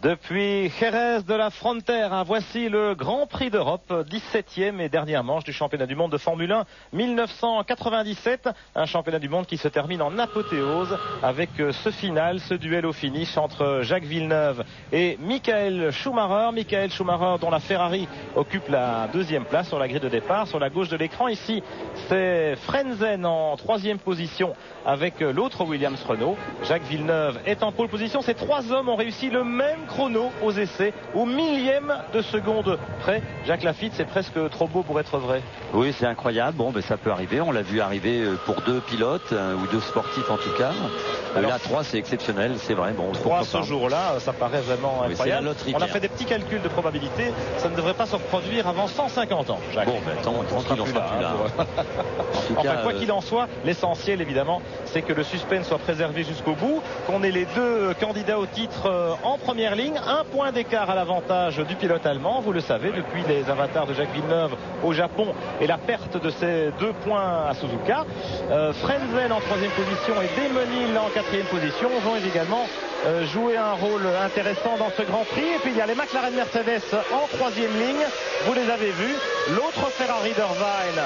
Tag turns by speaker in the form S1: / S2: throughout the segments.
S1: Depuis Jerez de la Frontera, voici le Grand Prix d'Europe, 17e et dernière manche du championnat du monde de Formule 1 1997. Un championnat du monde qui se termine en apothéose avec ce final, ce duel au finish entre Jacques Villeneuve et Michael Schumacher. Michael Schumacher dont la Ferrari occupe la deuxième place sur la grille de départ. Sur la gauche de l'écran ici, c'est Frentzen en troisième position avec l'autre Williams Renault. Jacques Villeneuve est en pole position. Ces trois hommes ont réussi le même chrono aux essais, au millième de seconde près. Jacques Lafitte, c'est presque trop beau pour être vrai.
S2: Oui, c'est incroyable. Bon, ben, ça peut arriver. On l'a vu arriver pour deux pilotes, ou deux sportifs en tout cas. Là, 3, c'est exceptionnel, c'est vrai. Bon,
S1: 3 ce jour-là, ça paraît vraiment incroyable.
S2: Loterie,
S1: on a fait des petits calculs de probabilité. Ça ne devrait pas se reproduire avant 150 ans, Jacques.
S2: Bon, ben, tranquille, on sera plus là.
S1: Enfin, quoi qu'il en soit, l'essentiel, évidemment, c'est que le suspense soit préservé jusqu'au bout, qu'on ait les deux candidats au titre en première ligne. Un point d'écart à l'avantage du pilote allemand, vous le savez, depuis les avatars de Jacques Villeneuve au Japon et la perte de ces 2 points à Suzuka. Frentzen en troisième position et Demonil en quatrième position vont également jouer un rôle intéressant dans ce Grand Prix. Et puis il y a les McLaren Mercedes en troisième ligne, vous les avez vus. L'autre Ferrari d'Irvine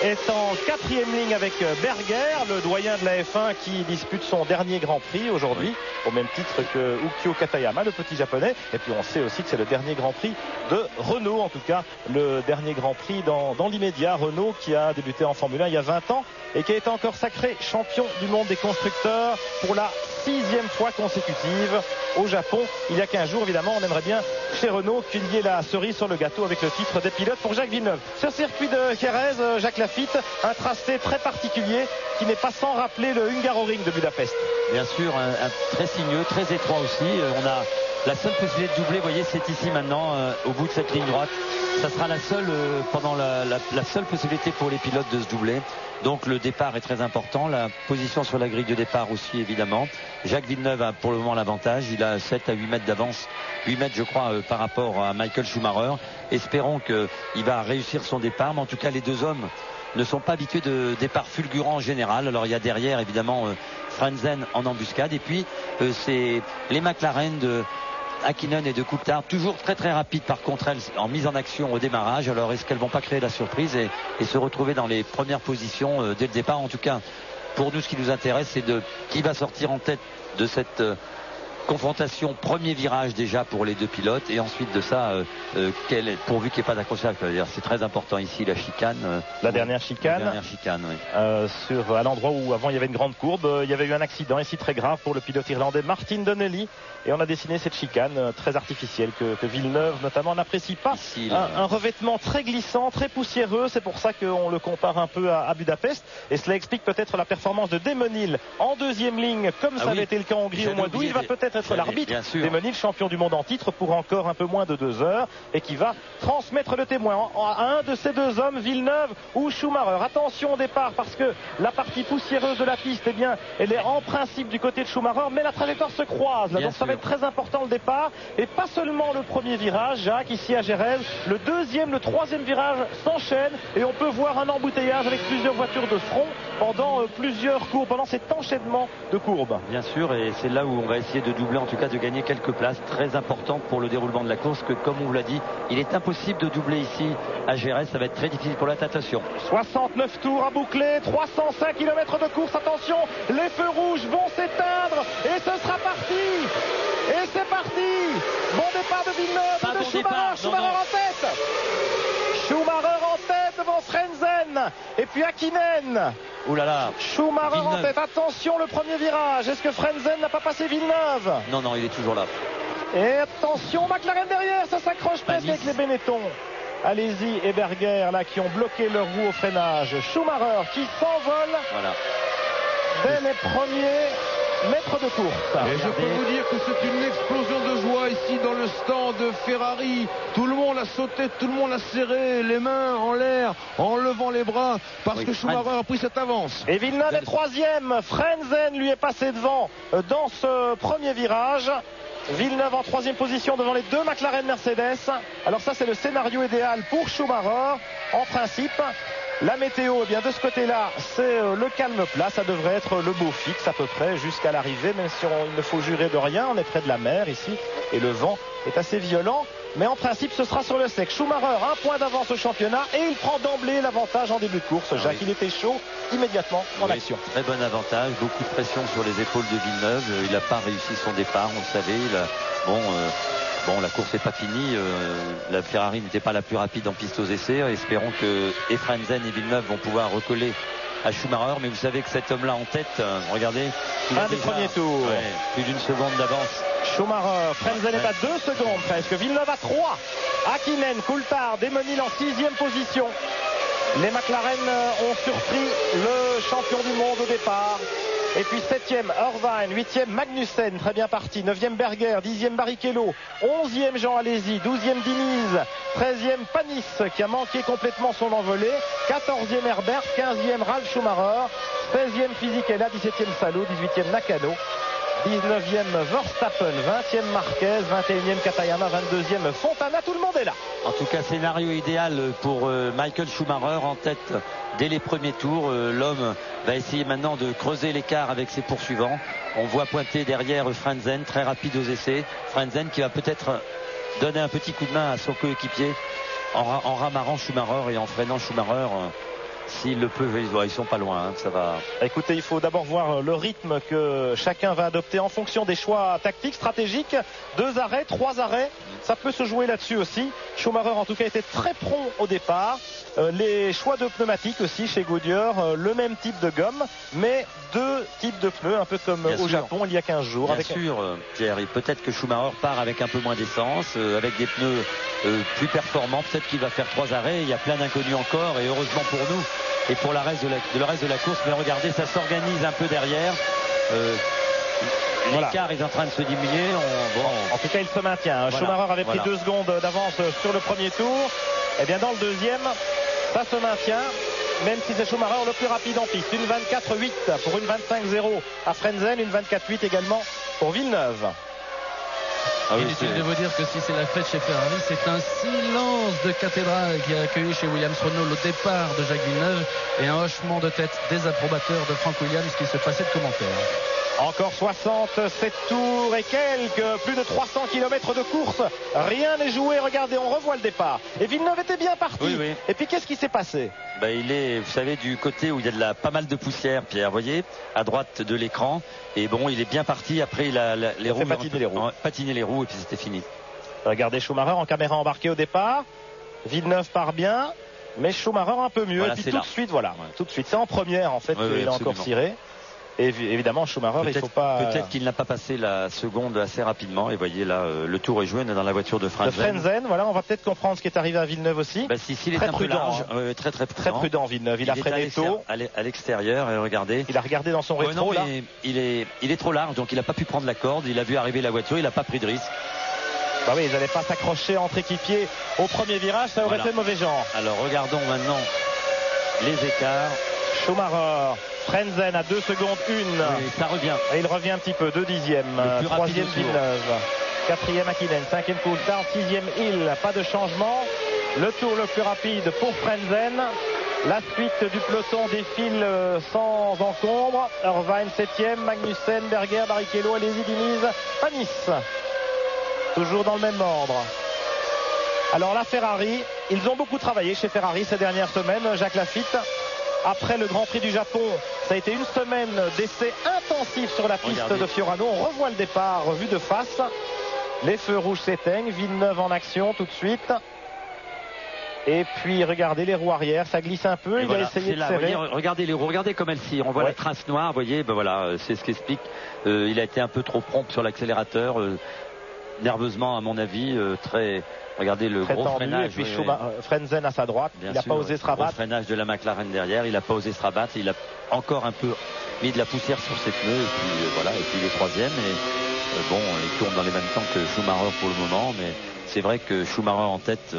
S1: est en quatrième ligne avec Berger, le doyen de la F1 qui dispute son dernier Grand Prix aujourd'hui, au même titre que Ukyo Katayama, le petit japonais. Et puis on sait aussi que c'est le dernier Grand Prix de Renault, en tout cas le dernier Grand Prix dans l'immédiat. Renault qui a débuté en Formule 1 il y a 20 ans et qui a été encore sacré champion du monde des constructeurs pour la 6e fois consécutive au Japon. Il y a 15 jours, évidemment, on aimerait bien chez Renault qu'il y ait la cerise sur le gâteau avec le titre des pilotes pour Jacques Villeneuve. Sur circuit de Jerez, Jacques Lafitte, un tracé très particulier qui n'est pas sans rappeler le Hungaroring de Budapest.
S2: Bien sûr, un très sinueux, très étroit aussi. On a la seule possibilité de doubler, vous voyez, c'est ici maintenant, au bout de cette ligne droite. Ça sera la seule, pendant la seule possibilité pour les pilotes de se doubler. Donc le départ est très important, la position sur la grille de départ aussi évidemment. Jacques Villeneuve a pour le moment l'avantage, il a 7 à 8 mètres d'avance, 8 mètres je crois par rapport à Michael Schumacher. Espérons qu'il va réussir son départ, mais en tout cas les deux hommes ne sont pas habitués de départ fulgurant en général. Alors il y a derrière évidemment Frentzen en embuscade et puis c'est les McLaren de Hakkinen et de Coulthard, toujours très très rapide par contre elles en mise en action au démarrage. Alors est-ce qu'elles vont pas créer la surprise et se retrouver dans les premières positions dès le départ? En tout cas pour nous ce qui nous intéresse c'est de qui va sortir en tête de cette confrontation, premier virage déjà pour les deux pilotes et ensuite de ça pourvu qu'il n'y ait pas d'accrochage, c'est très important ici la chicane,
S1: la dernière chicane,
S2: oui.
S1: À l'endroit où avant il y avait une grande courbe, il y avait eu un accident ici très grave pour le pilote irlandais Martin Donnelly et on a dessiné cette chicane très artificielle que Villeneuve notamment n'apprécie pas ici, un revêtement très glissant, très poussiéreux, c'est pour ça qu'on le compare un peu à Budapest et cela explique peut-être la performance de Demonil en deuxième ligne comme ça avait été le cas en Hongrie au mois d'août. Il va peut-être être l'arbitre. Demonil, champion du monde en titre pour encore un peu moins de 2 heures et qui va transmettre le témoin à un de ces deux hommes, Villeneuve ou Schumacher. Attention au départ parce que la partie poussiéreuse de la piste, eh bien, elle est en principe du côté de Schumacher, mais la trajectoire se croise. Là, donc ça va être très important le départ et pas seulement le premier virage, Jacques, ici à Jerez. Le deuxième, le troisième virage s'enchaînent et on peut voir un embouteillage avec plusieurs voitures de front pendant plusieurs courbes, pendant cet enchaînement de courbes.
S2: Bien sûr, et c'est là où on va essayer de doubler, en tout cas de gagner quelques places, très importantes pour le déroulement de la course, que comme on vous l'a dit, il est impossible de doubler ici à Jerez, ça va être très difficile pour la natation.
S1: 69 tours à boucler, 305 km de course, attention, les feux rouges vont s'éteindre et ce sera parti. Et c'est parti. Bon départ de Villeneuve, de Schumacher, Schumacher en tête. Schumacher en tête devant Frentzen et puis Hakkinen.
S2: Ouh là là.
S1: Schumacher Villeneuve en tête, attention le premier virage. Est-ce que Frentzen n'a pas passé Villeneuve?
S2: Non, il est toujours là.
S1: Et attention, McLaren derrière, ça s'accroche presque avec les Benetton. Allez-y et Berger là qui ont bloqué leur roue au freinage. Schumacher qui s'envole dès les premiers mètres de course.
S3: Et je peux vous dire que c'est une explosion de joie ici dans le stand de Ferrari. Tout le monde a sauté, tout le monde a serré les mains en l'air, en levant les bras, parce que Schumacher a pris cette avance.
S1: Et Villeneuve est troisième. Frentzen lui est passé devant dans ce premier virage. Villeneuve en troisième position devant les deux McLaren Mercedes. Alors ça c'est le scénario idéal pour Schumacher en principe. La météo, eh bien de ce côté-là, c'est le calme plat. Ça devrait être le beau fixe à peu près jusqu'à l'arrivée, même si il ne faut jurer de rien. On est près de la mer ici et le vent est assez violent. Mais en principe, ce sera sur le sec. Schumacher, 1 point d'avance au championnat et il prend d'emblée l'avantage en début de course. Jacques, il était chaud immédiatement en action.
S2: Très bon avantage, beaucoup de pression sur les épaules de Villeneuve. Il n'a pas réussi son départ, on le savait. Bon, la course n'est pas finie. La Ferrari n'était pas la plus rapide en piste aux essais. Espérons que Frentzen et Villeneuve vont pouvoir recoller à Schumacher. Mais vous savez que cet homme-là en tête, regardez.
S1: Un des premiers tours.
S2: Plus d'une seconde d'avance.
S1: Schumacher, Frentzen est à 2 secondes presque. Villeneuve à 3. Hakkinen, Coulthard, Demonil en 6e position. Les McLaren ont surpris le champion du monde au départ. Et puis 7e Irvine, 8e Magnussen, très bien parti, 9e Berger, 10e Barrichello, 11e Jean Alesi, 12e Diniz, 13e Panis qui a manqué complètement son envolée, 14e Herbert, 15e Ralf Schumacher, 16e Fisichella, 17e Salo, 18e Nakano, 19e Verstappen, 20e Marquez, 21e Katayama, 22e Fontana, tout le monde est là.
S2: En tout cas, scénario idéal pour Michael Schumacher en tête dès les premiers tours. L'homme va essayer maintenant de creuser l'écart avec ses poursuivants. On voit pointer derrière Frentzen, très rapide aux essais. Frentzen qui va peut-être donner un petit coup de main à son coéquipier en ramarrant Schumacher et en freinant Schumacher. S'il le peut, ils sont pas loin, hein, ça va.
S1: Écoutez, il faut d'abord voir le rythme que chacun va adopter en fonction des choix tactiques, stratégiques. 2 arrêts, 3 arrêts, ça peut se jouer là-dessus aussi. Schumacher en tout cas était très prompt au départ. Les choix de pneumatiques aussi chez Goodyear, le même type de gomme, mais 2 types de pneus, un peu comme au Japon il y a 15 jours.
S2: Bien sûr, Pierre, et peut-être que Schumacher part avec un peu moins d'essence, avec des pneus plus performants. Peut-être qu'il va faire 3 arrêts. Il y a plein d'inconnus encore, et heureusement pour nous et pour le reste de la course. Mais regardez, ça s'organise un peu derrière. L'écart est en train de se diminuer.
S1: En tout cas, il se maintient. Voilà. Schumacher avait pris 2 secondes d'avance sur le premier tour. Et bien dans le deuxième, ça se maintient. Même si c'est Schumacher le plus rapide en piste. Une 24-8 pour une 25-0 à Frentzen, une 24-8 également pour Villeneuve.
S4: Inutile de vous dire que si c'est la fête chez Ferrari, c'est un silence de cathédrale qui a accueilli chez Williams Renault le départ de Jacques Villeneuve et un hochement de tête des approbateurs de Frank Williams qui se passait de commentaires.
S1: Encore 67 tours et quelques, plus de 300 km de course. Rien n'est joué, regardez, on revoit le départ. Et Villeneuve était bien parti. Oui. Et puis qu'est-ce qui s'est passé ?
S2: Il est, vous savez, du côté où il y a pas mal de poussière, Pierre, vous voyez, à droite de l'écran. Et bon, il est bien parti. Après, il a les roues. Patiner les roues et puis c'était fini.
S1: Regardez Schumacher en caméra embarquée au départ. Villeneuve part bien, mais Schumacher un peu mieux. Voilà, et puis tout de suite, c'est en première en fait qu'il a encore ciré. Et évidemment, Schumacher, il faut pas.
S2: Peut-être qu'il n'a pas passé la seconde assez rapidement. Et voyez là, le tour est joué, on est dans la voiture de Frentzen.
S1: Voilà, on va peut-être comprendre ce qui est arrivé à Villeneuve aussi.
S2: Il est un peu large, très prudent
S1: Villeneuve. Il a freiné tôt.
S2: À l'extérieur, et regardez.
S1: Il a regardé dans son rétro. Là.
S2: Il est trop large, donc il n'a pas pu prendre la corde. Il a vu arriver la voiture, il n'a pas pris de risque.
S1: Oui, ils n'allaient pas s'accrocher entre équipiers au premier virage, ça aurait fait mauvais genre.
S2: Alors regardons maintenant les écarts.
S1: Schumacher. Frentzen à 2 secondes 1.
S2: Oui, ça revient.
S1: Et il revient un petit peu. 2 dixièmes. 3e Villeneuve. 4e Hakkinen. 5e Coulthard. 6e Hill. Pas de changement. Le tour le plus rapide pour Frentzen. La suite du peloton défile sans encombre. Irvine 7e. Magnussen, Berger, Barrichello, Alesi, Diniz, Panis. Toujours dans le même ordre. Alors la Ferrari, ils ont beaucoup travaillé chez Ferrari ces dernières semaines. Jacques Lafitte. Après le Grand Prix du Japon, ça a été une semaine d'essais intensifs sur la piste de Fiorano. On revoit le départ vu de face. Les feux rouges s'éteignent. Villeneuve en action tout de suite. Et puis regardez les roues arrière, ça glisse un peu. Il a essayé de serrer.
S2: Regardez les roues, regardez comme elles tirent. On voit la trace noire. Vous voyez, c'est ce qui explique. Il a été un peu trop prompt sur l'accélérateur. Nerveusement, à mon avis, regardez le gros freinage.
S1: Et puis Frentzen à sa droite, il n'a pas osé se rabattre.
S2: Le freinage de la McLaren derrière, il n'a pas osé se rabattre. Il a encore un peu mis de la poussière sur ses pneus. Et puis il est 3e. Et il tourne dans les mêmes temps que Schumacher pour le moment. Mais c'est vrai que Schumacher en tête,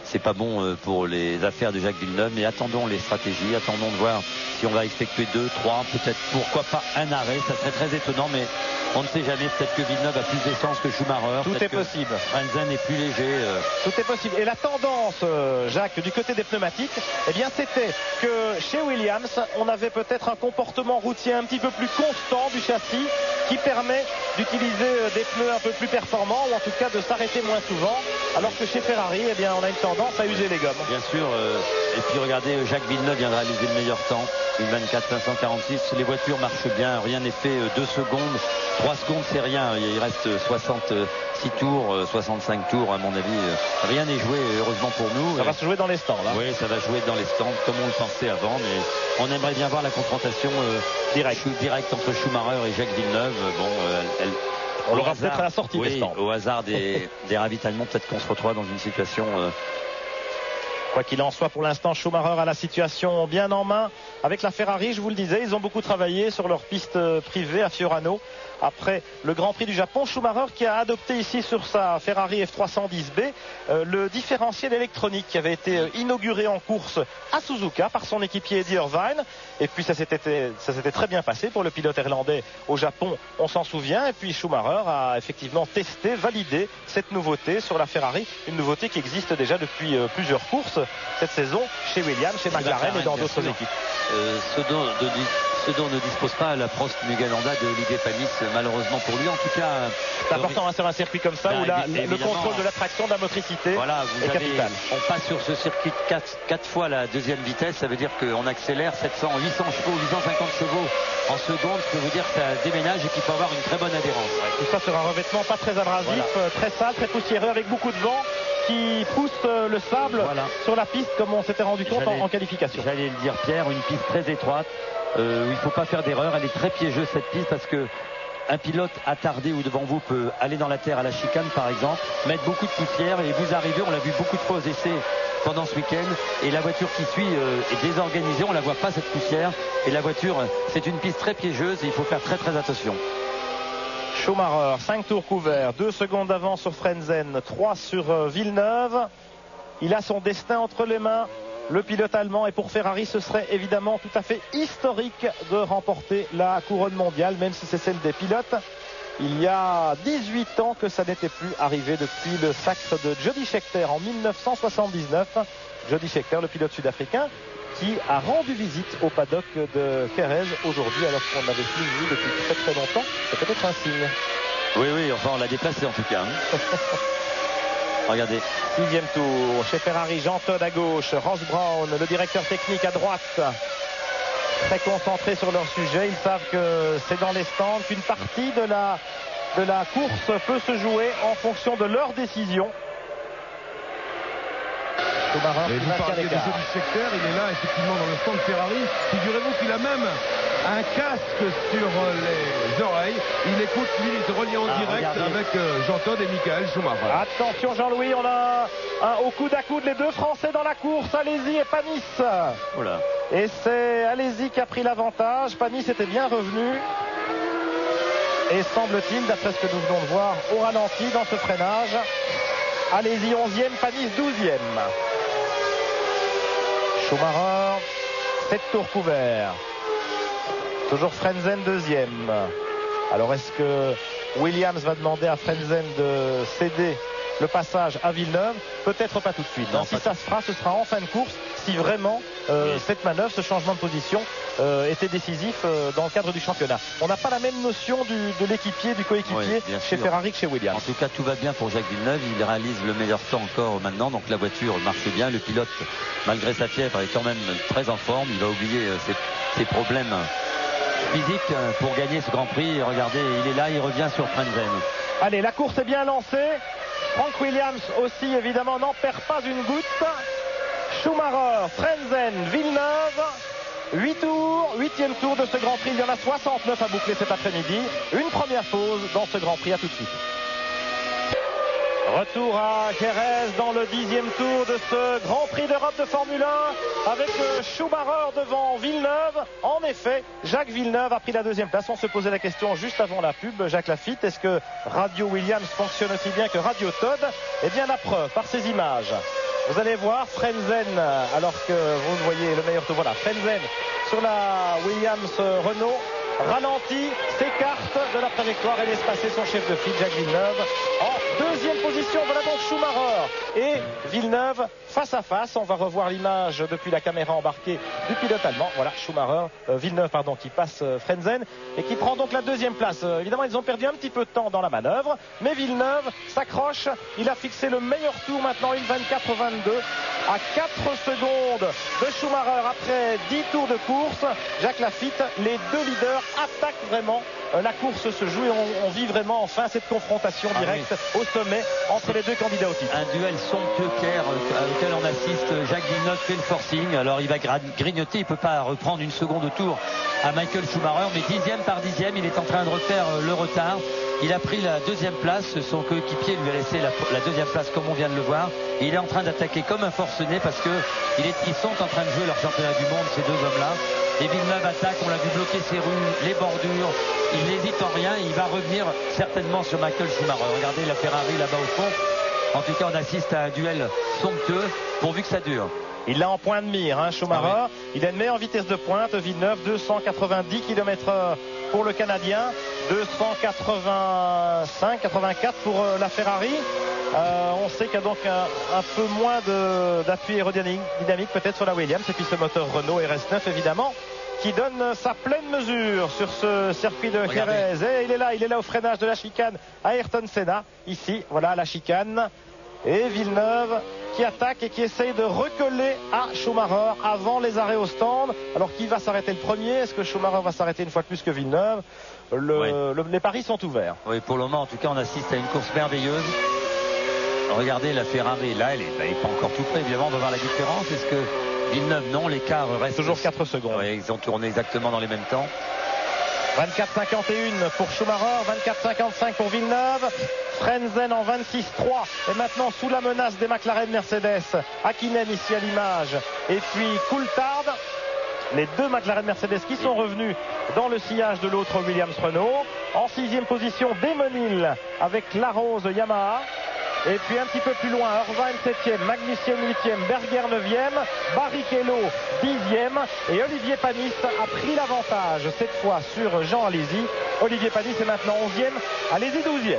S2: c'est pas bon pour les affaires de Jacques Villeneuve. Mais attendons les stratégies, attendons de voir si on va effectuer 2, 3, peut-être pourquoi pas un arrêt. Ça serait très étonnant, mais On ne sait jamais, peut-être que Villeneuve a plus d'essence que Schumacher.
S1: Tout est possible.
S2: Frentzen est plus léger.
S1: Tout est possible. Et la tendance, Jacques, du côté des pneumatiques, eh bien, c'était que chez Williams, on avait peut-être un comportement routier un petit peu plus constant du châssis qui permet d'utiliser des pneus un peu plus performants ou en tout cas de s'arrêter moins souvent. Alors que chez Ferrari, eh bien, on a une tendance à user les gommes.
S2: Bien sûr. Et puis regardez, Jacques Villeneuve vient de réaliser le meilleur temps. Une 24,546. Les voitures marchent bien. Rien n'est fait. 2 secondes. 3 secondes, c'est rien. Il reste 66 tours, 65 tours, à mon avis. Rien n'est joué, heureusement pour nous.
S1: Ça va se jouer dans les stands. Là.
S2: Oui, ça va jouer dans les stands, comme on le pensait avant. Mais on aimerait bien voir la confrontation directe entre Schumacher et Jacques Villeneuve. Bon,
S1: on l'aura peut-être à la sortie des stands.
S2: Au hasard des ravitaillements, peut-être qu'on se retrouve dans une situation...
S1: Quoi qu'il en soit, pour l'instant, Schumacher a la situation bien en main avec la Ferrari. Je vous le disais, ils ont beaucoup travaillé sur leur piste privée à Fiorano. Après le Grand Prix du Japon, Schumacher qui a adopté ici sur sa Ferrari F310B le différentiel électronique qui avait été inauguré en course à Suzuka par son équipier Eddie Irvine. Et puis ça s'était très bien passé pour le pilote irlandais au Japon, on s'en souvient. Et puis Schumacher a effectivement testé, validé cette nouveauté sur la Ferrari, une nouveauté qui existe déjà depuis plusieurs courses cette saison chez Williams, chez McLaren et dans d'autres équipes.
S2: Ce dont ne dispose pas la Prost Miguel Landa de Olivier Panis, malheureusement pour lui. En tout cas,
S1: c'est important sur un circuit comme ça où le contrôle de la traction, de la motricité est capital.
S2: On passe sur ce circuit 4 fois la deuxième vitesse, ça veut dire qu'on accélère 800 chevaux, 850 chevaux en seconde. Je peux vous dire que ça déménage et qu'il faut avoir une très bonne adhérence.
S1: Tout ça sur un revêtement pas très abrasif, très sale, très poussiéreux, avec beaucoup de vent qui pousse le sable sur la piste, comme on s'était rendu compte en qualification.
S2: J'allais le dire, Pierre, une piste très étroite. Il ne faut pas faire d'erreur, elle est très piégeuse cette piste parce que un pilote attardé ou devant vous peut aller dans la terre à la chicane par exemple, mettre beaucoup de poussière et vous arrivez, on l'a vu beaucoup de fois aux essais pendant ce week-end et la voiture qui suit est désorganisée, on ne la voit pas cette poussière et la voiture, c'est une piste très piégeuse et il faut faire très très attention.
S1: Schumacher, 5 tours couverts, 2 secondes d'avance sur Frentzen, 3 sur Villeneuve. Il a son destin entre les mains, le pilote allemand, et pour Ferrari ce serait évidemment tout à fait historique de remporter la couronne mondiale, même si c'est celle des pilotes. Il y a 18 ans que ça n'était plus arrivé depuis le sacre de Jody Scheckter en 1979. Jody Scheckter, le pilote sud-africain, qui a rendu visite au paddock de Jerez aujourd'hui, alors qu'on n'avait plus vu depuis très très longtemps. C'est peut-être un signe.
S2: Oui, enfin on l'a déplacé en tout cas. Regardez.
S1: 6e tour chez Ferrari, Jean Todt à gauche, Ross Brown, le directeur technique à droite. Très concentrés sur leur sujet. Ils savent que c'est dans les stands qu'une partie de la course peut se jouer en fonction de leur décision.
S3: Et vous parliez de Jody Scheckter, il est là effectivement dans le stand Ferrari. Figurez-vous qu'il a même un casque sur les oreilles. Il écoute, lui, il se relie en direct avec Jean Todt et Michael Schumacher.
S1: Attention Jean-Louis, on a au coude à coude les deux Français dans la course, Alesi et Panis.
S2: Voilà.
S1: Et c'est Alesi qui a pris l'avantage. Panis était bien revenu. Et semble-t-il, d'après ce que nous venons de voir au ralenti dans ce freinage, Alesi 11e, Panis 12e. Schumacher, 7 tours couverts. Toujours Frentzen 2e. Alors est-ce que Williams va demander à Frentzen de céder le passage à Villeneuve? Peut-être pas tout de suite. Si ça se fera, ce sera en fin de course. Si vraiment cette manœuvre, ce changement de position était décisif dans le cadre du championnat. On n'a pas la même notion de l'équipier, du coéquipier chez Ferrari que chez Williams.
S2: En tout cas, tout va bien pour Jacques Villeneuve. Il réalise le meilleur temps encore maintenant. Donc la voiture marche bien. Le pilote, malgré sa fièvre, est quand même très en forme. Il va oublier ses problèmes physiques pour gagner ce Grand Prix. Regardez, il est là, il revient sur Frentzen.
S1: Allez, la course est bien lancée. Frank Williams aussi, évidemment, n'en perd pas une goutte. Schumacher, Frentzen, Villeneuve. 8 tours, 8e tour de ce Grand Prix. Il y en a 69 à boucler cet après-midi. Une première pause dans ce Grand Prix. À tout de suite. Retour à Jerez dans le 10e tour de ce Grand Prix d'Europe de Formule 1 avec Schumacher devant Villeneuve. En effet, Jacques Villeneuve a pris la 2e place. On se posait la question juste avant la pub. Jacques Lafitte, est-ce que Radio Williams fonctionne aussi bien que Radio Todt? Eh bien, la preuve par ces images. Vous allez voir Frentzen, alors que vous voyez le meilleur tour. Voilà, Frentzen sur la Williams Renault ralentit, s'écarte de la trajectoire et laisse passer son chef de file, Jacques Villeneuve, en deuxième position. Voilà donc Schumacher et Villeneuve face à face. On va revoir l'image depuis la caméra embarquée du pilote allemand. Voilà Villeneuve qui passe Frentzen et qui prend donc la deuxième place. Évidemment, ils ont perdu un petit peu de temps dans la manœuvre, mais Villeneuve s'accroche. Il a fixé le meilleur tour maintenant, une 24-22 à 4 secondes de Schumacher après 10 tours de course. Jacques Laffite, les deux leaders attaquent vraiment. La course se joue et on vit vraiment enfin cette confrontation directe au sommet entre les deux candidats au titre.
S2: Un duel somptueux clair auquel on assiste. Jacques Villeneuve fait le forcing. Alors il va grignoter, il ne peut pas reprendre une seconde au tour à Michael Schumacher, mais dixième par dixième, il est en train de refaire le retard. Il a pris la deuxième place, son coéquipier lui a laissé la deuxième place comme on vient de le voir. Et il est en train d'attaquer comme un forcené parce qu'ils sont en train de jouer leur championnat du monde, ces deux hommes-là. Et Villeneuve attaque, on l'a vu bloquer ses rues, les bordures. Il n'hésite en rien, il va revenir certainement sur Michael Schumacher. Regardez la Ferrari là-bas au fond. En tout cas, on assiste à un duel somptueux pourvu que ça dure.
S1: Il l'a en point de mire, Schumacher. Il a une meilleure vitesse de pointe. Villeneuve, 290 km/h pour le Canadien, 285-84 pour la Ferrari. On sait qu'il y a donc un peu moins d'appui aérodynamique peut-être sur la Williams. Et puis ce moteur Renault RS9 évidemment, qui donne sa pleine mesure sur ce circuit de Jerez. Et il est là au freinage de la chicane à Ayrton Senna. Ici, voilà la chicane. Et Villeneuve qui attaque et qui essaye de recoller à Schumacher avant les arrêts au stand. Alors qui va s'arrêter le premier? Est-ce que Schumacher va s'arrêter une fois de plus que Villeneuve? Les paris sont ouverts.
S2: Oui, pour le moment en tout cas on assiste à une course merveilleuse. Regardez la Ferrari, là elle est pas encore tout près, évidemment on va voir la différence. Est-ce que Villeneuve, non, l'écart reste
S1: toujours 4 secondes.
S2: Oui, ils ont tourné exactement dans les mêmes temps.
S1: 24-51 pour Schumacher, 24-55 pour Villeneuve. Frentzen en 26-3 et maintenant sous la menace des McLaren Mercedes. Hakkinen ici à l'image et puis Coulthard. Les deux McLaren Mercedes qui sont revenus dans le sillage de l'autre Williams Renault. En 6e position, Demonil avec Larose Yamaha. Et puis un petit peu plus loin, Irvine 7e, Magnussen 8e, Berger 9e, Barrichello 10e et Olivier Panis a pris l'avantage cette fois sur Jean Alesi. Olivier Panis est maintenant 11e, Alesi 12e.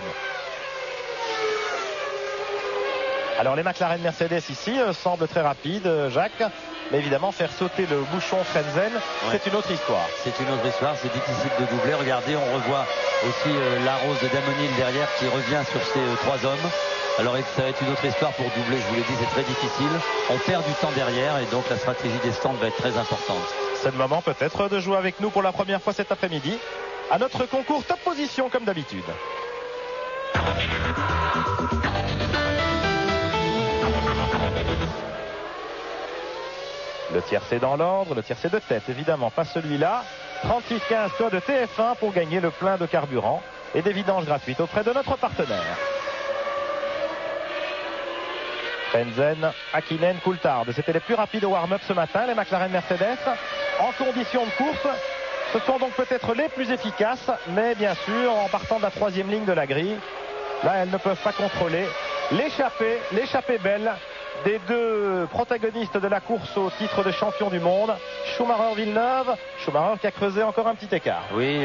S1: Alors les McLaren Mercedes ici semblent très rapides, Jacques, mais évidemment faire sauter le bouchon Frentzen, c'est une autre histoire.
S2: C'est une autre histoire, c'est difficile de doubler. Regardez, on revoit aussi Larose de Damonil derrière qui revient sur ces trois hommes. Alors ça va être une autre histoire pour doubler, je vous l'ai dit, c'est très difficile. On perd du temps derrière et donc la stratégie des stands va être très importante.
S1: C'est le moment peut-être de jouer avec nous pour la première fois cet après-midi à notre concours Top Position comme d'habitude. Le tiercé dans l'ordre, le tiercé de tête évidemment, pas celui-là. 36-15 tours de TF1 pour gagner le plein de carburant et des vidanges gratuites auprès de notre partenaire. Frentzen, Hakkinen, Coulthard. C'était les plus rapides au warm-up ce matin, les McLaren Mercedes. En condition de course, ce sont donc peut-être les plus efficaces, mais bien sûr, en partant de la 3e ligne de la grille, là, elles ne peuvent pas contrôler l'échappée belle des deux protagonistes de la course au titre de champion du monde, Schumacher-Villeneuve. Schumacher qui a creusé encore un petit écart.
S2: Oui,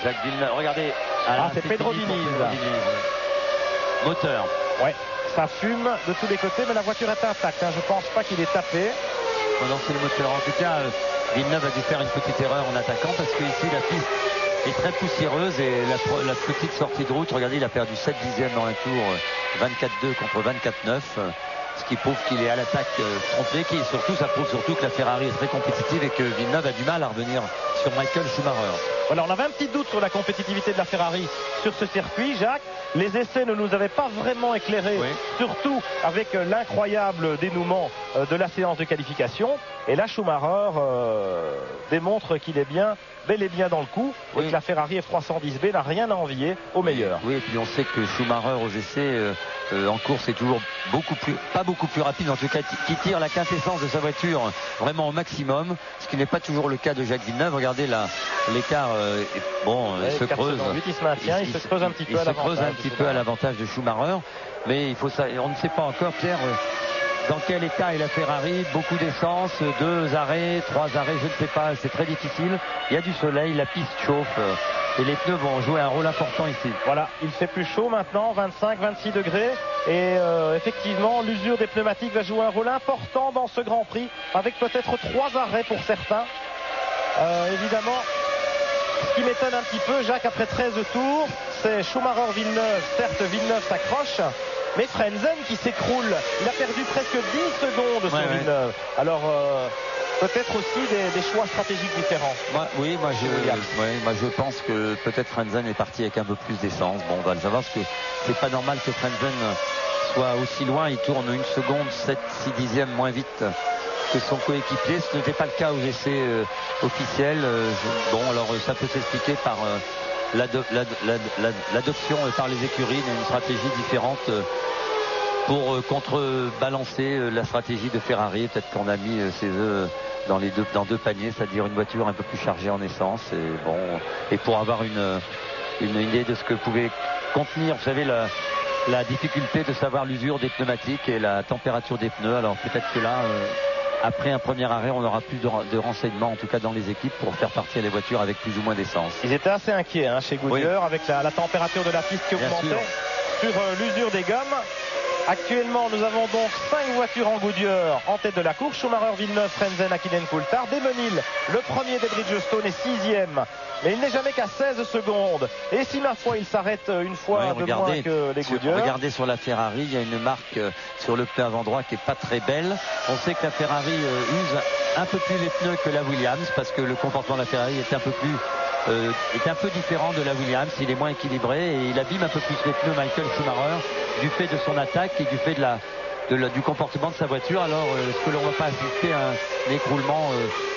S2: Jacques Villeneuve, regardez.
S1: C'est Pedro Diniz.
S2: Moteur.
S1: Ouais. Ça fume de tous les côtés, mais la voiture est intacte. Je pense pas qu'il est tapé.
S2: Non, c'est le moteur. En tout cas, Villeneuve a dû faire une petite erreur en attaquant parce que ici la piste est très poussiéreuse et la petite sortie de route, regardez, il a perdu 7 dixièmes dans un tour, 24-2 contre 24-9. Ce qui prouve qu'il est à l'attaque trompé, ça prouve surtout que la Ferrari est très compétitive et que Villeneuve a du mal à revenir sur Michael Schumacher.
S1: Voilà, on avait un petit doute sur la compétitivité de la Ferrari sur ce circuit, Jacques. Les essais ne nous avaient pas vraiment éclairés, surtout avec l'incroyable dénouement de la séance de qualification. Et là, Schumacher démontre qu'il est bel et bien dans le coup, et que la Ferrari F310B n'a rien à envier au meilleur.
S2: Oui, et puis on sait que Schumacher aux essais en course est toujours pas beaucoup plus rapide, en tout cas qui tire la quintessence de sa voiture vraiment au maximum, ce qui n'est pas toujours le cas de Jacques Villeneuve. Regardez l'écart, il se creuse.
S1: Il se creuse un petit peu à l'avantage.
S2: À l'avantage de Schumacher, mais on ne sait pas encore, Pierre. dans quel état est la Ferrari. Beaucoup d'essence, 2 arrêts, 3 arrêts, je ne sais pas, c'est très difficile. Il y a du soleil, la piste chauffe et les pneus vont jouer un rôle important ici.
S1: Voilà, il fait plus chaud maintenant, 25-26 degrés. Et effectivement, l'usure des pneumatiques va jouer un rôle important dans ce Grand Prix, avec peut-être 3 arrêts pour certains. Évidemment, ce qui m'étonne un petit peu, Jacques, après 13 tours, c'est Schumacher-Villeneuve. Certes, Villeneuve s'accroche, mais Frentzen qui s'écroule. Il a perdu presque 10 secondes sur Villeneuve. Alors, peut-être aussi des choix stratégiques différents.
S2: Moi je pense que peut-être Frentzen est parti avec un peu plus d'essence. Bon, on va le savoir parce que c'est pas normal que Frentzen soit aussi loin. Il tourne 1 seconde, 7-6 dixièmes moins vite que son coéquipier. Ce n'était pas le cas aux essais officiels. Bon, alors ça peut s'expliquer par l'adoption par les écuries d'une stratégie différente pour contrebalancer la stratégie de Ferrari. Peut-être qu'on a mis ses œufs dans 2 paniers, c'est-à-dire une voiture un peu plus chargée en essence. Et pour avoir une idée de ce que pouvait contenir, vous savez, la difficulté de savoir l'usure des pneumatiques et la température des pneus. Alors peut-être que là, après un premier arrêt, on aura plus de renseignements, en tout cas dans les équipes, pour faire partir les voitures avec plus ou moins d'essence.
S1: Ils étaient assez inquiets chez Goodyear, avec la température de la piste qui augmentait sur l'usure des gommes. Actuellement, nous avons donc 5 voitures en Goodyear en tête de la course. Schumacher, Villeneuve, Frentzen, Hakkinen, Coulthard. Demenil, le premier des Bridgestone, est 6e. Mais il n'est jamais qu'à 16 secondes. Et si ma foi, il s'arrête une fois de moins que les Goodyear.
S2: Regardez sur la Ferrari, il y a une marque sur le pneu avant droit qui est pas très belle. On sait que la Ferrari use un peu plus les pneus que la Williams parce que le comportement de la Ferrari est un peu différent de la Williams. Il est moins équilibré et il abîme un peu plus les pneus Michael Schumacher du fait de son attaque et du fait du comportement de sa voiture. Alors est-ce que l'on ne va pas assister à un écroulement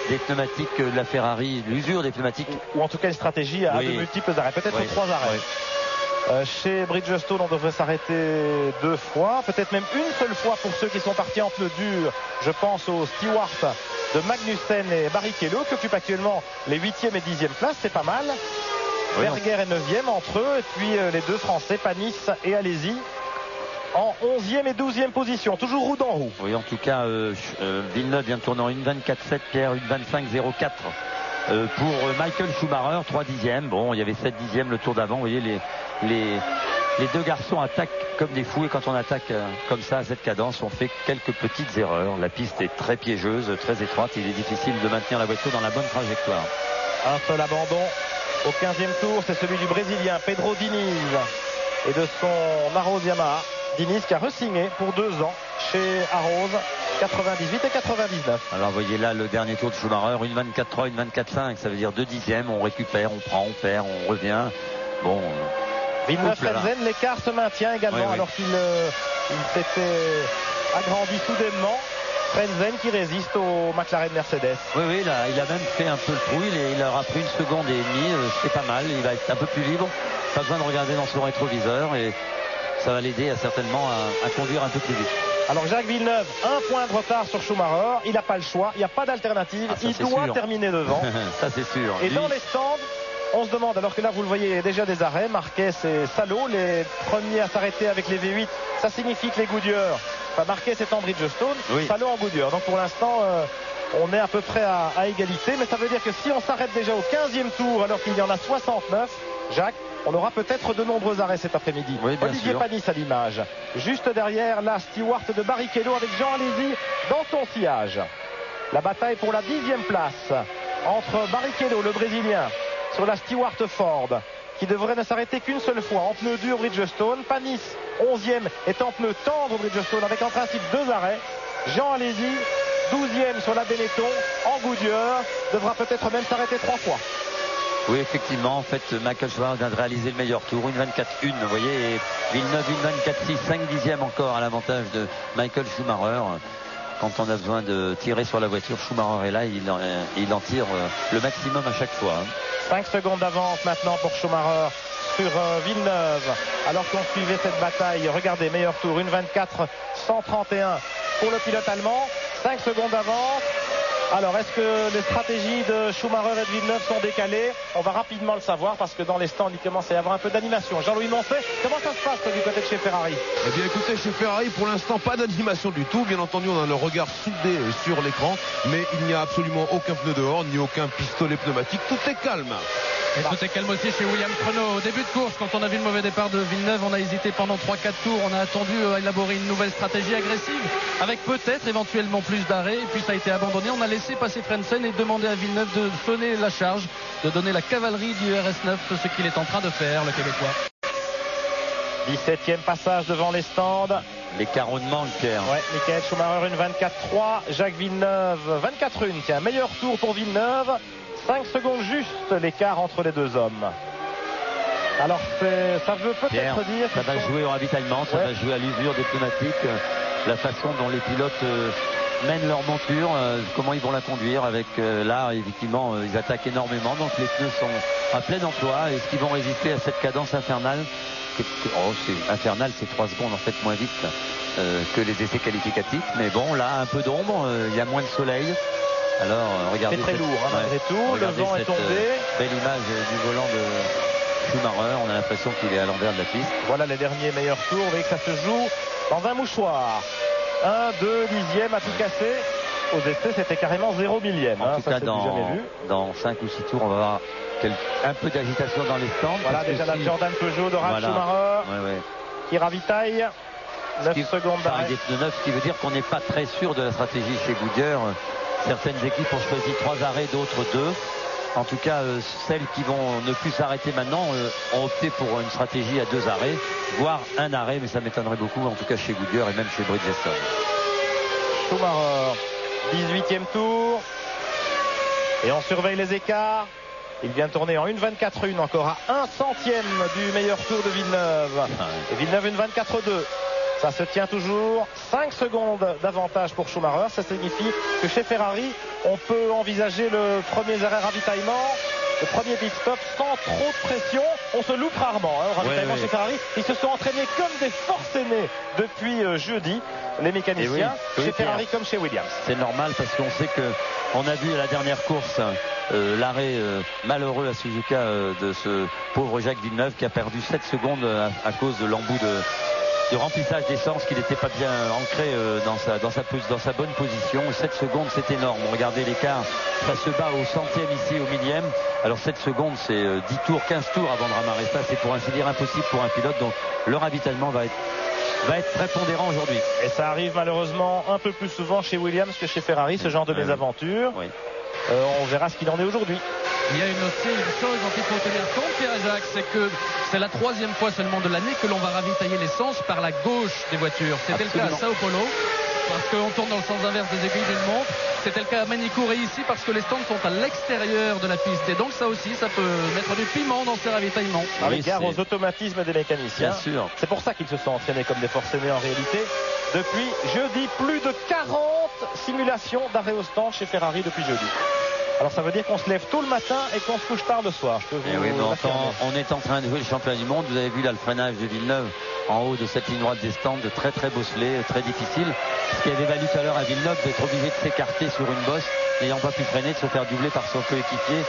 S2: des pneumatiques de la Ferrari, l'usure des pneumatiques,
S1: ou en tout cas une stratégie à de multiples arrêts, peut-être 3 arrêts. Chez Bridgestone, on devrait s'arrêter 2 fois, peut-être même une seule fois pour ceux qui sont partis en pneus durs. Je pense aux Stewart de Magnussen et Barrichello qui occupent actuellement les 8e et 10e places, c'est pas mal. Berger est 9e entre eux, et puis les 2 Français, Panis et Alesi, en 11e et 12e position, toujours roue dans roue.
S2: Oui, en tout cas, Villeneuve vient de tourner en 1.24.7, Pierre, 1.25.04 pour Michael Schumacher, 3 dixièmes. Bon, il y avait 7 dixièmes le tour d'avant. Vous voyez, les 2 garçons attaquent comme des fous, et quand on attaque comme ça à cette cadence, on fait quelques petites erreurs. La piste est très piégeuse, très étroite. Il est difficile de maintenir la voiture dans la bonne trajectoire.
S1: Un seul abandon au 15e tour, c'est celui du Brésilien Pedro Diniz et de son Arrows Yamaha. Diniz qui a re-signé pour 2 ans chez Arrows, 98 et 99.
S2: Alors vous voyez là le dernier tour de Schumacher, 1.24.3, 1.24.5, ça veut dire 2 dixièmes, on récupère, on prend, on perd, on revient. Bon.
S1: Villeneuve Frentzen, l'écart se maintient également alors qu'il s'était agrandi soudainement. Frentzen qui résiste au McLaren Mercedes.
S2: Oui, là, il a même fait un peu le trou, il aura pris 1 seconde et demie, c'est pas mal, il va être un peu plus libre, pas besoin de regarder dans son rétroviseur et ça va l'aider certainement à conduire un peu plus vite.
S1: Alors Jacques Villeneuve, 1 point de retard sur Schumacher, il n'a pas le choix, il n'y a pas d'alternative, il doit terminer devant.
S2: Ça c'est sûr.
S1: Et dans les stands, on se demande, alors que là vous le voyez, il y a déjà des arrêts, Marquez et Salo, les premiers à s'arrêter avec les V8, ça signifie que les Goodyear, Marquez est en Bridgestone, Salo en Goodyear. Donc pour l'instant, on est à peu près à égalité, mais ça veut dire que si on s'arrête déjà au 15e tour alors qu'il y en a 69, Jacques, on aura peut-être de nombreux arrêts cet après-midi. Olivier Panis à l'image. Juste derrière, la Stewart de Barrichello avec Jean Alesi dans son sillage. La bataille pour la 10e place entre Barrichello, le Brésilien, sur la Stewart Ford, qui devrait ne s'arrêter qu'une seule fois en pneu dur Bridgestone. Panis, 11e, est en pneu tendre Bridgestone avec en principe 2 arrêts. Jean Alesi, 12e sur la Benetton en Goodyear, devra peut-être même s'arrêter 3 fois.
S2: Oui, effectivement, en fait, Michael Schumacher vient de réaliser le meilleur tour, 1.24.1, vous voyez, et Villeneuve 1.24.6, 5 dixièmes encore à l'avantage de Michael Schumacher. Quand on a besoin de tirer sur la voiture, Schumacher est là, il en tire le maximum à chaque fois.
S1: 5 secondes d'avance maintenant pour Schumacher sur Villeneuve, alors qu'on suivait cette bataille. Regardez, meilleur tour, 1.24.131 pour le pilote allemand, 5 secondes d'avance. Alors, est-ce que les stratégies de Schumacher et de Villeneuve sont décalées? On va rapidement le savoir parce que dans les stands, il commence à y avoir un peu d'animation. Jean-Louis Moncey, comment ça se passe du côté de chez Ferrari?
S3: Eh bien, écoutez, chez Ferrari, pour l'instant, pas d'animation du tout. Bien entendu, on a le regard soudé sur l'écran, mais il n'y a absolument aucun pneu dehors, ni aucun pistolet pneumatique. Tout est calme.
S4: Et tout est calme aussi chez Williams Renault. Au début de course, quand on a vu le mauvais départ de Villeneuve, on a hésité pendant 3-4 tours. On a attendu à élaborer une nouvelle stratégie agressive avec peut-être éventuellement plus d'arrêts. Et puis ça a été abandonné. On a laissé passer Frentzen et demandé à Villeneuve de sonner la charge, de donner la cavalerie du RS9, ce qu'il est en train de faire, le Québécois.
S1: 17e passage devant les stands.
S2: Les caronnements, Pierre.
S1: Ouais, Michael Schumacher, une 24-3. Jacques Villeneuve, 24-1. Tiens, meilleur tour pour Villeneuve. 5 secondes juste l'écart entre les deux hommes. Alors ça veut peut-être dire...
S2: Ça va jouer au ravitaillement, ça va jouer à l'usure des pneumatiques, la façon dont les pilotes mènent leur monture, comment ils vont la conduire. Avec là, effectivement, ils attaquent énormément, donc les pneus sont à plein emploi. Est-ce qu'ils vont résister à cette cadence infernale? C'est infernal, c'est 3 secondes en fait moins vite que les essais qualificatifs. Mais bon, là, un peu d'ombre, il y a moins de soleil. Alors, regardez.
S1: C'est très lourd, malgré tout. Le vent est tombé.
S2: Belle image du volant de Schumacher. On a l'impression qu'il est à l'envers de la piste.
S1: Voilà les derniers meilleurs tours. Vous voyez que ça se joue dans un mouchoir. 1, 2 dixièmes à tout casser. Aux essais, c'était carrément 0 millième.
S2: En tout cas, dans 5 ou 6 tours, on va avoir un peu d'agitation dans les stands.
S1: Voilà déjà la Jordan Peugeot de Ralf Schumacher qui ravitaille. 9 secondes d'arrêt.
S2: Des pneus neufs, ce qui veut dire qu'on n'est pas très sûr de la stratégie chez Goodyear. Certaines équipes ont choisi 3 arrêts, d'autres 2. En tout cas, celles qui vont ne plus s'arrêter maintenant ont opté pour une stratégie à 2 arrêts, voire un arrêt, mais ça m'étonnerait beaucoup, en tout cas chez Goodyear et même chez Bridgestone.
S1: Schumacher, 18e tour. Et on surveille les écarts. Il vient de tourner en 1,24,1, encore à 1 centième du meilleur tour de Villeneuve. Et Villeneuve, une 24,2. Ça se tient toujours. 5 secondes d'avantage pour Schumacher. Ça signifie que chez Ferrari, on peut envisager le premier arrêt ravitaillement, le premier pit stop sans trop de pression. On se loupe rarement au ravitaillement chez Ferrari. Ils se sont entraînés comme des forcenés depuis jeudi, les mécaniciens, chez Ferrari comme chez Williams.
S2: C'est normal parce qu'on sait que on a vu à la dernière course l'arrêt malheureux à Suzuka de ce pauvre Jacques Villeneuve qui a perdu 7 secondes à cause de l'embout de remplissage d'essence qui n'était pas bien ancré dans sa bonne position. 7 secondes, c'est énorme. Regardez l'écart, ça se bat au centième ici, au millième. Alors 7 secondes, c'est 10 tours, 15 tours avant de ramarrer ça. C'est pour ainsi dire impossible pour un pilote. Donc le ravitaillement va être très pondérant aujourd'hui.
S1: Et ça arrive malheureusement un peu plus souvent chez Williams que chez Ferrari, ce genre de mésaventure.
S2: Oui.
S1: On verra ce qu'il en est aujourd'hui.
S4: Il y a aussi une chose dont il faut tenir compte, Pierre-Jacques, c'est que c'est la 3e fois seulement de l'année que l'on va ravitailler l'essence par la gauche des voitures. C'était le cas à Sao Paulo, parce qu'on tourne dans le sens inverse des aiguilles d'une montre. C'était le cas à Manicourt et ici parce que les stands sont à l'extérieur de la piste. Et donc ça aussi, ça peut mettre du piment dans ces ravitaillements.
S1: Égard aux automatismes des mécaniciens.
S2: Bien sûr.
S1: C'est pour ça qu'ils se sont entraînés comme des forcenés en réalité. Depuis jeudi, plus de 40 simulations d'arrêt au stand chez Ferrari depuis jeudi. Alors ça veut dire qu'on se lève tôt le matin et qu'on se couche tard le soir.
S2: On est en train de jouer le championnat du monde. Vous avez vu là le freinage de Villeneuve en haut de cette ligne droite des stands, de très très bosselé, très difficile. Ce qui avait valu tout à l'heure à Villeneuve d'être obligé de s'écarter sur une bosse, n'ayant pas pu freiner, de se faire doubler par son coéquipier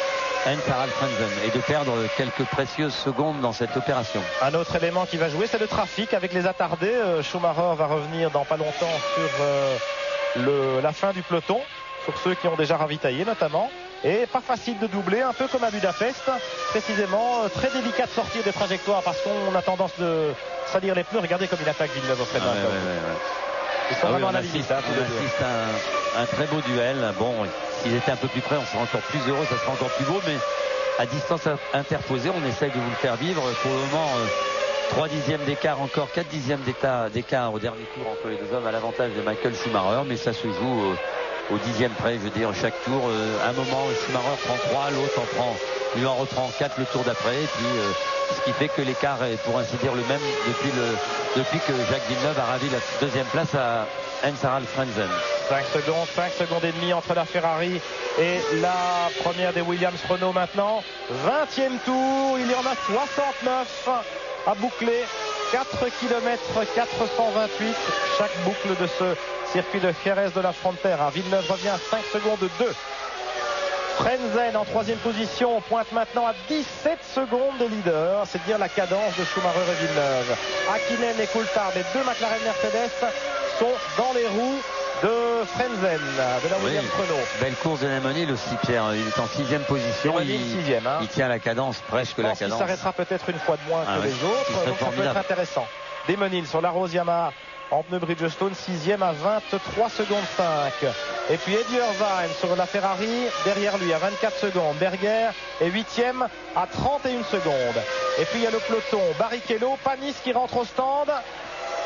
S2: Heinz-Harald Frentzen et de perdre quelques précieuses secondes dans cette opération.
S1: Un autre élément qui va jouer, c'est le trafic avec les attardés. Schumacher va revenir dans pas longtemps sur la fin du peloton, sur ceux qui ont déjà ravitaillé notamment. Et pas facile de doubler, un peu comme à Budapest, précisément. Très délicat de sortir des trajectoires parce qu'on a tendance de salir les pneus. Regardez comme il attaque Villeneuve au freinage. Ils sont vraiment à la limite.
S2: On assiste à un très beau duel. Bon, s'ils étaient un peu plus près, on serait encore plus heureux, ça serait encore plus beau. Mais à distance interposée, on essaye de vous le faire vivre. Pour le moment, 3 dixièmes d'écart, encore 4 dixièmes d'écart au dernier tour entre les deux hommes à l'avantage de Michael Schumacher. Mais ça se joue au 10e près, je veux dire, chaque tour. À un moment, Schumacher prend 3, l'autre lui en reprend 4 le tour d'après. Et puis, ce qui fait que l'écart est, pour ainsi dire, le même depuis que Jacques Villeneuve a ravi la 2e place à Heinz-Harald Frentzen.
S1: 5 secondes et demie entre la Ferrari et la première des Williams Renault maintenant. 20e tour, il y en a 69 à boucler 4 km 428 chaque boucle de ce circuit de Jerez de la Frontera. Villeneuve revient à 5 secondes 2. Frentzen en 3e position pointe maintenant à 17 secondes des leaders. C'est dire la cadence de Schumacher et Villeneuve. Hakkinen et Coulthard, les deux McLaren Mercedes, sont dans les roues de Frentzen, de la Williams Renault.
S2: Belle course de Damon Hill aussi, Pierre. Il est en 6e position. Il tient la cadence, presque la cadence.
S1: Il s'arrêtera peut-être une fois de moins que les autres. Donc ça peut être intéressant. Damon Hill sur la Rose Yamaha en pneu Bridgestone, 6e à 23 secondes 5. Et puis Eddie Irvine sur la Ferrari, derrière lui à 24 secondes. Berger est 8e à 31 secondes. Et puis il y a le peloton, Barrichello, Panis qui rentre au stand.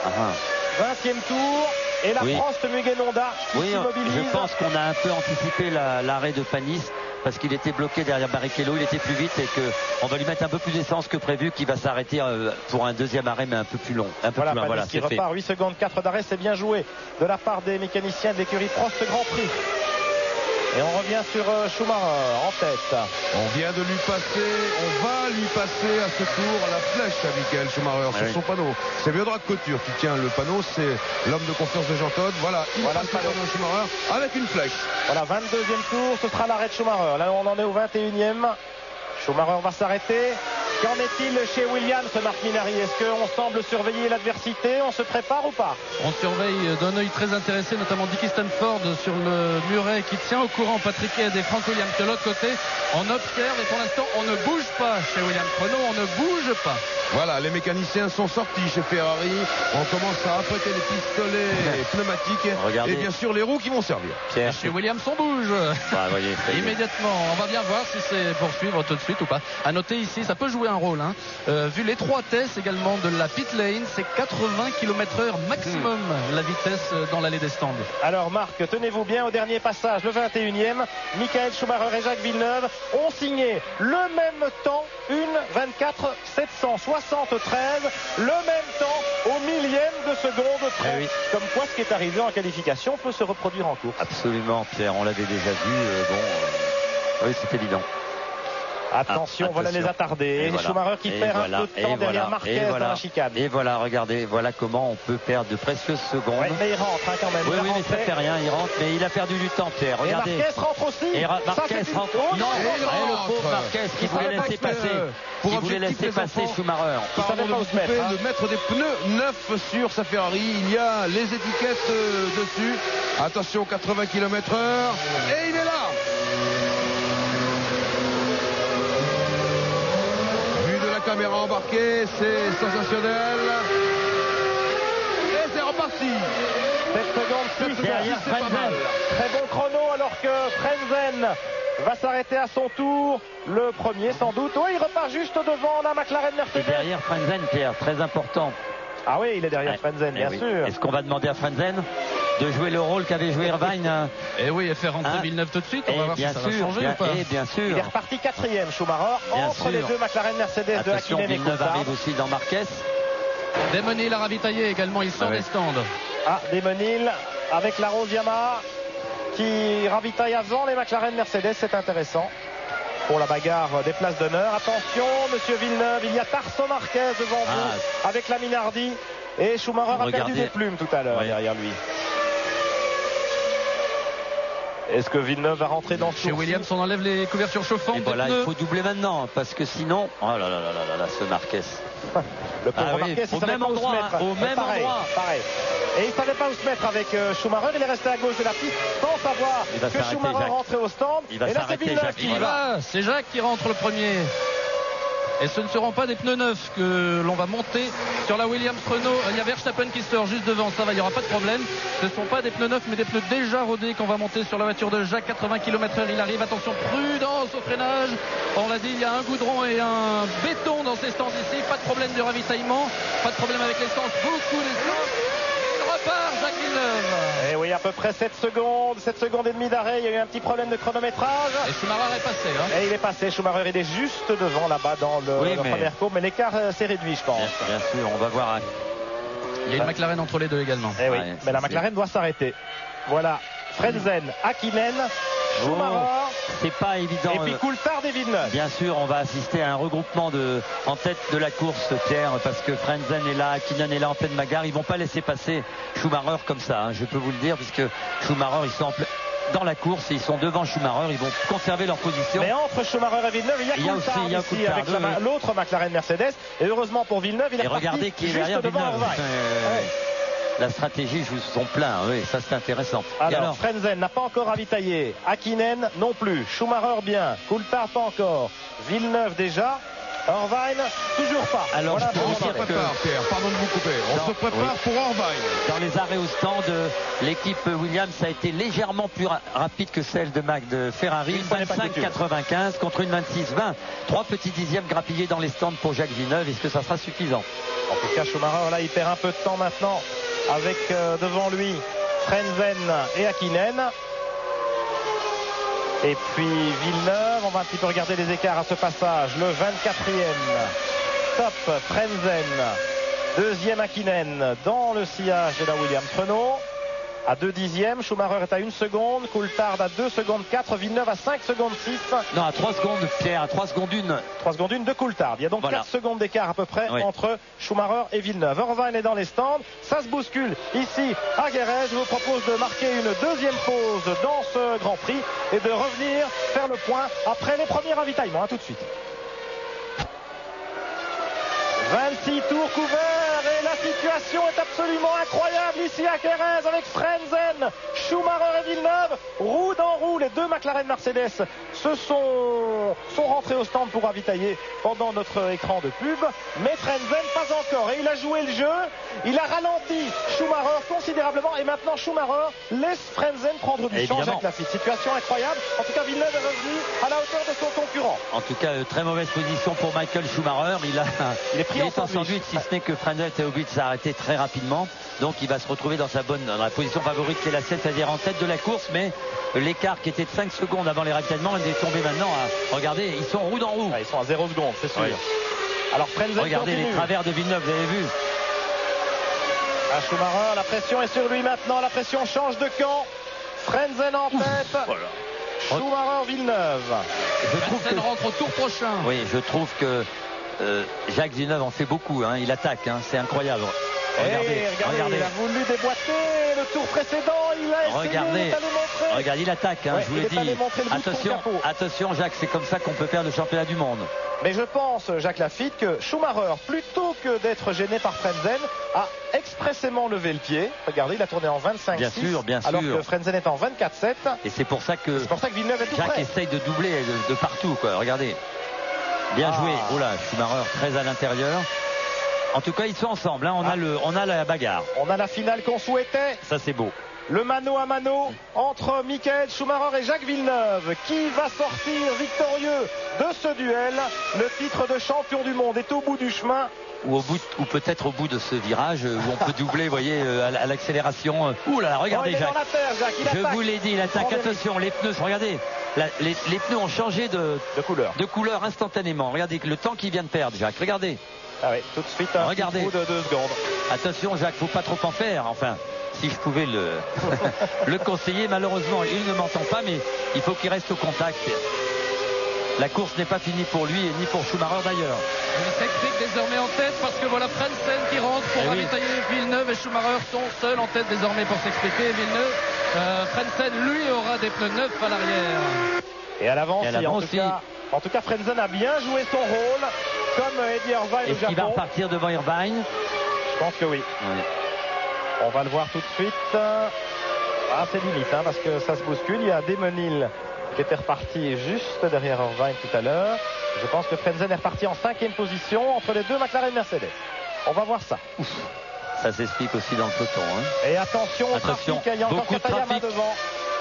S1: 20e tour. Et la Prost Mugen Honda qui s'immobilise.
S2: Je pense qu'on a un peu anticipé l'arrêt de Panis, parce qu'il était bloqué derrière Barrichello, il était plus vite et qu'on va lui mettre un peu plus d'essence que prévu, qui va s'arrêter pour un deuxième arrêt mais un peu plus long.
S1: Voilà, qui repart 8 secondes 4 d'arrêt, c'est bien joué de la part des mécaniciens de l'écurie Prost Grand Prix. Et on revient sur Schumacher en tête.
S3: On vient de lui passer, on va lui passer à ce tour la flèche à Michael Schumacher sur son panneau. C'est Biodrag Couture qui tient le panneau, c'est l'homme de confiance de Jean Todt. Voilà, il passe le panneau de Schumacher avec une flèche.
S1: Voilà, 22e tour, ce sera l'arrêt de Schumacher. Là, on en est au 21e. Schumacher va s'arrêter. Qu'en est-il chez Williams, Marc Minardi? Est-ce qu'on semble surveiller l'adversité? On se prépare ou pas?
S4: On surveille d'un œil très intéressé, notamment Dickie Stanford sur le muret qui tient au courant Patrick Head et Frank Williams de l'autre côté. On observe et pour l'instant on ne bouge pas chez Williams Renault, on ne bouge pas.
S3: Voilà, les mécaniciens sont sortis chez Ferrari. On commence à apprêter les pistolets pneumatiques.
S2: Regardez.
S3: Et bien sûr les roues qui vont servir.
S4: Pierre, chez Williams on bouge.
S2: Voyez,
S4: immédiatement. On va bien voir si c'est poursuivre tout de suite ou pas. À noter ici, ça peut jouer un rôle. Vu l'étroitesse également de la pit lane, c'est 80 km/h maximum la vitesse dans l'allée des stands.
S1: Alors Marc, tenez-vous bien au dernier passage, le 21e. Michael Schumacher et Jacques Villeneuve ont signé le même temps, 1:24.773, le même temps au millième de seconde près. Comme quoi ce qui est arrivé en qualification peut se reproduire en course.
S2: Absolument, Pierre, on l'avait déjà vu. Oui, c'est évident.
S1: Attention, voilà les attardés. Et Schumacher qui perd un peu de temps derrière Marquez dans la chicane.
S2: Et voilà, regardez, voilà comment on peut perdre de précieuses secondes.
S1: Mais il rentre quand même.
S2: Oui, mais ça fait rien, il rentre, mais il a perdu du temps, Pierre. Regardez.
S1: Et Marquez rentre aussi.
S2: Et Marquez rentre. Non, le pauvre Marquez qui voulait laisser passer. Qui voulait laisser passer Schumacher.
S3: Il savait pas où se mettre. De mettre des pneus neufs sur sa Ferrari. Il y a les étiquettes dessus. Attention, 80 km/h. Et il est là. Caméra embarquée, c'est sensationnel. Et c'est reparti.
S1: 7 secondes 6 derrière Frentzen. Très bon chrono alors que Frentzen va s'arrêter à son tour. Le premier sans doute. Oui, il repart juste devant la McLaren Mercedes.
S2: Et derrière Frentzen, Pierre, très important.
S1: Ah oui, il est derrière Frentzen, bien sûr.
S2: Est-ce qu'on va demander à Frentzen de jouer le rôle qu'avait joué Irvine?
S4: Et oui, et faire rentrer Villeneuve tout de suite. On va voir si ça va changer ou pas.
S2: Bien sûr.
S1: Il est reparti 4e, Schumacher, entre les deux McLaren Mercedes de Hakkinen et
S2: Villeneuve
S1: Coulthard.
S2: arrive aussi dans Marquez.
S4: Damon Hill a ravitaillé également, il sort des stands.
S1: Damon Hill avec la Rose Yamaha qui ravitaille avant les McLaren Mercedes, c'est intéressant. Pour la bagarre des places d'honneur. Attention, monsieur Villeneuve, il y a Tarso Marquez devant vous avec la Minardi. Et Schumacher a perdu des plumes tout à l'heure derrière lui. Est-ce que Villeneuve va rentrer dans ce
S4: Chez Williams, on enlève les couvertures chauffantes.
S2: Et voilà, il faut doubler maintenant, parce que sinon... Oh là là là là, ce Marquez.
S1: Le pauvre Marquez, il savait pas où se mettre.
S2: Au même endroit.
S1: Pareil. Et il savait pas où se mettre avec Schumacher. Il est resté à gauche de la piste sans savoir que Schumacher rentrait au stand.
S2: Et là,
S4: c'est Villeneuve qui y va. C'est Jacques qui rentre le premier. Et ce ne seront pas des pneus neufs que l'on va monter sur la Williams Renault. Il y a Verstappen qui sort juste devant, ça va, il n'y aura pas de problème. Ce ne sont pas des pneus neufs mais des pneus déjà rodés qu'on va monter sur la voiture de Jacques. 80 km/h, il arrive, attention, prudence au freinage. On l'a dit, il y a un goudron et un béton dans ces stands ici. Pas de problème de ravitaillement, pas de problème avec l'essence, beaucoup d'essence. Jacques Villeneuve.
S1: Et oui, à peu près 7 secondes et demie d'arrêt. Il y a eu un petit problème de chronométrage.
S4: Et Schumacher est passé.
S1: Et il est passé. Schumacher, il est juste devant là-bas dans la première courbe. Mais l'écart s'est réduit, je pense.
S2: Bien sûr, on va voir.
S4: Il y a une McLaren entre les deux également.
S1: Et oui, mais la McLaren doit s'arrêter. Voilà. Frentzen, Hakkinen, Schumacher.
S2: c'est pas évident.
S1: Et puis Coulthard et Villeneuve.
S2: Bien sûr, on va assister à un regroupement en tête de la course, Pierre, parce que Frentzen est là, Hakkinen est là en pleine bagarre. Ils vont pas laisser passer Schumacher comme ça, hein, je peux vous le dire, puisque Schumacher, ils sont dans la course et ils sont devant Schumacher, ils vont conserver leur position.
S1: Mais entre Schumacher et Villeneuve, il y a Coulthard avec l'autre McLaren Mercedes. Et heureusement pour Villeneuve, il est parti
S2: regardez qui est derrière Villeneuve. La stratégie joue son plein, oui, ça c'est intéressant.
S1: Alors, Frentzen n'a pas encore ravitaillé, Hakkinen non plus, Schumacher bien, Coulthard pas encore, Villeneuve déjà, Irvine toujours pas.
S2: Alors
S3: voilà, on se prépare, Pierre, pardon de vous couper, on se prépare pour Irvine.
S2: Dans les arrêts au stand, l'équipe Williams a été légèrement plus rapide que celle de Ferrari, 25-95 contre une 26-20. 3 petits dixièmes grappillés dans les stands pour Jacques Villeneuve. Est-ce que ça sera suffisant?
S1: En tout cas, Schumacher là, il perd un peu de temps maintenant avec devant lui Frentzen et Hakkinen. Et puis Villeneuve, on va un petit peu regarder les écarts à ce passage. Le 24e, top Frentzen, deuxième Hakkinen dans le sillage de la Williams-Renault. À 2 dixièmes, Schumacher est à 1 seconde, Coulthard à 2 secondes 4, Villeneuve à 5 secondes 6.
S2: Non, à 3 secondes, Pierre, à 3 secondes 1.
S1: 3 secondes 1 de Coulthard. Il y a donc 4 secondes d'écart à peu près entre Schumacher et Villeneuve. Irvine est dans les stands, ça se bouscule ici à Guéret. Je vous propose de marquer une deuxième pause dans ce Grand Prix et de revenir faire le point après les premiers ravitaillements. À tout de suite. 26 tours couverts et la situation est absolument incroyable ici à Jerez avec Frentzen, Schumacher et Villeneuve, roue dans roue. Les deux McLaren Mercedes sont rentrés au stand pour ravitailler pendant notre écran de pub, mais Frentzen pas encore, et il a joué le jeu, il a ralenti Schumacher considérablement et maintenant Schumacher laisse Frentzen prendre du champ. Jacques Laffite, situation incroyable. En tout cas, Villeneuve est revenu à la hauteur de son concurrent.
S2: En tout cas, très mauvaise position pour Michael Schumacher. Il est en sandwich, si ce n'est que Frentzen était obligé de s'arrêter très rapidement. Donc il va se retrouver dans la position favorite qui est la 7, c'est-à-dire en tête de la course, mais l'écart qui était de 5 secondes avant les ravitaillements, il est tombé maintenant à, regardez, ils sont roue dans roue.
S1: Ils sont à 0 secondes, c'est sûr. Alors Frentzen,
S2: regardez les travers de Villeneuve, vous avez vu.
S1: Schumacher, la pression est sur lui maintenant, la pression change de camp. Frentzen en tête. Schumacher, Villeneuve.
S4: Frentzen rentre au tour prochain.
S2: Oui, je trouve que Jacques Villeneuve en fait beaucoup, hein. Il attaque, hein. C'est incroyable.
S1: Regardez, il a voulu déboîter le tour précédent, il a essayé d'aller montrer.
S2: Regardez, il attaque, hein, je vous l'ai dit. Attention Jacques, c'est comme ça qu'on peut perdre le championnat du monde.
S1: Mais je pense, Jacques Laffite, que Schumacher, plutôt que d'être gêné par Frentzen, a expressément levé le pied. Regardez, il a tourné en 25-6.
S2: Bien sûr.
S1: Alors que Frentzen est en 24-7.
S2: Et c'est pour ça que
S1: Villeneuve est tout
S2: Jacques
S1: près.
S2: essaye de doubler de partout, quoi. Regardez. Bien joué. Oh là, Schumacher très à l'intérieur. En tout cas, ils sont ensemble, hein. On a la bagarre.
S1: On a la finale qu'on souhaitait.
S2: Ça, c'est beau.
S1: Le mano à mano entre Michael Schumacher et Jacques Villeneuve. Qui va sortir victorieux de ce duel? Le titre de champion du monde est au bout du chemin.
S2: Ou peut-être au bout de ce virage où on peut doubler, vous voyez, à l'accélération. Ouh là, regardez Jacques.
S1: Dans la terre, Jacques.
S2: Je vous l'ai dit, il attaque. Attention, les pneus, regardez. Les pneus ont changé de couleur instantanément. Regardez le temps qu'il vient de perdre, Jacques. Regardez.
S1: Ah oui, tout de suite un petit coup de 2 secondes.
S2: Attention Jacques, faut pas trop en faire. Enfin, si je pouvais le conseiller, malheureusement, il ne m'entend pas, mais il faut qu'il reste au contact. La course n'est pas finie pour lui et ni pour Schumacher d'ailleurs.
S4: Il s'explique désormais en tête parce que voilà Frentzen qui rentre pour ravitailler Villeneuve et Schumacher sont seuls en tête désormais pour s'expliquer. Villeneuve, Frentzen lui aura des pneus neufs à l'arrière.
S1: Et à l'avant aussi. En tout cas, Frentzen a bien joué son rôle, comme Eddie Irvine au Japon.
S2: Est-ce qu'il va repartir devant Irvine?
S1: Je pense que oui. On va le voir tout de suite. C'est limite, hein, parce que ça se bouscule. Il y a Demenil qui était reparti juste derrière Irvine tout à l'heure. Je pense que Frentzen est reparti en 5e position entre les deux McLaren Mercedes. On va voir ça.
S2: Ça s'explique aussi dans le peloton. Hein.
S1: Et attention au trafic, il y a encore Katayama devant.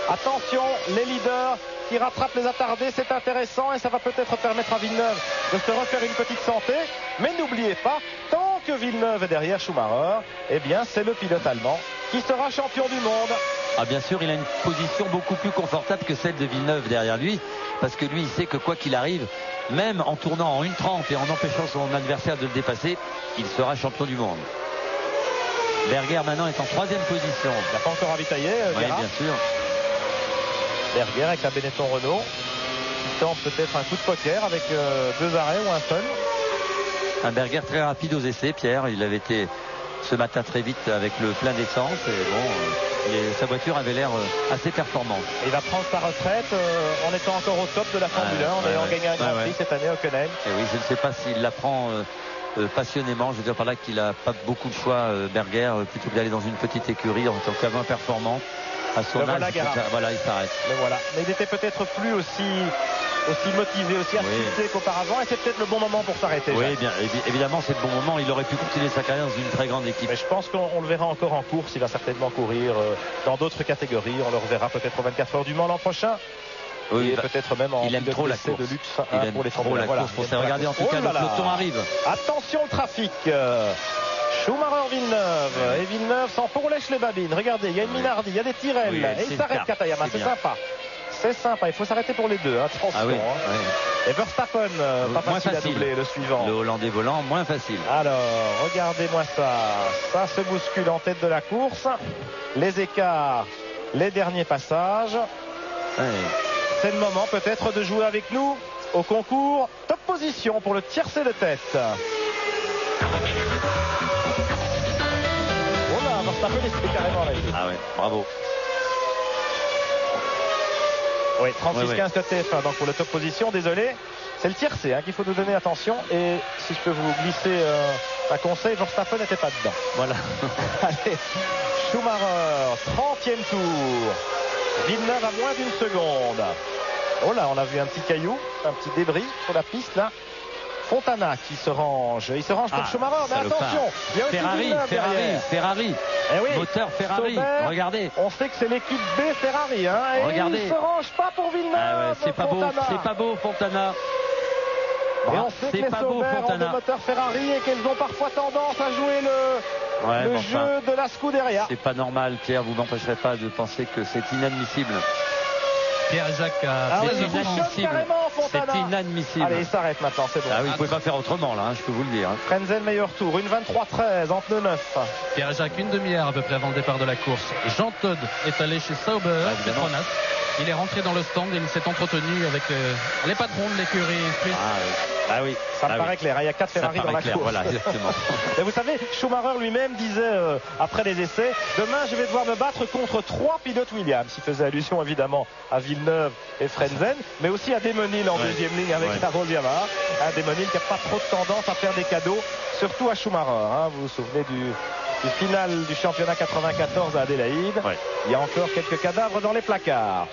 S1: Attention, les leaders qui rattrapent les attardés, c'est intéressant et ça va peut-être permettre à Villeneuve de se refaire une petite santé. Mais n'oubliez pas, tant que Villeneuve est derrière Schumacher, eh bien c'est le pilote allemand qui sera champion du monde.
S2: Ah bien sûr, il a une position beaucoup plus confortable que celle de Villeneuve derrière lui, parce que lui il sait que quoi qu'il arrive, même en tournant en 1.30 et en empêchant son adversaire de le dépasser, il sera champion du monde. Berger maintenant est en 3e position.
S1: Il n'a pas encore ravitaillé,
S2: oui, bien sûr.
S1: Berger avec la Benetton Renault. qui tente peut-être un coup de poker avec 2 arrêts ou un seul.
S2: Un Berger très rapide aux essais, Pierre. Il avait été ce matin très vite avec le plein d'essence. Et bon, sa voiture avait l'air assez performante.
S1: Il va prendre sa retraite en étant encore au top de la Formule 1, en ayant gagné un Grand Prix cette année au Hockenheim.
S2: Et oui, je ne sais pas s'il la prend passionnément. Je veux dire par là qu'il n'a pas beaucoup de choix, Berger, plutôt que d'aller dans une petite écurie en tant qu'avant performant. À son âge, voilà, il s'arrête.
S1: Mais il était peut-être plus aussi motivé, aussi assisté qu'auparavant, et c'est peut-être le bon moment pour s'arrêter.
S2: Oui, bien, évidemment, c'est le bon moment. Il aurait pu continuer sa carrière dans une très grande équipe.
S1: Mais je pense qu'on le verra encore en course. Il va certainement courir dans d'autres catégories. On le reverra peut-être aux 24 heures du Mans l'an prochain.
S2: Oui,
S1: et peut-être même en
S2: il aime trop la course.
S1: De luxe
S2: il aime
S1: pour les
S2: trop la course. Pour ça, regardez, en tout cas, le peloton arrive.
S1: Attention, le trafic. Schumacher, Villeneuve. Et Villeneuve s'en pourlèche les babines. Regardez, il y a une Minardi, il y a des Tyrrell. Et il s'arrête, Katayama. C'est sympa. C'est sympa, il faut s'arrêter pour les deux. Attention.
S2: Ah oui,
S1: Et Verstappen, pas facile à doubler, le suivant.
S2: Le Hollandais volant, moins facile.
S1: Alors, regardez-moi ça. Ça se bouscule en tête de la course. Les écarts, les derniers passages. C'est le moment peut-être de jouer avec nous au concours Top Position pour le tiercé de tête. Voilà, Verstappen est carrément là.
S2: Ah ouais, bravo.
S1: Oui, 36-15 de TF1 donc pour le top position, désolé. C'est le tiercé qu'il faut nous donner attention. Et si je peux vous glisser un conseil, Verstappen n'était pas dedans.
S2: Voilà.
S1: Allez, Schumacher, 30e tour. Villeneuve à moins d'une seconde. Oh là, on a vu un petit caillou, un petit débris sur la piste là. Fontana qui se range. Il se range pour Schumacher, mais attention, il y a aussi
S2: Ferrari.
S1: Eh oui,
S2: moteur Ferrari.
S1: Sauber,
S2: regardez.
S1: On sait que c'est l'équipe B Ferrari. Et
S2: regardez.
S1: il ne se range pas pour Villeneuve.
S2: C'est pas beau, Fontana.
S1: Et on sait que les Sauber ont des moteurs Ferrari et qu'elles ont parfois tendance à jouer le jeu de la Scuderia.
S2: C'est pas normal, Pierre, vous m'empêcherez pas de penser que c'est inadmissible.
S4: Pierre-Jacques
S2: c'est inadmissible.
S1: Allez, il s'arrête maintenant, c'est bon.
S2: Ah oui, vous pouvez pas faire autrement là, je peux vous le dire.
S1: Frenzel meilleur tour, une 23-13 en pneu 9.
S4: Pierre-Jacques, une demi-heure à peu près avant le départ de la course. Jean Todt est allé chez Sauber, Petronas. Il est rentré dans le stand et il s'est entretenu avec les patrons de l'écurie.
S1: Ah oui, ça me paraît clair. Il y a 4 Ferrari dans la course.
S2: Voilà, exactement.
S1: Et vous savez, Schumacher lui-même disait après les essais, demain je vais devoir me battre contre 3 pilotes Williams. Il faisait allusion évidemment à Villeneuve et Frenzen, mais aussi à Demonil en deuxième ligne avec Carol Yamaha. Un Demonil qui n'a pas trop de tendance à faire des cadeaux, surtout à Schumacher. Vous vous souvenez du final du championnat 94 à Adélaïde. Il y a encore quelques cadavres dans les placards.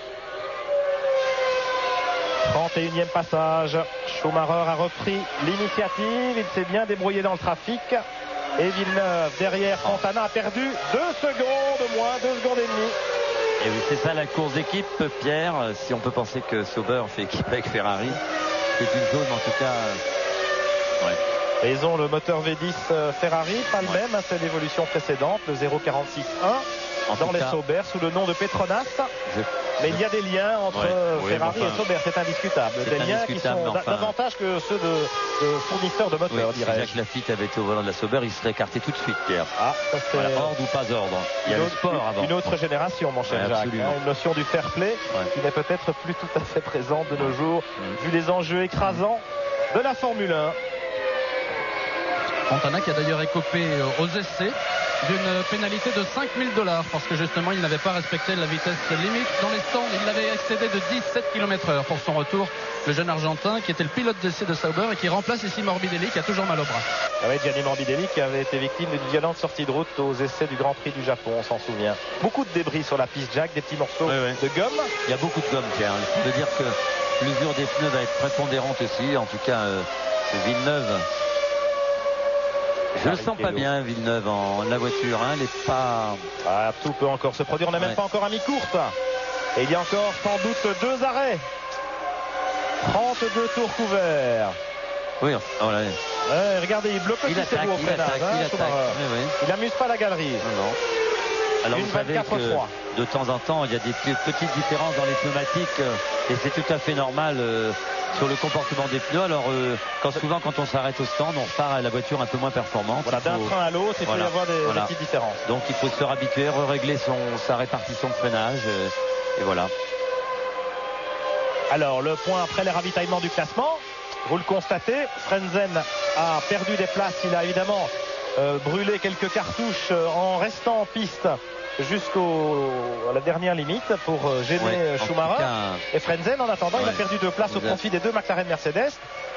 S1: 31e passage. Schumacher a repris l'initiative. Il s'est bien débrouillé dans le trafic. Et Villeneuve derrière. Fontana a perdu 2 secondes, moins 2 secondes et demie.
S2: Et oui, c'est ça la course d'équipe, Pierre. Si on peut penser que Sauber fait équipe avec Ferrari, c'est une zone en tout cas.
S1: Et ils ont le moteur V10 Ferrari, pas le même, c'est l'évolution précédente, le 046-1 dans les Sauber sous le nom de Petronas. Mais il y a des liens entre Ferrari et Sauber, c'est indiscutable. Des liens qui sont davantage que ceux de fournisseurs de moteurs, dirais-je.
S2: Si Jacques Lafitte avait été au volant de la Sauber, il serait écarté tout de suite, Pierre.
S1: Ça c'est
S2: ordre ou pas ordre. Il y a le sport avant.
S1: Une autre génération, mon cher Jacques. Une notion du fair play qui n'est peut-être plus tout à fait présente de nos jours, vu les enjeux écrasants de la Formule 1.
S4: Fontana qui a d'ailleurs écopé aux essais d'une pénalité de $5 000 parce que justement il n'avait pas respecté la vitesse limite dans les stands. Il l'avait excédé de 17 km/h pour son retour. Le jeune Argentin qui était le pilote d'essai de Sauber et qui remplace ici Morbidelli qui a toujours mal au bras.
S1: Gianni Morbidelli qui avait été victime d'une violente sortie de route aux essais du Grand Prix du Japon, on s'en souvient. Beaucoup de débris sur la piste, Jacques, des petits morceaux de gomme.
S2: Il y a beaucoup de gomme, Pierre. Il faut dire que l'usure des pneus va être prépondérante aussi. En tout cas, Villeneuve. Je le sens pas bien, Villeneuve, en la voiture. Elle n'est pas...
S1: tout peut encore se produire. On n'est même pas encore à mi-course. Et il y a encore sans doute 2 arrêts. 32 tours couverts.
S2: Oui,
S1: regardez, il bloque aussi ses roues au freinage. Il n'amuse pas la galerie.
S2: Non. Alors vous savez que de temps en temps, il y a des petites différences dans les pneumatiques et c'est tout à fait normal sur le comportement des pneus. Alors souvent quand on s'arrête au stand, on repart à la voiture un peu moins performante.
S1: D'un train à l'autre, il peut y avoir des petites différences.
S2: Donc il faut se réhabituer, régler sa répartition de freinage et voilà.
S1: Alors le point après les ravitaillements du classement, vous le constatez, Frentzen a perdu des places, il a évidemment brûlé quelques cartouches en restant en piste jusqu'à la dernière limite pour gêner Schumacher. Et Frentzen en attendant il a perdu 2 places au profit des 2 McLaren Mercedes.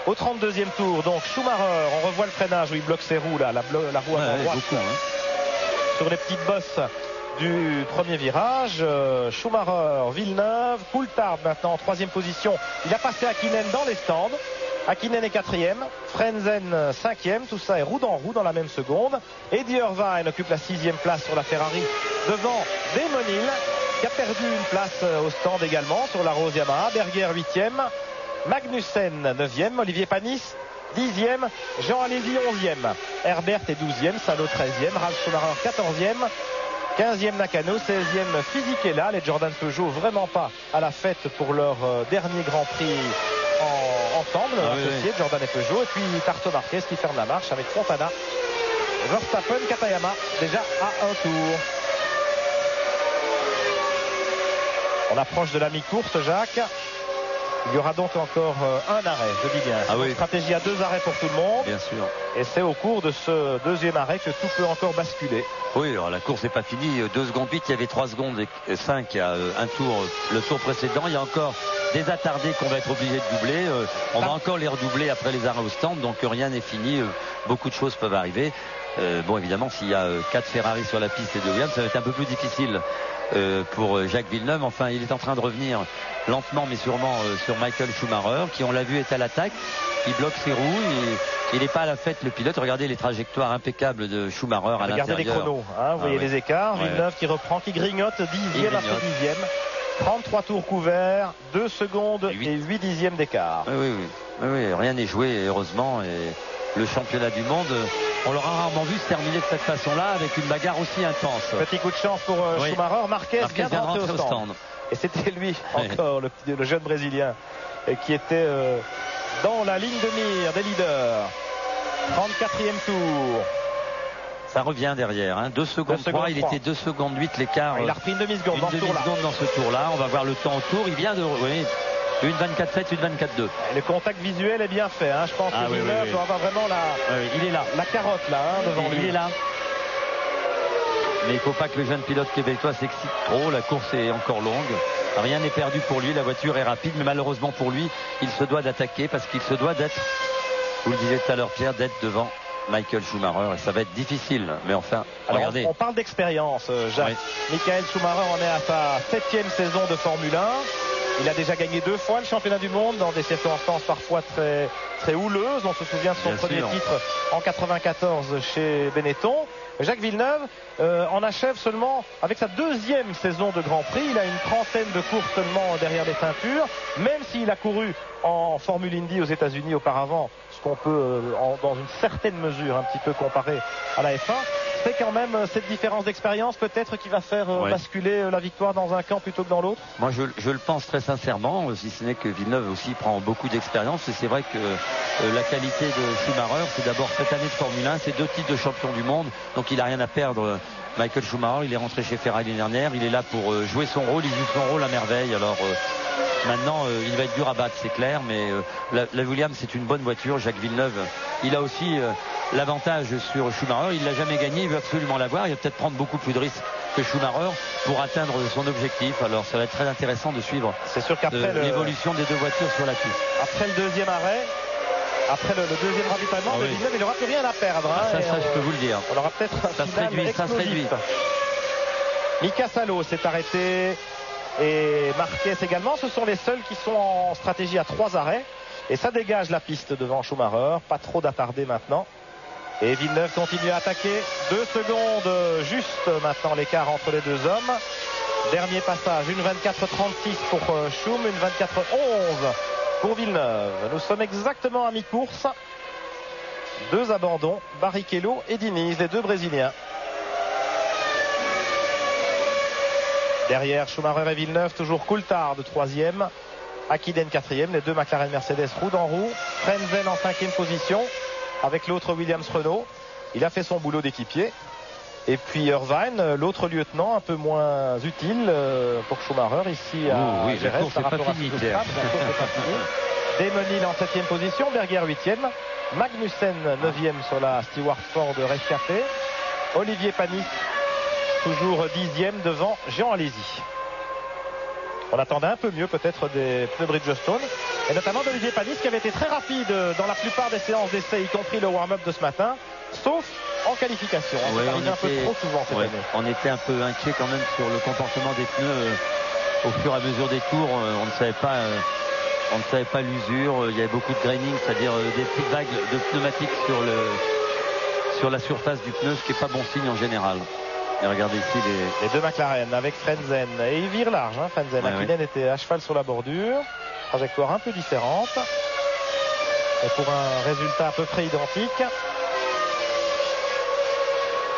S1: Au 32e tour, donc Schumacher, on revoit le freinage où il bloque ses roues là, la roue à droite sur les petites bosses du premier virage. Schumacher, Villeneuve, Coulthard maintenant en 3e position. Il a passé Hakkinen dans les stands. Hakkinen est 4e, Frentzen 5e, tout ça est roue dans la même seconde. Eddie Irvine occupe la 6e place sur la Ferrari devant Damon Hill qui a perdu une place au stand également sur la Rose Yamaha. Berger 8e, Magnussen 9e, Olivier Panis 10e, Jean Alesi 11e, Herbert est 12e, Salo 13e, Ralf Schumacher 14e, 15e Nakano, 16e Fisichella. Les Jordan Peugeot vraiment pas à la fête pour leur dernier Grand Prix ensemble, associés, Jordan et Peugeot. Et puis Tarto Marquez qui ferme la marche avec Fontana, Verstappen, Katayama déjà à un tour. On approche de la mi-course, Jacques. Il y aura donc encore un arrêt, je dis bien. Une stratégie à 2 arrêts pour tout le monde.
S2: Bien sûr.
S1: Et c'est au cours de ce 2e arrêt que tout peut encore basculer.
S2: Oui, alors la course n'est pas finie. 2 secondes 8, il y avait 3 secondes et 5 il y a un tour, le tour précédent. Il y a encore des attardés qu'on va être obligé de doubler. On va encore les redoubler après les arrêts au stand. Donc rien n'est fini. Beaucoup de choses peuvent arriver. Bon, évidemment, s'il y a 4 Ferrari sur la piste et 2 Williams, ça va être un peu plus difficile pour Jacques Villeneuve. Enfin, il est en train de revenir lentement mais sûrement sur Michael Schumacher qui, on l'a vu, est à l'attaque. Il bloque ses roues. Il n'est pas à la fête, le pilote. Regardez les trajectoires impeccables de Schumacher à l'intérieur.
S1: Regardez les chronos, vous voyez les écarts. Villeneuve qui reprend, qui grignote 10e après 10e. 33 tours couverts, 2 secondes et 8 dixièmes d'écart.
S2: Oui, rien n'est joué, heureusement. Et le championnat du monde, on l'aura rarement vu se terminer de cette façon-là avec une bagarre aussi intense.
S1: Petit coup de chance pour Schumacher. Marquez vient de rentrer au stand. Et c'était lui encore, le jeune Brésilien, qui était dans la ligne de mire des leaders. 34e tour.
S2: Ça revient derrière, 2 secondes 3, il était 2 secondes 8 l'écart.
S1: Il a repris une demi-seconde dans
S2: ce tour-là. On va voir le temps au tour. Il vient de... une 24-7, une 24-2.
S1: Le contact visuel est bien fait. Je pense que Villeneuve doit avoir vraiment
S2: il est là.
S1: La carotte là devant lui.
S2: Il est là. Mais il ne faut pas que le jeune pilote québécois s'excite trop. La course est encore longue. Rien n'est perdu pour lui. La voiture est rapide. Mais malheureusement pour lui, il se doit d'attaquer parce qu'il se doit d'être, vous le disiez tout à l'heure Pierre, d'être devant Michael Schumacher. Et ça va être difficile. Mais enfin, regardez.
S1: On parle d'expérience, Jacques. Michael Schumacher en est à sa 7e saison de Formule 1. Il a déjà gagné 2 fois le championnat du monde dans des circonstances parfois très, très houleuses. On se souvient de son premier titre en 94 chez Benetton. Jacques Villeneuve en achève seulement avec sa 2e saison de Grand Prix. Il a une trentaine de courses seulement derrière les ceintures. Même s'il a couru en Formule Indy aux États-Unis auparavant, ce qu'on peut dans une certaine mesure un petit peu comparer à la F1. C'est quand même cette différence d'expérience peut-être qui va faire basculer la victoire dans un camp plutôt que dans l'autre.
S2: Moi je le pense très sincèrement, si ce n'est que Villeneuve aussi prend beaucoup d'expérience. Et c'est vrai que la qualité de Schumacher, c'est d'abord cette année de Formule 1, c'est 2 titres de champion du monde, donc il n'a rien à perdre. Michael Schumacher, il est rentré chez Ferrari l'année dernière, il est là pour jouer son rôle, il joue son rôle à merveille. Alors maintenant il va être dur à battre, c'est clair, mais la Williams c'est une bonne voiture. Jacques Villeneuve, il a aussi l'avantage sur Schumacher, il l'a jamais gagné, il veut absolument l'avoir. Il va peut-être prendre beaucoup plus de risques que Schumacher pour atteindre son objectif. Alors ça va être très intéressant de suivre l'évolution des 2 voitures sur la piste.
S1: Après le 2e arrêt, après le 2e ravitaillement, Villeneuve, il n'aura plus rien à perdre.
S2: Ça je peux vous le dire.
S1: On aura peut-être un final explosif. Mika Salo s'est arrêté et Marquez également. Ce sont les seuls qui sont en stratégie à 3 arrêts. Et ça dégage la piste devant Schumacher. Pas trop d'attardé maintenant. Et Villeneuve continue à attaquer. 2 secondes juste maintenant l'écart entre les 2 hommes. Dernier passage, une 24-36 pour Schum, une 24-11 pour Villeneuve. Nous sommes exactement à mi-course. 2 abandons, Barrichello et Diniz, les 2 Brésiliens. Derrière Schumacher et Villeneuve, toujours Coulthard 3e, Hakkinen 4e, les 2 McLaren Mercedes roue dans roue. Frentzen en 5e position avec l'autre Williams Renault. Il a fait son boulot d'équipier. Et puis Irvine, l'autre lieutenant, un peu moins utile pour Schumacher ici à Jerez.
S2: C'est pas fini.
S1: Damon Hill en 7e position, Berger 8e, Magnussen 9e sur la Stewart Ford rescapée, Olivier Panis toujours 10e devant Jean Alesi. On attendait un peu mieux peut-être des pneus Bridgestone et notamment d'Olivier Panis qui avait été très rapide dans la plupart des séances d'essai, y compris le warm-up de ce matin, sauf en qualification.
S2: Ouais,
S1: on un peu trop souvent cette année.
S2: On était un peu inquiet quand même sur le comportement des pneus au fur et à mesure des tours. On ne savait pas l'usure. Il y avait beaucoup de graining, c'est-à-dire des petites vagues de pneumatiques sur la surface du pneu, ce qui n'est pas bon signe en général. Et regardez ici
S1: les deux McLaren avec Frenzen. Et il vire large, hein, Frenzen. Hakkinen était à cheval sur la bordure. Trajectoire un peu différente. Et pour un résultat à peu près identique.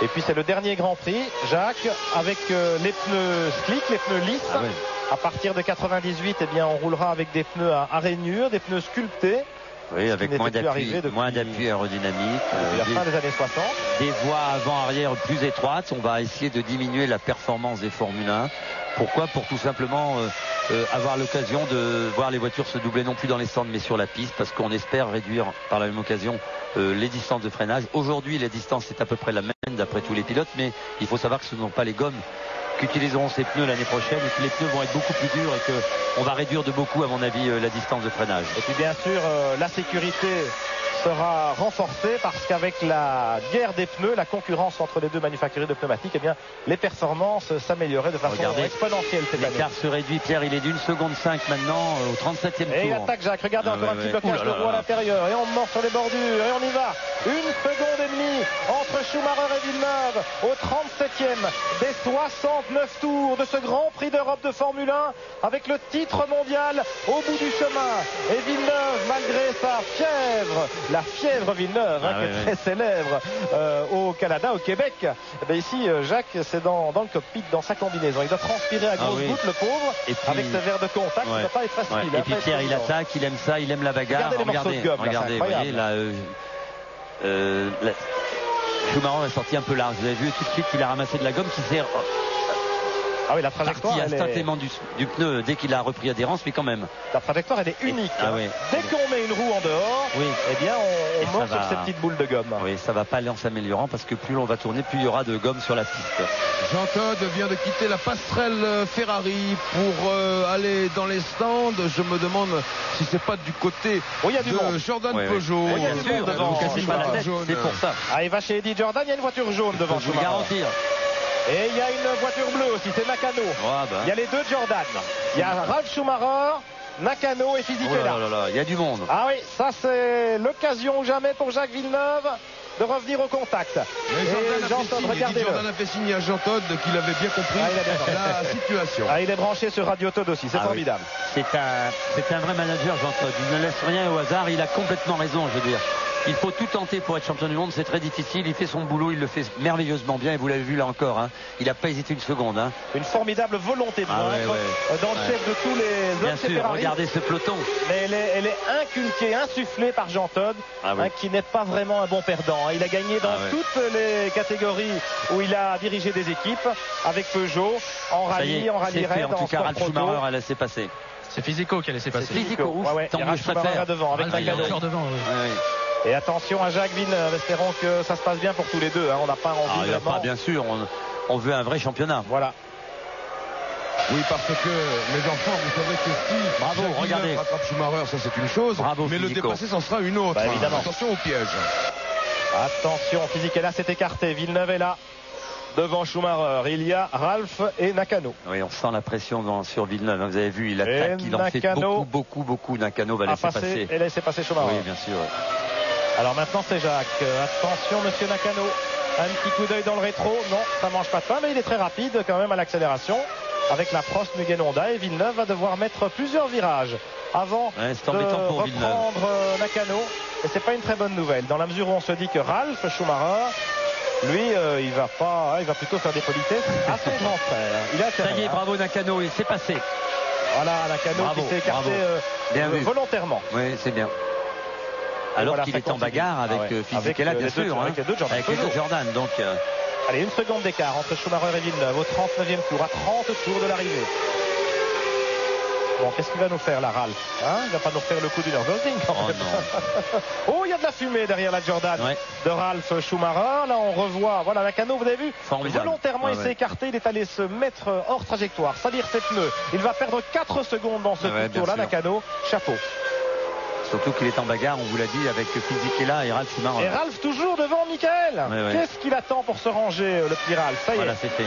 S1: Et puis c'est le dernier Grand Prix, Jacques, avec les pneus slick, les pneus lisses. À partir de 98, eh bien, on roulera avec des pneus à rainure, des pneus sculptés.
S2: Oui, avec moins d'appui aérodynamique.
S1: Depuis la fin des années 60.
S2: Des voies avant-arrière plus étroites. On va essayer de diminuer la performance des Formule 1. Pourquoi ? Pour tout simplement avoir l'occasion de voir les voitures se doubler non plus dans les stands mais sur la piste, parce qu'on espère réduire par la même occasion les distances de freinage. Aujourd'hui, la distance est à peu près la même d'après tous les pilotes, mais il faut savoir que ce ne sont pas les gommes qu'utiliseront ces pneus l'année prochaine et que les pneus vont être beaucoup plus durs et qu'on va réduire de beaucoup, à mon avis, la distance de freinage.
S1: Et puis bien sûr, la sécurité sera renforcée parce qu'avec la guerre des pneus, la concurrence entre les deux manufacturiers de pneumatiques, eh bien, les performances s'amélioraient de façon exponentielle cette année.
S2: L'écart se réduit, Pierre, il est d'1 seconde 5 maintenant au 37e tour.
S1: Et il attaque Jacques, regardez encore un petit blocage de roue à l'intérieur et on mord sur les bordures et on y va. 1 seconde et demie entre Schumacher et Villeneuve au 37e des 69 tours de ce Grand Prix d'Europe de Formule 1 avec le titre mondial au bout du chemin. Et Villeneuve, malgré sa fièvre, la fièvre Villeneuve, qui est très célèbre au Canada, au Québec. Et bien ici, Jacques, c'est dans le cockpit, dans sa combinaison. Il doit transpirer à grosses gouttes, le pauvre, et puis, avec ses verres de contact. Ça ne va pas être facile.
S2: Et puis Pierre, il attaque, il aime ça, il aime la bagarre.
S1: Regardez,
S2: vous voyez, là, Schumacher est sorti un peu large. Vous avez vu tout de suite qu'il a ramassé de la gomme qui sert.
S1: Ah oui, la trajectoire.
S2: Il instantanément du pneu dès qu'il a repris adhérence, mais quand même.
S1: La trajectoire, elle est unique. Dès qu'on met une roue en dehors, eh bien, on monte sur ces petites boules de gomme.
S2: Oui, ça va pas aller en s'améliorant parce que plus on va tourner, plus il y aura de gomme sur la piste.
S3: Jean Todt vient de quitter la passerelle Ferrari pour aller dans les stands. Je me demande si c'est pas du côté de Jordan Peugeot.
S1: Il y a du monde devant.
S2: C'est pour ça.
S1: Ah, il va chez Eddie Jordan, il y a une voiture jaune devant.
S2: Je vous le garantir.
S1: Et il y a une voiture bleue aussi, c'est Nakano. Il y a les deux Jordan. Il y a Ralf Schumacher, Nakano et Fisichella.
S2: Il y a du monde.
S1: Ah oui, ça c'est l'occasion ou jamais pour Jacques Villeneuve de revenir au contact.
S3: Jordan a fait signe à Jean Todt qu'il avait bien compris la situation.
S1: Ah, il est branché sur Radio Todt aussi, c'est formidable.
S2: C'est un vrai manager, Jean Todt. Il ne laisse rien au hasard, il a complètement raison, je veux dire. Il faut tout tenter pour être champion du monde, c'est très difficile. Il fait son boulot, il le fait merveilleusement bien et vous l'avez vu là encore. Il n'a pas hésité une seconde.
S1: Une formidable volonté de dans le chef de tous les
S2: hommes chez Ferrari. Regardez ce peloton.
S1: Mais elle est inculquée, insufflée par Jean Todt, qui n'est pas vraiment un bon perdant. Il a gagné dans toutes les catégories où il a dirigé des équipes avec Peugeot, en rallye, en rallye raid,
S2: en tout cas, Ralf Schumacher a laissé passer.
S4: C'est Physico qui a laissé passer.
S2: Physico, tant mieux, je préfère.
S1: Devant, avec Nakano. Et attention à Jacques Villeneuve, espérons que ça se passe bien pour tous les deux. On n'a pas envie
S2: vraiment. Bien sûr, on veut un vrai championnat.
S1: Voilà.
S3: Oui, parce que les enfants, vous savez que si
S2: regardez,
S3: rattrape Schumacher, ça c'est une chose, mais le dépasser, c'en sera une autre.
S1: Évidemment.
S3: Attention au piège.
S1: Attention, Fisichella s'est écarté, Villeneuve est là. Devant Schumacher, il y a Ralf et Nakano.
S2: Oui, on sent la pression sur Villeneuve. Vous avez vu, il attaque, il en fait beaucoup. Nakano va laisser passer.
S1: Et laisser passer Schumacher.
S2: Oui, bien sûr.
S1: Alors maintenant, c'est Jacques. Attention, monsieur Nakano. Un petit coup d'œil dans le rétro. Non, ça mange pas de pain, mais il est très rapide quand même à l'accélération. Avec la Prost Mugen Honda. Et Villeneuve va devoir mettre plusieurs virages avant de reprendre Nakano. Et c'est pas une très bonne nouvelle. Dans la mesure où on se dit que Ralf Schumacher, lui, il va plutôt faire des politesses à son grand frère.
S2: Ça y est, bravo Nakano, il s'est passé.
S1: Voilà, Nakano qui s'est écarté volontairement.
S2: Oui, c'est bien. Alors
S1: voilà,
S2: qu'il
S1: ça
S2: est en
S1: continue.
S2: bagarre avec Fisichella, bien sûr.
S1: Avec les deux Jordan.
S2: Avec les deux Jordan. Donc,
S1: allez, 1 seconde d'écart entre Schumacher et Villeneuve au 39e tour, à 30 tours de l'arrivée. Bon, qu'est-ce qu'il va nous faire, la Ralph, hein? Il va pas nous refaire le coup du Nürburgring quand même. Oh, il y a de la fumée derrière la Jordan de Ralph Schumacher. Là, on revoit, voilà, Nakano, vous avez vu, volontairement, il s'est écarté, il est allé se mettre hors trajectoire, salir ses pneus. Il va perdre 4 secondes dans ce tour-là, Nakano. Chapeau.
S2: Surtout qu'il est en bagarre, on vous l'a dit, avec Fisichella et Ralph Schumacher.
S1: Et Ralph toujours devant Michael. Qu'est-ce qu'il attend pour se ranger, le petit Ralph? Ça y est.
S2: Voilà, c'est fait.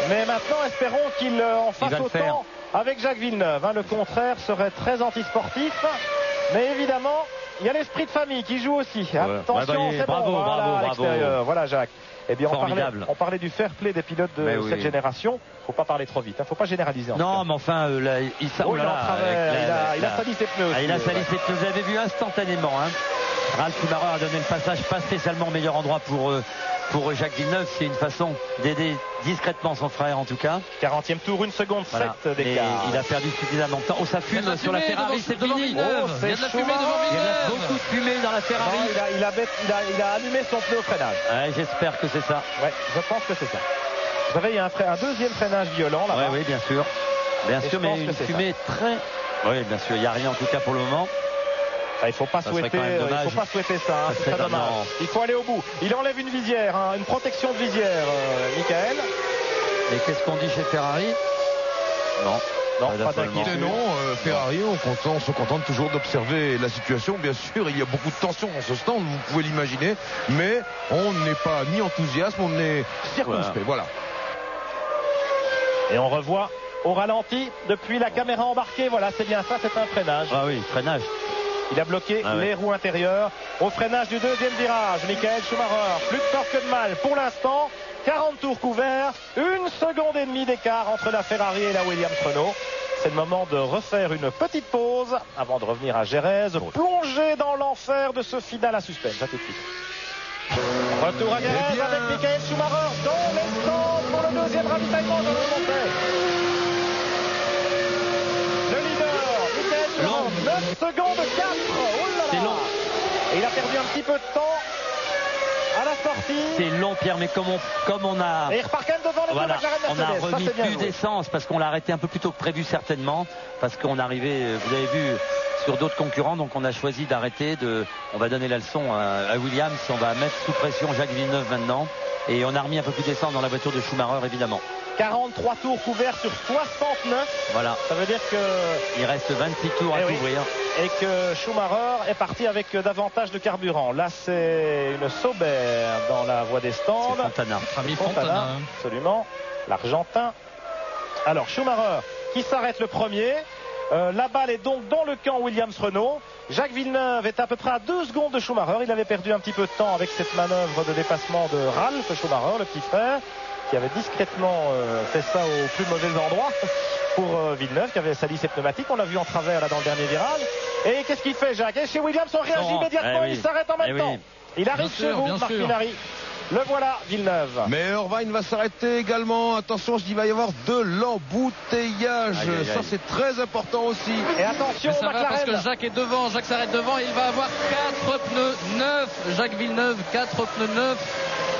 S1: Mais maintenant, espérons qu'il en fasse autant avec Jacques Villeneuve. Le contraire serait très antisportif. Mais évidemment, il y a l'esprit de famille qui joue aussi. Attention, c'est
S2: bravo,
S1: bon. Voilà, à l'extérieur. Voilà, Jacques. Eh bien, on parlait du fair play des pilotes de cette génération. Faut pas parler trop vite. Faut pas généraliser.
S2: Non, mais enfin, il
S1: a sali ses pneus aussi.
S2: Il a sali ses pneus. Vous avez vu instantanément. Ralph Schumacher a donné le passage pas spécialement au meilleur endroit pour Jacques Villeneuve. C'est une façon d'aider discrètement son frère en tout cas.
S1: 40e tour, 1 seconde 7 d'écart.
S2: Il a perdu suffisamment de temps. Oh, ça fume sur la Ferrari, c'est fini.
S4: Il y a de la fumée devant Villeneuve.
S2: Il y a beaucoup de fumée dans la Ferrari.
S1: Il a allumé son pneu au freinage.
S2: J'espère que c'est ça.
S1: Ouais, je pense que c'est ça. Vous savez, il y a un deuxième freinage violent là-bas.
S2: Oui, bien sûr. Bien sûr, mais une fumée très... Oui, bien sûr, il n'y a rien en tout cas pour le moment.
S1: Il ne faut pas souhaiter ça, c'est très dommage. Il faut aller au bout. Il enlève une visière, une protection de visière, Michael.
S2: Et qu'est-ce qu'on dit chez Ferrari? Non,
S3: pas d'inquiétude. Non, Ferrari, on se contente toujours d'observer la situation. Bien sûr, il y a beaucoup de tension dans ce stand, vous pouvez l'imaginer, mais on n'est pas ni enthousiaste, on est circonspect. Voilà.
S1: Et on revoit au ralenti depuis la caméra embarquée. Voilà, c'est bien ça, c'est un freinage.
S2: Ah oui, freinage.
S1: Il a bloqué les roues intérieures au freinage du deuxième virage. Michael Schumacher, plus de tort que de mal pour l'instant. 40 tours couverts, 1 seconde et demie d'écart entre la Ferrari et la Williams Renault. C'est le moment de refaire une petite pause avant de revenir à Jerez, plonger dans l'enfer de ce final à suspense. À tout de suite. Retour à Jerez avec Michael Schumacher dans les stands pour le deuxième ravitaillement de remontée. Le leader, Michael Schumacher, 9 secondes 4. Oh là là.
S2: C'est long.
S1: Et il a perdu un petit peu de temps à la sortie.
S2: C'est long, Pierre, mais comme on a...
S1: Et il repart quand même devant les
S2: on a remis plus d'essence parce qu'on l'a arrêté un peu plus tôt que prévu certainement, parce qu'on arrivait, vous avez vu, sur d'autres concurrents, donc on a choisi d'arrêter. On va donner la leçon à Williams, on va mettre sous pression Jacques Villeneuve maintenant, et on a remis un peu plus d'essence dans la voiture de Schumacher évidemment.
S1: 43 tours couverts sur 69.
S2: Voilà.
S1: Ça veut dire
S2: il reste 26 tours à couvrir.
S1: Et que Schumacher est parti avec davantage de carburant. Là, c'est une Sauber dans la voie des stands.
S2: C'est
S1: Fontana. Absolument. L'Argentin. Alors, Schumacher qui s'arrête le premier. La balle est donc dans le camp Williams Renault. Jacques Villeneuve est à peu près à 2 secondes de Schumacher. Il avait perdu un petit peu de temps avec cette manœuvre de dépassement de Ralph Schumacher, le petit frère, qui avait discrètement fait ça au plus mauvais endroit pour Villeneuve, qui avait sali ses pneumatiques. On l'a vu en travers là dans le dernier virage. Et qu'est-ce qu'il fait, Jacques? Et chez Williams, on réagit immédiatement. Il s'arrête en même temps. Il arrive chez vous, Marc Minardi. Le voilà, Villeneuve.
S3: Mais Irvine va s'arrêter également. Attention, il va y avoir de l'embouteillage. Ça, c'est très important aussi.
S1: Et attention,
S4: ça va parce que Jacques est devant. Jacques s'arrête devant et il va avoir 4 pneus neufs. Jacques Villeneuve, 4 pneus neufs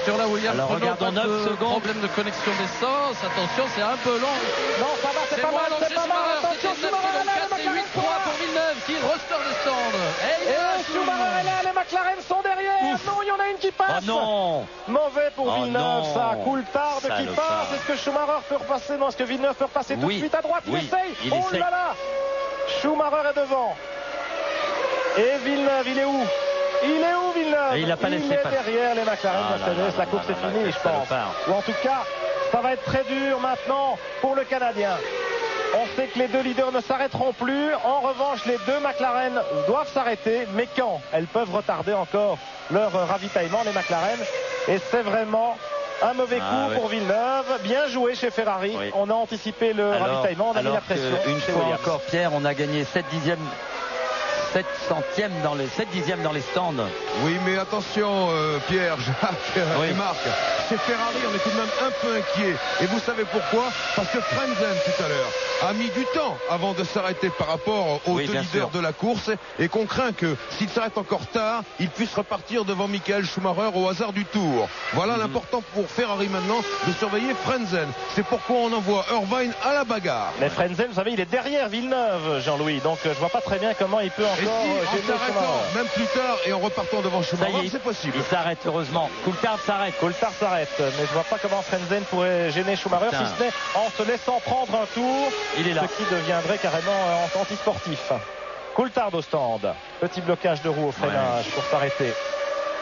S4: sur la Williams.
S2: Alors regardons 9 secondes.
S4: Problème de connexion d'essence. Attention, c'est un peu long.
S1: Non, ça va, c'est pas mal. C'est pas mal. Attention, Schumacher,
S4: 4 et 8-3 pour Villeneuve qui restaure le stand.
S1: Et Schumacher est là, les McLaren sont derrière.
S2: Ouf.
S1: Non, il y en a une qui passe.
S2: Oh non.
S1: Mauvais pour Villeneuve,
S2: non.
S1: ça. Coulthard qui passe. Est-ce que Schumacher peut repasser? Non, est-ce que Villeneuve peut repasser tout de suite à droite? Il essaye. Oh là là. Schumacher est devant. Et Villeneuve, il est où? Il est où, Villeneuve?
S2: Il n'a pas laissé passer.
S1: Derrière les McLaren Mercedes. La course est finie, je pense. Ou en tout cas, ça va être très dur maintenant pour le Canadien. On sait que les deux leaders ne s'arrêteront plus. En revanche, les deux McLaren doivent s'arrêter. Mais quand? Elles peuvent retarder encore leur ravitaillement, les McLaren. Et c'est vraiment un mauvais coup pour Villeneuve. Bien joué chez Ferrari. On a anticipé le ravitaillement. On a mis la pression.
S2: Une fois encore, Pierre, on a gagné 7 7 dixièmes dans les stands.
S3: Oui, mais attention, Pierre, Jacques et Marc, chez Ferrari, on est tout de même un peu inquiet. Et vous savez pourquoi? Parce que Frentzen, tout à l'heure, a mis du temps avant de s'arrêter par rapport aux deux leaders de la course, et qu'on craint que s'il s'arrête encore tard, il puisse repartir devant Michael Schumacher au hasard du tour. Voilà l'important pour Ferrari maintenant, de surveiller Frentzen. C'est pourquoi on envoie Irvine à la bagarre.
S1: Mais Frentzen, vous savez, il est derrière Villeneuve, Jean-Louis, donc je vois pas très bien comment il peut encore
S3: en s'arrêtant même plus tard et en repartant devant Schumacher, c'est possible.
S2: Il s'arrête heureusement. Coulthard s'arrête,
S1: mais je vois pas comment Frentzen pourrait gêner Schumacher, si ce n'est en se laissant prendre un tour, ce qui deviendrait carrément anti-sportif. Coulthard au stand, petit blocage de roue au freinage pour s'arrêter.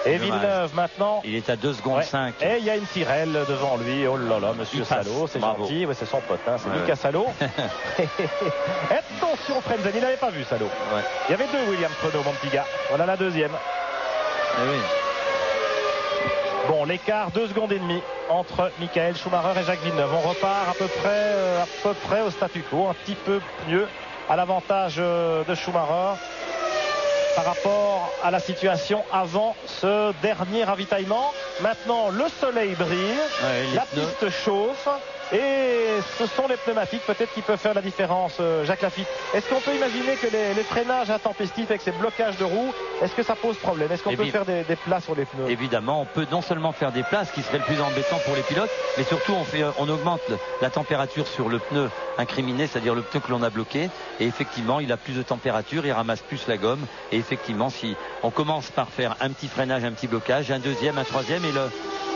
S1: Et Villeneuve maintenant.
S2: Il est à 2 secondes 5.
S1: Et il y a une Tyrrell devant lui. Oh là là, monsieur Salo, c'est gentil. Ouais, c'est son pote, hein. C'est Mika Salo. Attention Frentzen, il n'avait pas vu Salo. Il y avait 2 Williams Renault, mon petit gars. Voilà la deuxième. Bon, l'écart 2 secondes et demie entre Michael Schumacher et Jacques Villeneuve. On repart à peu près au statu quo, un petit peu mieux à l'avantage de Schumacher par rapport à la situation avant ce dernier ravitaillement. Maintenant, le soleil brille, la piste chauffe et ce sont les pneumatiques peut-être qui peuvent faire la différence. Jacques Lafitte, est-ce qu'on peut imaginer que les freinages intempestifs avec ces blocages de roues, est-ce que ça pose problème? Est-ce qu'on peut faire des plats sur les pneus?
S2: Évidemment, on peut non seulement faire des plats, ce qui serait le plus embêtant pour les pilotes, mais surtout on augmente la température sur le pneu incriminé, c'est-à-dire le pneu que l'on a bloqué, et effectivement il a plus de température, il ramasse plus la gomme, et effectivement si on commence par faire un petit freinage, un petit blocage, un deuxième, un troisième, et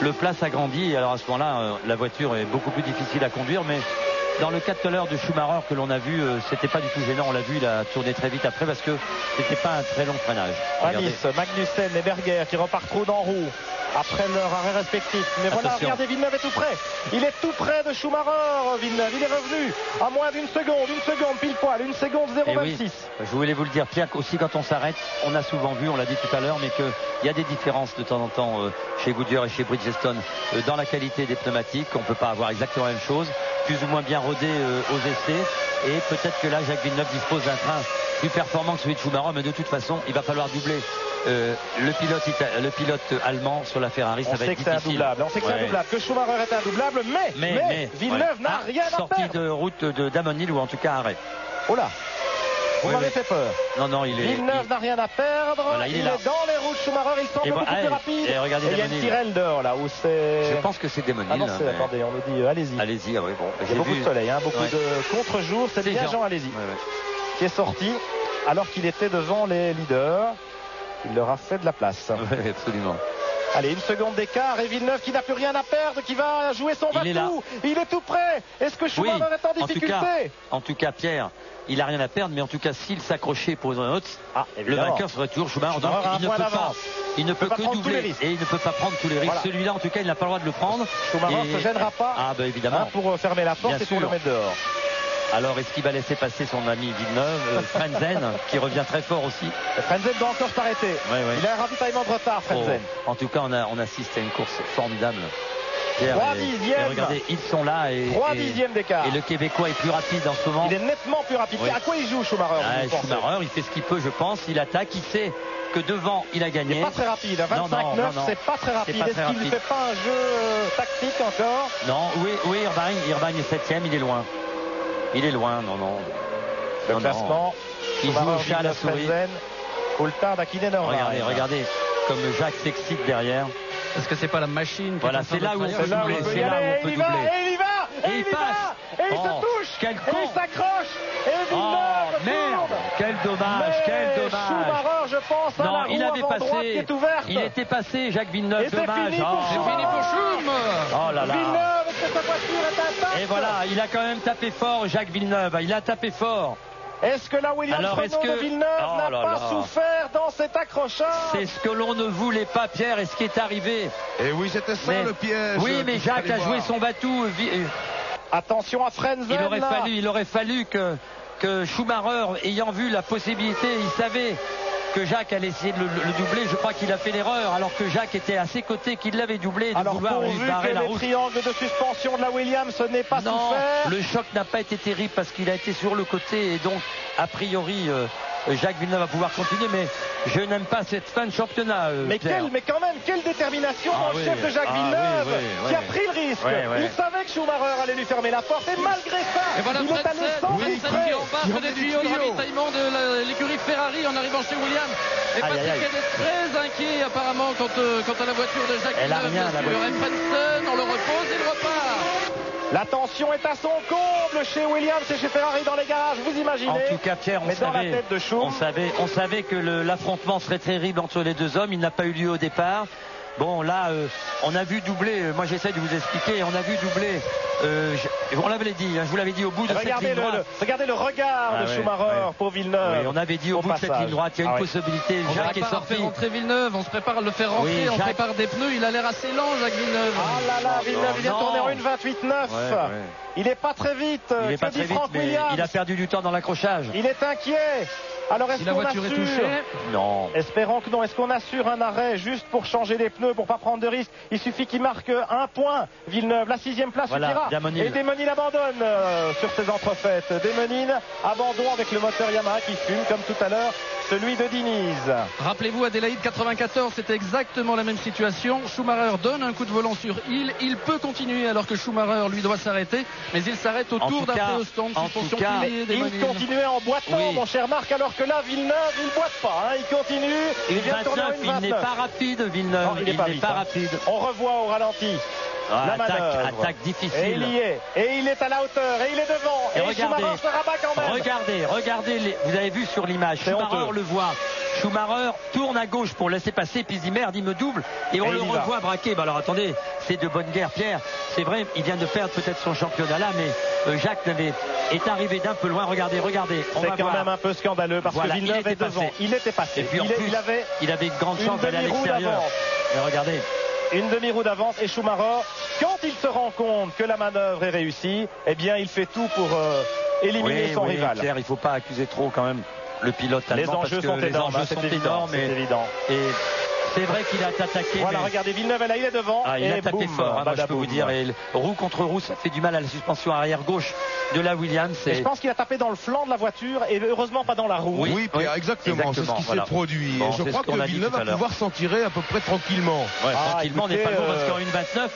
S2: le plat s'agrandit, et alors à ce moment-là la voiture est beaucoup plus difficile à conduire. Mais dans le cas tout à l'heure de Schumacher que l'on a vu, c'était pas du tout gênant, on l'a vu, il a tourné très vite après parce que c'était pas un très long freinage.
S1: Magnussen et Berger qui repartent trop en roue après leur arrêt respectif. Mais voilà, regardez, Villeneuve est tout près. Il est tout près de Schumacher, Villeneuve. Il est revenu à moins d'une seconde pile poil, 1 seconde 0,26.
S2: Oui, je voulais vous le dire, Pierre, qu'aussi quand on s'arrête, on a souvent vu, on l'a dit tout à l'heure, mais qu'il y a des différences de temps en temps chez Goodyear et chez Bridgestone dans la qualité des pneumatiques. On ne peut pas avoir exactement la même chose, plus ou moins bien rodé aux essais. Et peut-être que là, Jacques Villeneuve dispose d'un train plus performant que celui de Schumacher, mais de toute façon, il va falloir doubler. Le pilote allemand sur la Ferrari, ça va être difficile.
S1: On sait que c'est indoublable, que Schumacher est indoublable, mais Villeneuve n'a rien à perdre.
S2: Sortie de route de Damonil ou en tout cas arrêt.
S1: Oh là, vous m'avez fait peur.
S2: Non,
S1: Villeneuve n'a rien à perdre.
S2: Voilà,
S1: il est dans les roues de Schumacher, il semble beaucoup plus rapide.
S2: Et regardez,
S1: il y a une Tyrrell dehors là où c'est.
S2: Je pense que c'est Damonil.
S1: Attendez, on nous dit allez-y.
S2: Allez-y, bon.
S1: Il y a beaucoup de soleil, beaucoup de contre-jour. C'est bien Jean, allez-y. Qui est sorti alors qu'il était devant les leaders. Il leur a fait de la place.
S2: Oui, absolument.
S1: Allez, 1 seconde d'écart et Villeneuve qui n'a plus rien à perdre, qui va jouer son bateau. Il est tout prêt. Est-ce que Schumacher est en difficulté?
S2: En tout cas, Pierre, il n'a rien à perdre, mais en tout cas, s'il s'accrochait pour un autre, le vainqueur serait toujours Schumacher. Donc, il ne peut que doubler et il ne peut pas prendre tous les risques. Celui-là, en tout cas, il n'a pas le droit de le prendre.
S1: Schumacher ne se gênera pas
S2: évidemment.
S1: Pour fermer la porte et pour le mettre dehors.
S2: Alors, est-ce qu'il va laisser passer son ami Villeneuve, Frentzen, qui revient très fort aussi?
S1: Frentzen doit encore s'arrêter. Il a un ravitaillement de retard, Frentzen.
S2: En tout cas, on assiste à une course formidable.
S1: 3 dixièmes.
S2: Regardez, ils sont là.
S1: 3 dixièmes d'écart.
S2: Et le Québécois est plus rapide en ce moment.
S1: Il est nettement plus rapide. À quoi il joue, Schumacher?
S2: Schumacher, il fait ce qu'il peut, je pense. Il attaque, il sait que devant, il a gagné.
S1: Il n'est pas très rapide. 25-9, c'est pas très rapide. Est-ce qu'il ne fait pas un jeu tactique encore?
S2: Non, oui, Irvine est 7ème, il est loin. Il est loin, non.
S1: Le classement,
S2: il joue au chat à la souris.
S1: Coulthard à Kylian Irvine.
S2: Regardez, comme Jacques s'excite derrière.
S4: Est-ce que c'est pas la machine?
S2: Voilà, c'est là où on peut doubler. C'est là où on peut doubler.
S1: Et il va, et il passe, et il se touche,
S2: quel con.
S1: Et il s'accroche, et Villeneuve
S2: merde, quel dommage.
S1: Schumacher, je pense, à la roue avant droite qui est ouverte.
S2: Il était passé, Jacques Villeneuve, dommage.
S1: C'est fini pour
S4: Schum.
S2: Oh là là.
S1: Villeneuve, est-ce que sa voiture est intacte?
S2: Et voilà, il a quand même tapé fort, Jacques Villeneuve. Il a tapé fort.
S1: Est-ce que la Williams Renault de Villeneuve n'a pas souffert dans cet accrochage?
S2: C'est ce que l'on ne voulait pas, Pierre, et ce qui est arrivé.
S3: Et oui, c'était ça le piège.
S2: Oui, mais Jacques a joué son bateau.
S1: Attention à Frentzen.
S2: Il aurait fallu que Schumacher, ayant vu la possibilité, il savait que Jacques allait essayer de le doubler. Je crois qu'il a fait l'erreur, alors que Jacques était à ses côtés, qu'il l'avait doublé, de vouloir lui barrer la route.
S1: Le triangle de suspension de la Williams, ce n'est pas souffert.
S2: Le choc n'a pas été terrible parce qu'il a été sur le côté et donc a priori Jacques Villeneuve va pouvoir continuer, mais je n'aime pas cette fin de championnat.
S1: Mais quand même, quelle détermination dans le chef de Jacques Villeneuve qui a pris le risque. Il savait que Schumacher allait lui fermer la porte et malgré ça,
S4: et voilà
S1: il est allé sans
S4: qui embarque des tuyaux de ravitaillement de l'écurie Ferrari en arrivant chez Williams. Et Patrick est très inquiet apparemment quant à la voiture de Jacques Villeneuve. Frentzen, on le repose et il repart.
S1: La tension est à son comble chez Williams et chez Ferrari dans les garages, vous imaginez.
S2: En tout cas, Pierre, on savait que l'affrontement serait terrible entre les deux hommes. Il n'a pas eu lieu au départ. Bon, là, on a vu doubler, moi j'essaie de vous expliquer, on a vu doubler, on l'avait dit, je vous l'avais dit au bout de cette ligne droite.
S1: Regardez le regard de Schumacher pour Villeneuve.
S2: Oui, on avait dit au bout de cette ligne droite, il y a une possibilité.
S4: Jacques est sorti. On faire rentrer Villeneuve, on se prépare à le faire rentrer, on prépare des pneus, il a l'air assez lent, Jacques Villeneuve.
S1: Ah là là, Villeneuve, il vient tourner en 1.28.9. Il n'est pas très vite,
S2: il n'est pas très vite, mais il a perdu du temps dans l'accrochage.
S1: Il est inquiet. Alors est-ce qu'on assure?
S2: Non.
S1: Espérons que non. Est-ce qu'on assure un arrêt juste pour changer les pneus, pour pas prendre de risques? Il suffit qu'il marque un point. Villeneuve, la 6e place suffira. Et Demonil abandonne sur ses entrefaites. Demonil abandon avec le moteur Yamaha qui fume comme tout à l'heure celui de Diniz.
S4: Rappelez-vous, Adélaïde 94, c'était exactement la même situation. Schumacher donne un coup de volant sur Hill. Il peut continuer alors que Schumacher lui doit s'arrêter, mais il s'arrête au tour d'arrêt au stand.
S1: Il continuait en boitant, mon cher Marc, alors que là, Villeneuve, il ne boite pas. Il continue.
S2: Il vient de tourner en 1.29. Il n'est pas rapide, Villeneuve.
S1: Non, il n'est pas rapide. On revoit au ralenti. La manœuvre.
S2: Attaque difficile.
S1: Et il y est. Et il est à la hauteur. Et il est devant. Et Schumacher se rabat quand même.
S2: Regardez. Vous avez vu sur l'image. Schumacher le voit. Schumacher tourne à gauche pour laisser passer. Puis il dit merde, il me double. Et on le revoit braquer. Alors attendez, c'est de bonne guerre, Pierre. C'est vrai, il vient de perdre peut-être son championnat là, mais Jacques est arrivé d'un peu loin. Regardez.
S1: C'est quand même un peu scandaleux parce que Villeneuve est devant. Il était passé.
S2: Et puis en plus, il avait une grande chance d'aller à l'extérieur. Et regardez.
S1: Une demi-roue d'avance et Schumacher, quand il se rend compte que la manœuvre est réussie, eh bien il fait tout pour éliminer son rival.
S2: Pierre, il ne faut pas accuser trop quand même le pilote allemand.
S1: Les enjeux sont énormes, c'est évident.
S2: Et c'est vrai qu'il a attaqué.
S1: Voilà, regardez, Villeneuve là, il est devant.
S2: Il a tapé fort, moi, je peux vous dire. Et roue contre roue, ça fait du mal à la suspension arrière gauche de la Williams.
S1: Et je pense qu'il a tapé dans le flanc de la voiture et heureusement pas dans la roue.
S3: Oui, Pierre, exactement. C'est ce qui s'est produit.
S2: Bon,
S3: je crois que Villeneuve va pouvoir s'en tirer à peu près tranquillement.
S2: Tranquillement, on n'est pas loin parce qu'en 1.29,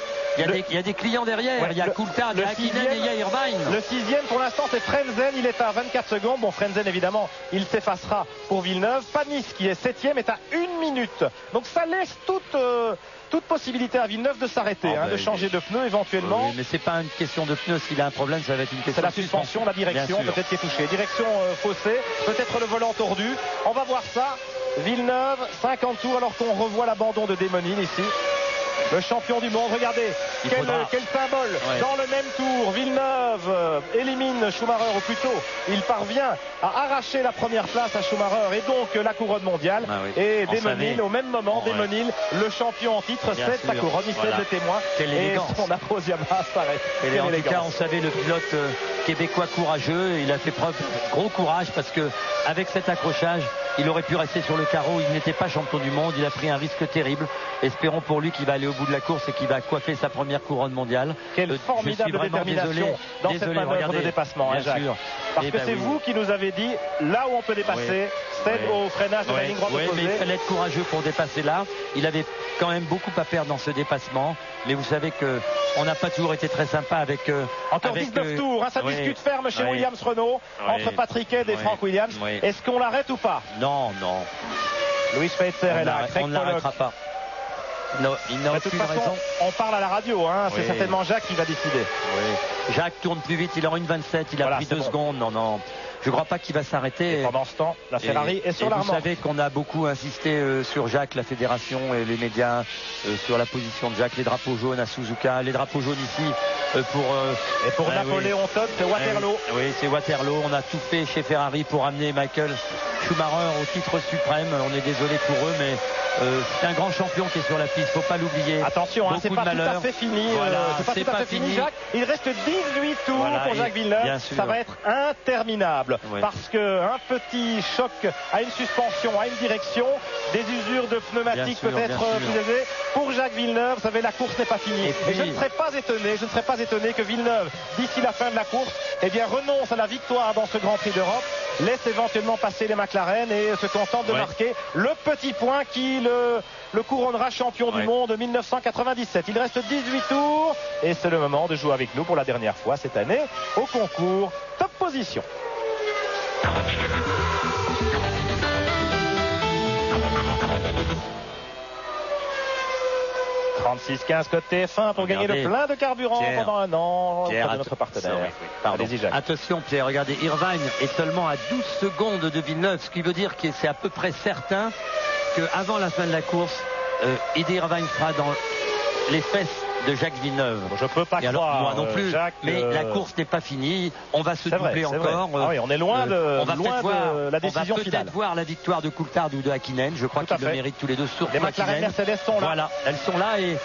S2: il y a des clients derrière. Il y a Coulthard, il y a Hakkinen et il y a Irvine.
S1: Le 6e pour l'instant, c'est Frentzen. Il est à 24 secondes. Bon, Frentzen, évidemment, il s'effacera pour Villeneuve. Panis, qui est 7e, est à 1 minute. Donc ça laisse toute possibilité à Villeneuve de s'arrêter, de changer de pneu éventuellement.
S2: Oui, mais c'est pas une question de pneu. S'il a un problème, ça va être une question
S1: de suspension, la direction peut-être qui est touchée. Direction faussée, peut-être le volant tordu. On va voir ça. Villeneuve, 50 tours alors qu'on revoit l'abandon de Demonil ici. Le champion du monde, regardez quel symbole. Dans le même tour, Villeneuve élimine Schumacher, ou plutôt il parvient à arracher la première place à Schumacher et donc la couronne mondiale. Et Demonil au même moment, Demonil, le champion en titre, cède sa couronne, il cède le témoin et son approche Yamaha s'arrête.
S2: Et en tout cas, on savait le pilote québécois courageux, il a fait preuve de gros courage parce que avec cet accrochage, il aurait pu rester sur le carreau, il n'était pas champion du monde, il a pris un risque terrible. Espérons pour lui qu'il va aller au bout de la course et qu'il va coiffer sa première couronne mondiale.
S1: Quelle formidable détermination dans cette manœuvre de dépassement, Jacques. Parce que c'est vous qui nous avez dit, là où on peut dépasser, c'est au freinage de la ligne droite opposée.
S2: Mais il fallait être courageux pour dépasser là. Il avait quand même beaucoup à perdre dans ce dépassement. Mais vous savez qu'on n'a pas toujours été très sympa avec...
S1: Encore 19 tours, ça discute ferme chez Williams-Renault, entre Patrick Head et Frank Williams. Est-ce qu'on l'arrête ou pas?
S2: Non.
S1: Louis Schweitzer est là,
S2: on ne l'arrêtera pas. Non, il n'a aucune raison.
S1: On parle à la radio, c'est certainement Jacques qui va décider.
S2: Jacques tourne plus vite, il est en 1.27, il a pris 2 secondes. Non. Je ne crois pas qu'il va s'arrêter.
S1: Et pendant ce temps, la Ferrari est sur la remorque.
S2: Vous savez qu'on a beaucoup insisté sur Jacques, la fédération et les médias, sur la position de Jacques, les drapeaux jaunes à Suzuka, les drapeaux jaunes ici
S1: pour Napoléon Todd, c'est Waterloo.
S2: Oui, c'est Waterloo. On a tout fait chez Ferrari pour amener Michael Schumacher au titre suprême. On est désolé pour eux, mais c'est un grand champion qui est sur la piste, faut pas l'oublier.
S1: Attention, c'est pas tout à fait fini. C'est pas tout à fait fini, Jacques. Il reste 18 tours pour Jacques Villeneuve. Ça va être interminable. probable, parce qu'un petit choc à une suspension, à une direction, des usures de pneumatiques peut-être plus élevées. Pour Jacques Villeneuve, vous savez, la course n'est pas finie. Et je ne serais pas étonné que Villeneuve, d'ici la fin de la course, renonce à la victoire dans ce Grand Prix d'Europe, laisse éventuellement passer les McLaren et se contente de marquer le petit point qui le couronnera champion du monde 1997. Il reste 18 tours et c'est le moment de jouer avec nous pour la dernière fois cette année au concours Top Position. 36-15 code TF1 pour gagner le plein de carburant pendant un an auprès de notre partenaire. Allez-y, Jacques.
S5: Attention, Pierre, regardez, Irvine est seulement à 12 secondes de Villeneuve, ce qui veut dire que c'est à peu près certain qu'avant la fin de la course, Eddie Irvine sera dans les fesses de Jacques Villeneuve.
S1: Je peux pas croire,
S5: moi non plus,
S1: Jacques,
S5: mais la course n'est pas finie. On va se doubler encore.
S1: On est loin de la décision finale.
S5: On va peut-être voir la victoire de Coulthard ou de Hakkinen. Je crois qu'ils le méritent tous les deux. Surtout
S1: les McLaren Mercedes sont là.
S5: Voilà, elles sont là et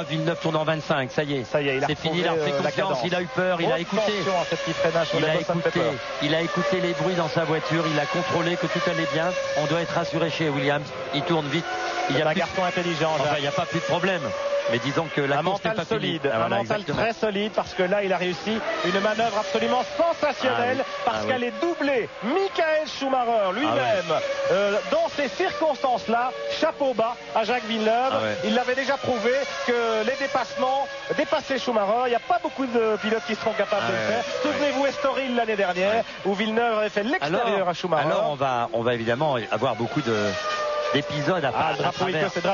S5: Villeneuve tourne en 25. Ça y est, c'est fini. Il a refait confiance. Il a eu peur. Il a écouté. Il a écouté les bruits dans sa voiture. Il a contrôlé que tout allait bien. On doit être rassuré chez Williams. Il tourne vite.
S1: Il y a un garçon intelligent.
S5: Il n'y a pas plus de problème. Mais disons que la course n'est pas
S1: solide, un mental très solide, parce que là il a réussi une manœuvre absolument sensationnelle, parce qu'elle est doublée. Michael Schumacher lui-même, dans ces circonstances-là, chapeau bas à Jacques Villeneuve. Il l'avait déjà prouvé que les dépassements dépassaient Schumacher. Il n'y a pas beaucoup de pilotes qui seront capables de le faire. Souvenez-vous Estoril l'année dernière, où Villeneuve avait fait l'extérieur à Schumacher.
S5: Alors on va évidemment avoir beaucoup d'épisodes à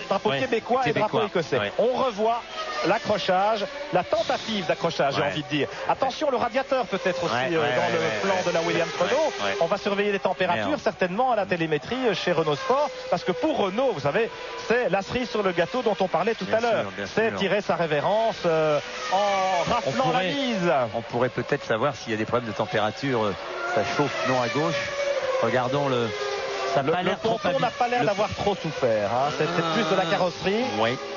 S1: drapeau québécois et drapeau écossais. On revoit l'accrochage, la tentative d'accrochage, j'ai envie de dire. Attention, le radiateur peut-être aussi dans le plan de la Williams Renault. On va surveiller les températures certainement à la télémétrie chez Renault Sport, parce que pour Renault, vous savez, c'est la cerise sur le gâteau dont on parlait tout à l'heure. C'est tirer sa révérence en raflant la mise.
S5: On pourrait peut-être savoir s'il y a des problèmes de température. Ça chauffe non à gauche. Regardons le
S1: ponton n'a pas l'air d'avoir trop souffert. C'est plus de la carrosserie.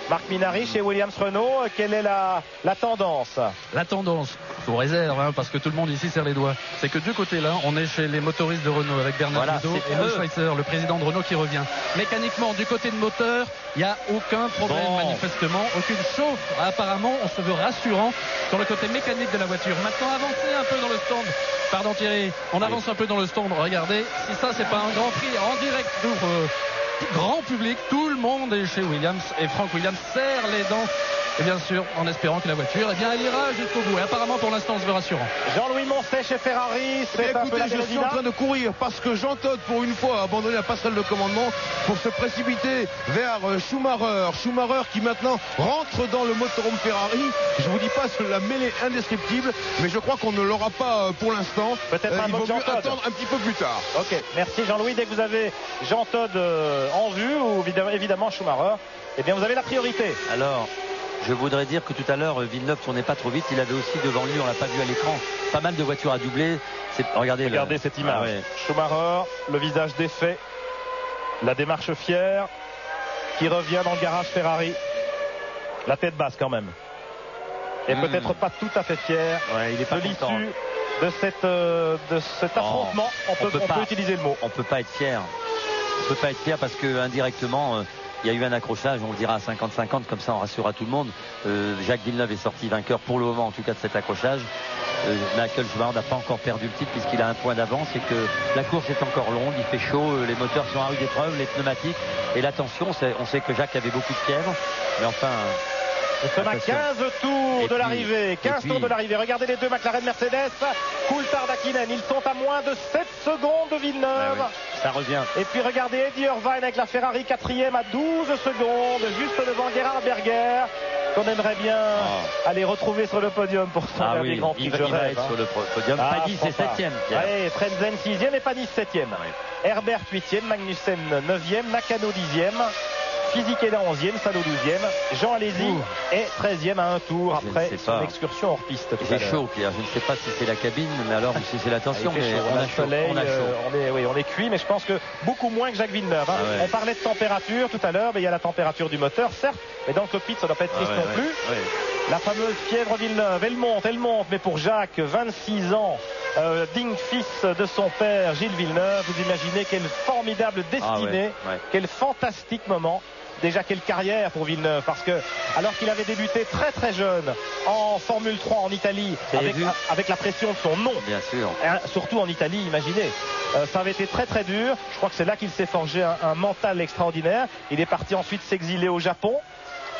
S1: Marc Minary chez Williams Renault, quelle est la tendance?
S4: La tendance, sous réserve, parce que tout le monde ici serre les doigts, c'est que du côté là, on est chez les motoristes de Renault avec Bernard Ludo et Mo Schweitzer, le président de Renault qui revient. Mécaniquement, du côté de moteur, il n'y a aucun problème manifestement, aucune chauffe. Apparemment, on se veut rassurant sur le côté mécanique de la voiture. Maintenant, avancez un peu dans le stand. Pardon Thierry, on avance un peu dans le stand. Regardez, si ça c'est pas un grand prix en direct grand public, tout le monde est chez Williams et Frank Williams serre les dents. Et bien sûr, en espérant que la voiture, elle ira jusqu'au bout. Et apparemment, pour l'instant, on se veut rassurant.
S1: Jean-Louis Moncet chez Ferrari.
S3: Écoutez, je suis en train de courir parce que Jean Todt, pour une fois, a abandonné la passerelle de commandement pour se précipiter vers Schumacher. Schumacher qui maintenant rentre dans le motorhome Ferrari. Je vous dis pas la mêlée indescriptible, mais je crois qu'on ne l'aura pas pour l'instant.
S1: Peut-être
S3: il vaut mieux attendre un petit peu plus tard.
S1: Ok, merci Jean-Louis. Dès que vous avez Jean Todt en vue, ou évidemment Schumacher, eh bien vous avez la priorité.
S5: Alors, je voudrais dire que tout à l'heure, Villeneuve tournait pas trop vite. Il avait aussi devant lui, on l'a pas vu à l'écran, pas mal de voitures à doubler. Regardez
S1: cette image. Schumacher, le visage défait, la démarche fière, qui revient dans le garage Ferrari. La tête basse quand même. Et peut-être pas tout à fait fier
S5: il est pas
S1: de l'issue de cet affrontement. On peut utiliser le mot.
S5: On peut pas être fier. On peut pas être fier parce que indirectement, il y a eu un accrochage, on le dira à 50-50, comme ça on rassurera tout le monde. Jacques Villeneuve est sorti vainqueur pour le moment, en tout cas de cet accrochage. Michael Schumacher n'a pas encore perdu le titre puisqu'il a un point d'avance et que la course est encore longue, il fait chaud, les moteurs sont à rude épreuve, les pneumatiques et la tension. On sait que Jacques avait beaucoup de fièvre, mais enfin...
S1: Nous sommes à 15 tours de l'arrivée. 15 tours de l'arrivée. Regardez les deux McLaren Mercedes. Coulthard Hakkinen. Ils sont à moins de 7 secondes de Villeneuve.
S5: Ça revient.
S1: Et puis regardez Eddie Irvine avec la Ferrari 4e à 12 secondes. Juste devant Gerhard Berger. Qu'on aimerait bien aller retrouver sur le podium pour son dernier Grand Prix.
S5: Il va être sur le podium. Paddy c'est 7e.
S1: Frentzen 6e et Paddy 7e. Herbert 8e. Magnussen 9e. Nakano 10e. Fisichella 11e, Salo 12e, Jean Alesi est 13e à un tour après son excursion hors piste.
S5: C'est chaud, Pierre. Je ne sais pas si c'est la cabine, mais alors si c'est la tension. Mais
S1: on a chaud. On est cuit, mais je pense que beaucoup moins que Jacques Villeneuve. On parlait de température tout à l'heure, mais il y a la température du moteur, certes, mais dans le cockpit, ça ne doit pas être triste non plus. La fameuse Fièvre Villeneuve, elle monte, mais pour Jacques, 26 ans, digne fils de son père Gilles Villeneuve, vous imaginez quelle formidable destinée, quel fantastique moment. Déjà quelle carrière pour Villeneuve, parce que alors qu'il avait débuté très très jeune en Formule 3 en Italie, avec la pression de son nom,
S5: bien sûr,
S1: surtout en Italie, imaginez, ça avait été très très dur. Je crois que c'est là qu'il s'est forgé un mental extraordinaire. Il est parti ensuite s'exiler au Japon.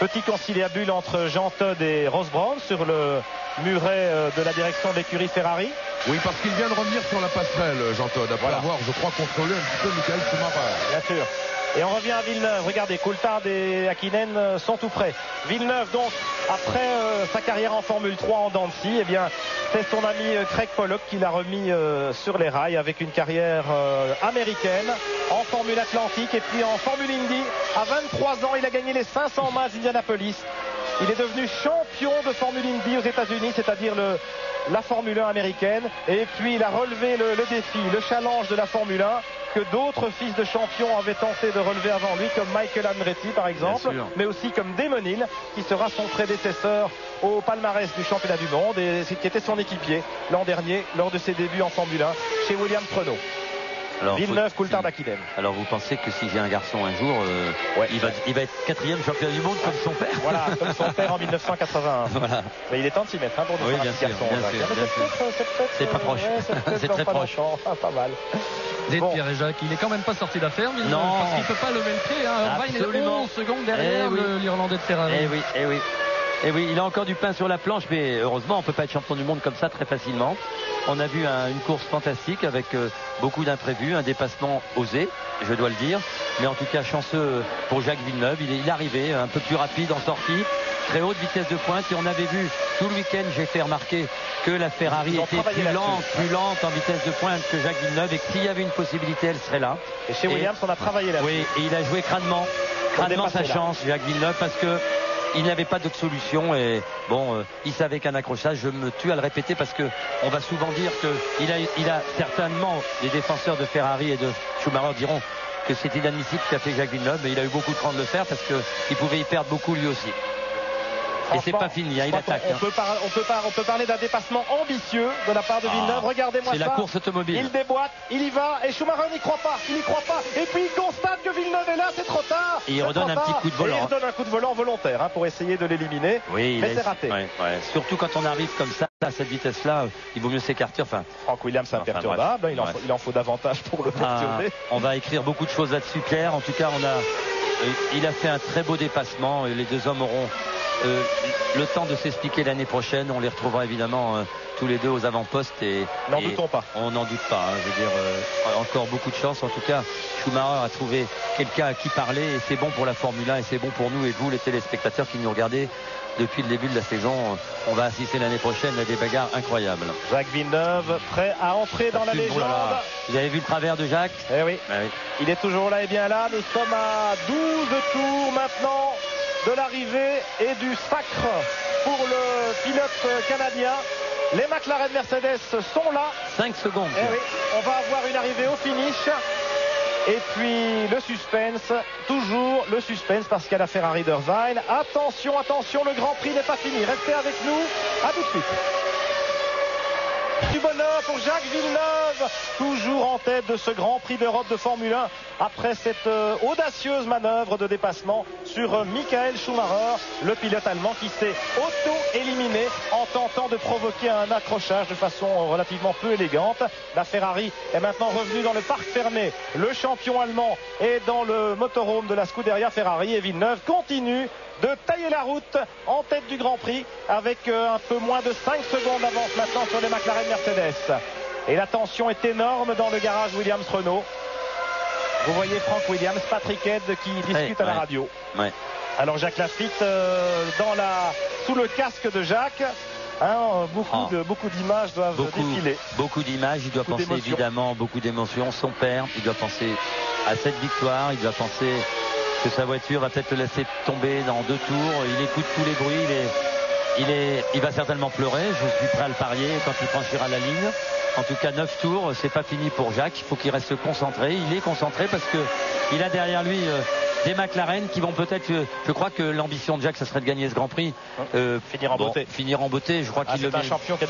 S1: Petit conciliabule entre Jean Todt et Ross Brown sur le muret de la direction de l'écurie Ferrari.
S3: Oui, parce qu'il vient de revenir sur la passerelle, Jean Todt, après avoir, je crois, contrôlé un petit peu Michael Schumacher.
S1: Bien sûr. Et on revient à Villeneuve. Regardez, Coulthard et Häkkinen sont tout près. Villeneuve, donc, après sa carrière en Formule 3 en dents de scie, eh bien, c'est son ami Craig Pollock qui l'a remis sur les rails avec une carrière américaine en Formule Atlantique et puis en Formule Indy. À 23 ans, il a gagné les 500 miles d'Indianapolis. Il est devenu champion de Formule Indy aux États-Unis, c'est-à-dire la Formule 1 américaine. Et puis il a relevé le défi, le challenge de la Formule 1 que d'autres fils de champions avaient tenté de relever avant lui, comme Michael Andretti par exemple, mais aussi comme Damon Hill, qui sera son prédécesseur au palmarès du championnat du monde et qui était son équipier l'an dernier lors de ses débuts en Formule 1 chez Williams Renault. Villeneuve, Coulthard, Häkkinen.
S5: Alors vous pensez que si j'ai un garçon un jour, il va être 4e champion du monde comme son père.
S1: Voilà, comme son père en 1981. Voilà. Mais il est temps de s'y mettre pour nous faire un petit garçon.
S5: C'est pas proche. C'est très proche.
S1: Pas mal.
S4: Pierre et Jacques, il est quand même pas sorti d'affaire,
S5: non,
S4: parce qu'il peut pas lever le pied. Il est 11 secondes derrière l'Irlandais de Ferrari.
S5: Et oui, il a encore du pain sur la planche, mais heureusement, on peut pas être champion du monde comme ça très facilement. On a vu une course fantastique avec beaucoup d'imprévus, un dépassement osé, je dois le dire. Mais en tout cas, chanceux pour Jacques Villeneuve. Il est arrivé un peu plus rapide en sortie, très haute vitesse de pointe. Et on avait vu tout le week-end, j'ai fait remarquer que la Ferrari était plus lente en vitesse de pointe que Jacques Villeneuve. Et que s'il y avait une possibilité, elle serait là.
S1: Et chez Williams, on a travaillé là-dessus.
S5: Oui, et il a joué crânement sa chance, Jacques Villeneuve, parce que il n'avait pas d'autre solution et il savait qu'un accrochage, je me tue à le répéter parce que on va souvent dire que il a certainement, les défenseurs de Ferrari et de Schumacher diront que c'est inadmissible qu'a fait Jacques Villeneuve, mais il a eu beaucoup de temps de le faire parce qu'il pouvait y perdre beaucoup lui aussi. Et c'est pas fini, il attaque.
S1: On peut parler d'un dépassement ambitieux de la part de Villeneuve. Regardez-moi ça.
S5: C'est la course automobile.
S1: Il déboîte, il y va et Schumacher n'y croit pas. Et puis il constate que Villeneuve est là, c'est trop tard.
S5: Et il redonne un petit coup de volant.
S1: Il redonne un coup de volant volontaire pour essayer de l'éliminer.
S5: Oui,
S1: mais c'est raté.
S5: Surtout quand on arrive comme ça, à cette vitesse-là, il vaut mieux s'écarter.
S1: Frank Williams, c'est imperturbable. Il en faut davantage pour le perturber.
S5: On va écrire beaucoup de choses là-dessus, Claire. En tout cas, il a fait un très beau dépassement. Les deux hommes auront le temps de s'expliquer l'année prochaine. On les retrouvera évidemment tous les deux aux avant-postes
S1: n'en doutons pas.
S5: On n'en doute pas. Je veux dire, encore beaucoup de chance. En tout cas, Schumacher a trouvé quelqu'un à qui parler et c'est bon pour la Formule 1 et c'est bon pour nous et vous, les téléspectateurs qui nous regardez depuis le début de la saison. On va assister l'année prochaine à des bagarres incroyables.
S1: Jacques Villeneuve, prêt à entrer dans la légende.
S5: Vous avez vu le travers de Jacques?
S1: Eh oui. Il est toujours là et bien là. Nous sommes à 12 tours maintenant de l'arrivée et du sacre pour le pilote canadien. Les McLaren Mercedes sont là.
S5: 5 secondes.
S1: Eh oui, on va avoir une arrivée au finish. Et puis le suspense, toujours le suspense parce qu'il y a la Ferrari d'Irvine. Attention, le Grand Prix n'est pas fini. Restez avec nous. À tout de suite. Du bonheur pour Jacques Villeneuve, toujours en tête de ce Grand Prix d'Europe de Formule 1 après cette audacieuse manœuvre de dépassement sur Michael Schumacher, le pilote allemand qui s'est auto-éliminé en tentant de provoquer un accrochage de façon relativement peu élégante. La Ferrari est maintenant revenue dans le parc fermé. Le champion allemand est dans le motorhome de la Scuderia Ferrari et Villeneuve continue de tailler la route en tête du Grand Prix avec un peu moins de 5 secondes d'avance maintenant sur les McLaren Mercedes. Et la tension est énorme dans le garage Williams Renault. Vous voyez Frank Williams, Patrick Head qui discute à la radio. Alors Jacques Lafitte sous le casque de Jacques. Beaucoup d'images doivent défiler.
S5: Beaucoup d'images, il doit penser évidemment beaucoup d'émotions. Son père, il doit penser à cette victoire, il doit penser que sa voiture va peut-être le laisser tomber dans 2 tours. Il écoute tous les bruits, il va certainement pleurer. Je suis prêt à le parier quand il franchira la ligne. En tout cas 9 tours, c'est pas fini pour Jacques. Il faut qu'il reste concentré. Il est concentré parce que il a derrière lui
S2: des McLaren qui vont peut-être, je crois que l'ambition de Jacques, ça serait de gagner ce Grand Prix.
S1: Finir en beauté.
S2: Finir en beauté, je crois qu'il
S1: est un champion qui a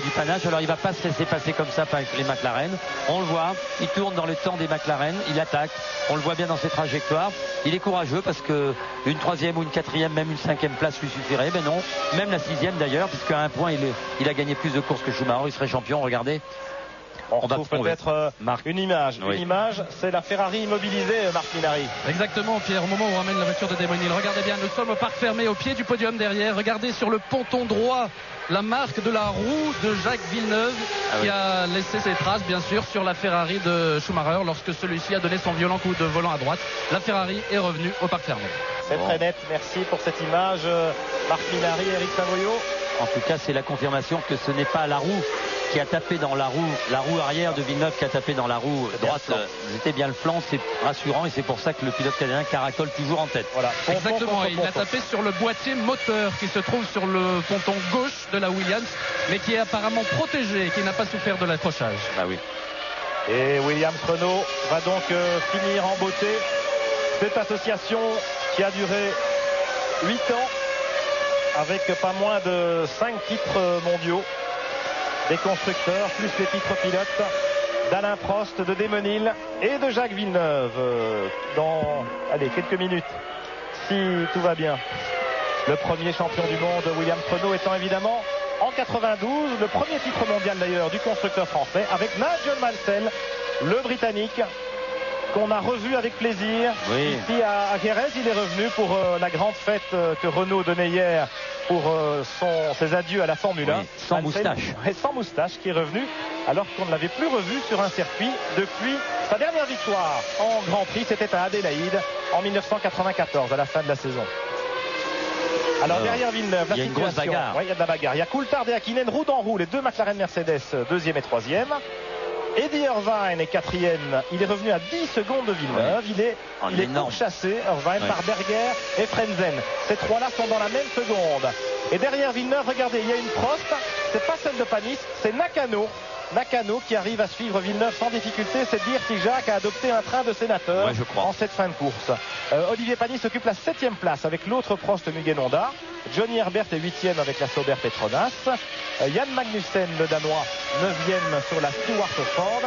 S2: du panache. Alors il va pas se laisser passer comme ça avec les McLaren. On le voit, il tourne dans le temps des McLaren, il attaque, on le voit bien dans ses trajectoires. Il est courageux parce que une 3e ou une 4e, même une 5e place lui suffirait. Mais non, même la 6e d'ailleurs, puisqu'à un point il a gagné plus de courses que Schumacher, il serait champion. Regardez.
S1: On va peut-être une image. Oui. Une image, c'est la Ferrari immobilisée, Marc Minary.
S4: Exactement, Pierre. Au moment où on ramène la voiture de Damon Hill, regardez bien, nous sommes au parc fermé, au pied du podium derrière. Regardez sur le ponton droit la marque de la roue de Jacques Villeneuve qui a laissé ses traces, bien sûr, sur la Ferrari de Schumacher lorsque celui-ci a donné son violent coup de volant à droite. La Ferrari est revenue au parc fermé.
S1: C'est très net. Merci pour cette image, Marc Minary, Eric Savoyot.
S2: En tout cas, c'est la confirmation que ce n'est pas la roue qui a tapé dans la roue arrière de Villeneuve qui a tapé dans la roue droite. C'était bien le flanc, c'est rassurant et c'est pour ça que le pilote canadien caracole toujours en tête.
S4: Voilà. Exactement, il a tapé sur le boîtier moteur qui se trouve sur le ponton gauche de la Williams, mais qui est apparemment protégé et qui n'a pas souffert de l'accrochage.
S2: Bah oui.
S1: Et Williams Renault va donc finir en beauté cette association qui a duré 8 ans avec pas moins de 5 titres mondiaux des constructeurs, plus les titres pilotes d'Alain Prost, de Damon Hill et de Jacques Villeneuve dans quelques minutes, si tout va bien. Le premier champion du monde, Williams Renault, étant évidemment en 92, le premier titre mondial d'ailleurs du constructeur français, avec Nigel Mansell, le Britannique, qu'on a revu avec plaisir.
S2: Oui.
S1: Ici à Jerez, il est revenu pour la grande fête que Renault donnait hier pour ses adieux à la Formule 1.
S2: Oui, sans moustache.
S1: Et sans moustache, qui est revenu alors qu'on ne l'avait plus revu sur un circuit depuis sa dernière victoire en Grand Prix. C'était à Adélaïde en 1994, à la fin de la saison. Alors derrière Villeneuve, la situation,
S2: il y a une grosse bagarre.
S1: Il y a de la bagarre. Il y a Coulthard et Hakkinen roue dans roue, les deux McLaren Mercedes, 2e et 3e. Eddie Irvine est 4e, il est revenu à 10 secondes de Villeneuve, il est pourchassé, Irvine, par Berger et Frenzen. Ces trois-là sont dans la même seconde. Et derrière Villeneuve, regardez, il y a une Prost, c'est pas celle de Panis, c'est Nakano qui arrive à suivre Villeneuve sans difficulté. C'est dire si Jacques a adopté un train de sénateur en cette fin de course. Olivier Panis occupe la 7e place avec l'autre Prost Mugen Honda. Johnny Herbert est 8e avec la Sauber Petronas. Jan Magnussen, le Danois, 9e sur la Stewart Ford.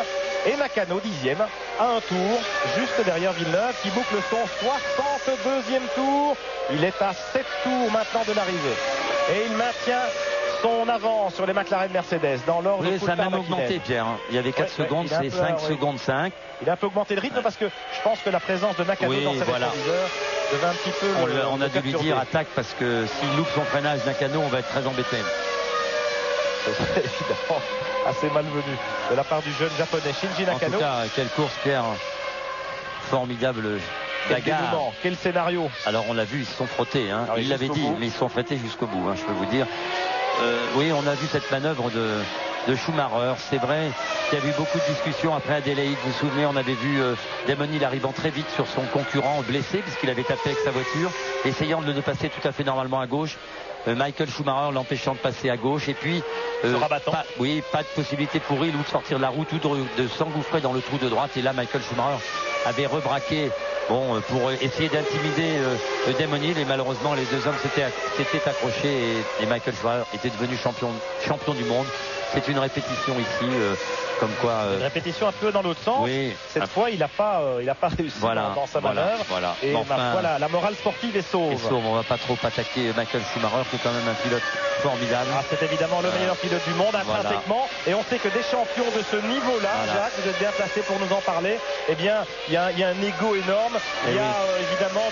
S1: Et Nakano 10e à un tour, juste derrière Villeneuve qui boucle son 62e tour. Il est à 7 tours maintenant de l'arrivée. Et il maintient son avance sur les McLaren Mercedes dans l'ordre.
S2: Oui, ça a même augmenté, Pierre. Il y avait 4 secondes, c'est 5 secondes 5.
S1: Il a un peu augmenté le rythme parce que je pense que la présence de Nakano dans ses rétroviseurs devait un petit peu
S2: on a dû lui dire attaque parce que s'il loupe son freinage Nakano, on va être très embêté.
S1: C'est évidemment assez malvenu de la part du jeune japonais Shinji Nakano.
S2: En tout cas, quelle course, Pierre. Formidable bagarre.
S1: Quel scénario.
S2: Alors on l'a vu, ils se sont frottés. Il l'avait dit, mais ils se sont frottés jusqu'au bout, je peux vous dire. Oui, on a vu cette manœuvre de Schumacher. C'est vrai qu'il y a eu beaucoup de discussions après Adélaïde. Vous vous souvenez, on avait vu Damon Hill arrivant très vite sur son concurrent blessé puisqu'il avait tapé avec sa voiture, essayant de le passer tout à fait normalement à gauche. Michael Schumacher l'empêchant de passer à gauche et puis pas de possibilité pour Hill ou de sortir de la route ou de s'engouffrer dans le trou de droite. Et là Michael Schumacher avait rebraqué pour essayer d'intimider Damon Hill et malheureusement les deux hommes s'étaient accrochés et Michael Schumacher était devenu champion du monde. C'est une répétition ici, comme quoi.
S1: Une répétition un peu dans l'autre sens.
S2: Oui,
S1: cette fois, il n'a pas réussi dans sa manœuvre. Et la morale sportive est sauve.
S2: On va pas trop attaquer Michael Schumacher, qui est quand même un pilote formidable.
S1: C'est évidemment le meilleur pilote du monde intrinsèquement. Et on sait que des champions de ce niveau-là, Jacques, vous êtes bien placé pour nous en parler. Eh bien, il y a un ego énorme. Il y a évidemment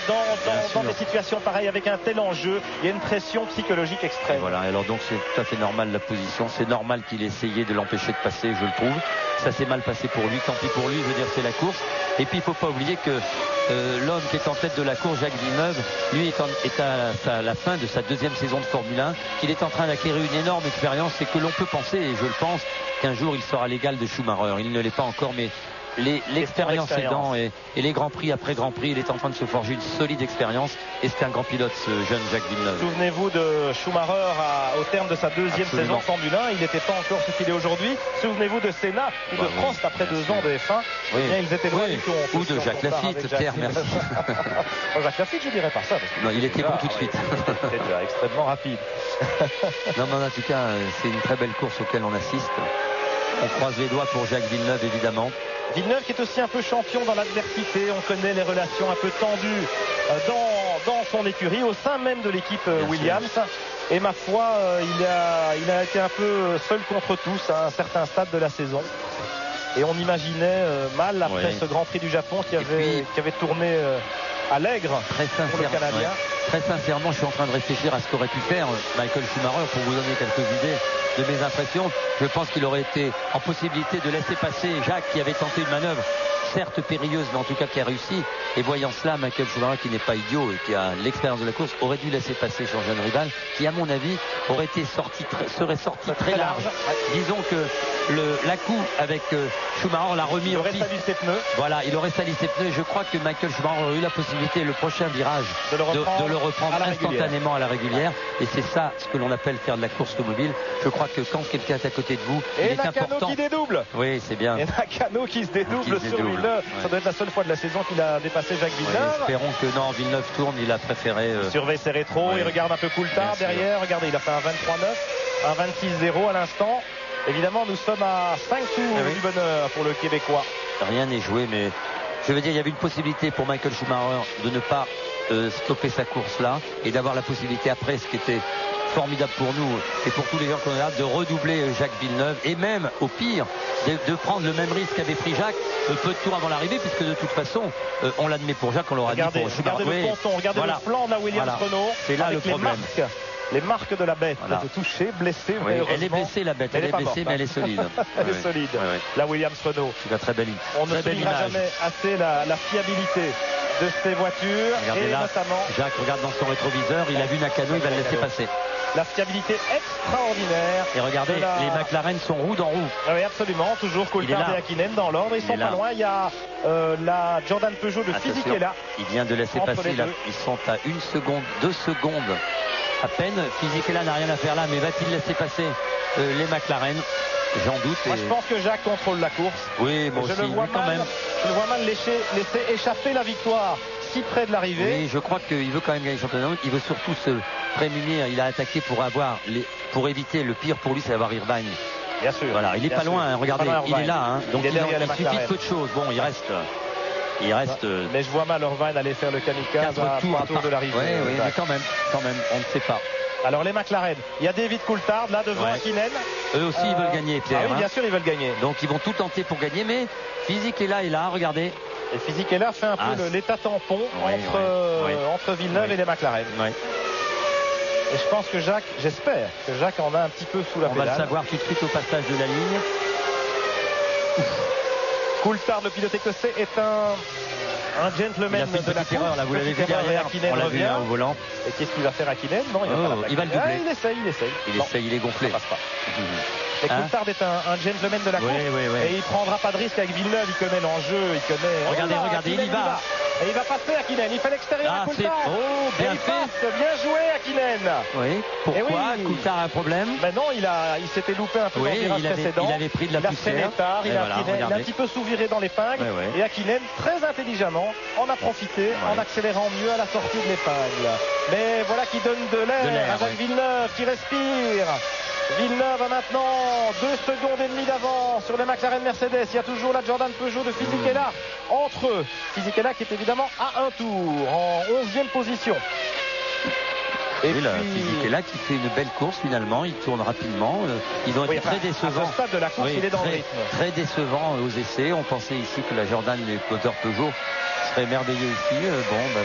S1: dans des situations pareilles avec un tel enjeu, il y a une pression psychologique extrême.
S2: Et voilà. Alors donc c'est tout à fait normal la position. C'est normal qu'il ait essayé de l'empêcher de passer, je le trouve. Ça s'est mal passé pour lui, tant pis pour lui, je veux dire c'est la course. Et puis il ne faut pas oublier que l'homme qui est en tête de la course, Jacques Villeneuve, lui est à la fin de sa 2e saison de Formule 1, qu'il est en train d'acquérir une énorme expérience et que l'on peut penser, et je le pense, qu'un jour il sera l'égal de Schumacher. Il ne l'est pas encore, mais l'expérience aidant et les Grands Prix après Grands Prix, il est en train de se forger une solide expérience et c'est un grand pilote, ce jeune Jacques Villeneuve.
S1: Souvenez-vous de Schumacher au terme de sa deuxième saison de Formule 1, il n'était pas encore ce qu'il est aujourd'hui. Souvenez-vous de Senna ou de Prost après 2 ans de F1.
S2: Oui.
S1: Eh bien, ils étaient loin du compte.
S2: Ou de Jacques Lafitte, Pierre, merci.
S1: Jacques Lafitte, je dirais pas ça.
S2: Non, il était bon tout de suite.
S1: C'était déjà extrêmement rapide.
S2: Non, mais en tout cas, c'est une très belle course auquel on assiste. On croise les doigts pour Jacques Villeneuve, évidemment.
S1: Villeneuve qui est aussi un peu champion dans l'adversité. On connaît les relations un peu tendues dans son écurie, au sein même de l'équipe Williams. Et ma foi, il a été un peu seul contre tous à un certain stade de la saison. Et on imaginait mal après ce Grand Prix du Japon qui avait tourné à l'aigre pour le Canadien.
S2: Très sincèrement, je suis en train de réfléchir à ce qu'aurait pu faire Michael Schumacher pour vous donner quelques idées de mes impressions. Je pense qu'il aurait été en possibilité de laisser passer Jacques qui avait tenté une manœuvre certes périlleuse mais en tout cas qui a réussi, et voyant cela, Michael Schumacher qui n'est pas idiot et qui a l'expérience de la course aurait dû laisser passer son jeune rival qui à mon avis serait sorti très large. Disons que la coup avec Schumacher l'a remis
S1: il aurait sali ses pneus.
S2: Voilà, il aurait sali ses pneus. Je crois que Michael Schumacher aurait eu la possibilité le prochain virage de le reprendre instantanément à la régulière, et c'est ça ce que l'on appelle faire de la course automobile. Je crois que quand quelqu'un est à côté de vous, il est important.
S1: Nakano qui dédouble.
S2: Oui, c'est bien.
S1: Et Nakano qui se dédouble sur Villeneuve. Ça doit être la seule fois de la saison qu'il a dépassé Jacques Villeneuve.
S2: Espérons que non, Villeneuve tourne, il a préféré.
S1: Il surveille ses rétros, il regarde un peu Coulthard derrière. Regardez, il a fait un 23-9, un 26-0 à l'instant. Évidemment, nous sommes à 5 tours du bonheur pour le Québécois.
S2: Rien n'est joué, mais je veux dire, il y avait une possibilité pour Michael Schumacher de ne pas stopper sa course là et d'avoir la possibilité après, ce qui était formidable pour nous et pour tous les gens qu'on a, de redoubler Jacques Villeneuve et même au pire de prendre le même risque qu'avait pris Jacques peu de tours avant l'arrivée, puisque de toute façon on l'admet pour Jacques, on l'aura dit pour Schumacher.
S1: Regardez le ponton, regardez le flanc de la Williams Renault.
S2: C'est là le problème.
S1: Les marques de la bête, touchée, blessée.
S2: Elle est blessée, la bête, elle est blessée, mais elle est solide.
S1: Elle est solide, la Williams Renault.
S2: C'est une très belle image.
S1: On ne soulignera jamais assez la fiabilité de ces voitures.
S2: Regardez
S1: et
S2: là,
S1: notamment
S2: Jacques regarde dans son rétroviseur, il a vu Nakano, il va le laisser passer.
S1: La fiabilité extraordinaire.
S2: Et regardez, les McLaren sont roue dans roue.
S1: Oui, absolument. Toujours Coulthard et Hakkinen dans l'ordre. Ils sont pas loin. Il y a la Jordan Peugeot de Fisichella.
S2: Il vient de laisser passer. Là, ils sont à 1 seconde, 2 secondes à peine. Fisichella n'a rien à faire là, mais va-t-il laisser passer les McLaren? J'en doute.
S1: Moi, je pense que Jacques contrôle la course.
S2: Oui, moi aussi,
S1: je le vois mal laisser échapper la victoire si près de l'arrivée.
S2: Oui, je crois qu'il veut quand même gagner le championnat. Il veut surtout se prémunir. Il a attaqué pour éviter le pire pour lui, c'est d'avoir Irvine.
S1: Bien sûr.
S2: Voilà, il n'est pas loin. Hein, regardez, il est là. Hein, donc il suffit de peu de choses. Bon, il reste.
S1: Mais je vois mal Irvine aller faire le kamikaze à 3 tours de l'arrivée.
S2: Oui, mais quand même, on ne sait pas.
S1: Alors les McLaren, il y a David Coulthard là devant Hakkinen.
S2: Eux aussi ils veulent gagner, Pierre.
S1: Ah oui, bien sûr ils veulent gagner.
S2: Donc ils vont tout tenter pour gagner, mais Fisichella est là, regardez.
S1: Et Fisichella fait un peu l'état tampon entre Villeneuve et les McLaren. Et je pense que j'espère que Jacques en a un petit peu sous la pédale.
S2: On va le savoir tout de suite au passage de la ligne.
S1: Coulthard, le pilote écossais, est un gentleman de la course.
S2: Là, vous l'avez vu derrière, on l'a vu au volant.
S1: Et qu'est-ce qu'il va faire Hakkinen? Non,
S2: il va le doubler.
S1: Il essaye,
S2: il est gonflé.
S1: Ça passe pas. Et Coulthard est un gentleman de la course. Et il prendra pas de risque avec Villeneuve. Il connaît l'enjeu.
S2: Regardez, il y va.
S1: Et il va passer Hakkinen. Il fait l'extérieur à Coulthard.
S2: Bien
S1: fait. Bien joué Hakkinen.
S2: Oui. Pourquoi Coulthard a un problème?
S1: Ben non, il s'était loupé un peu dans le virage précédent.
S2: Il avait pris de la poussière.
S1: Il a un petit peu sous-viré dans l'épingle. Et Hakkinen, très intelligemment, en a profité en accélérant mieux à la sortie de l'épingle. Mais voilà qui donne de l'air à Jacques Villeneuve qui respire. Villeneuve a maintenant 2 secondes et demie d'avance sur les McLaren Mercedes. Il y a toujours la Jordan Peugeot de Fisichella entre eux. Fisichella qui est évidemment à un tour, en 11e position.
S2: Et puis Fisichella qui fait une belle course finalement, il tourne rapidement. Ils ont été très décevants.
S1: À ce stade de la course, il est dans le rythme.
S2: Très décevant aux essais. On pensait ici que la Jordan et les moteurs Peugeot serait merveilleux ici.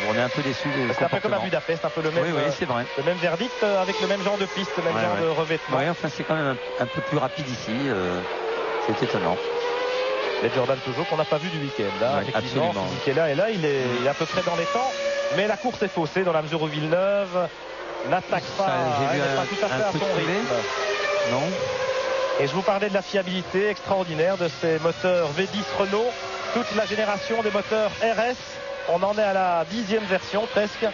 S2: On est un peu déçus.
S1: C'est un peu comme à Budapest, un peu le même,
S2: c'est vrai.
S1: Le même verdict avec le même genre de piste, le même genre de revêtement.
S2: Oui, enfin c'est quand même un peu plus rapide ici. C'est étonnant.
S1: Les Jordan Peugeot qu'on n'a pas vu du week-end.
S2: Absolument.
S1: Fisichella est là, il est à peu près dans les temps. Mais la course est faussée dans la mesure où Villeneuve n'attaque pas, tout à fait à son rythme.
S2: Non.
S1: Et je vous parlais de la fiabilité extraordinaire de ces moteurs V10 Renault, toute la génération des moteurs RS. On en est à la 10e version presque.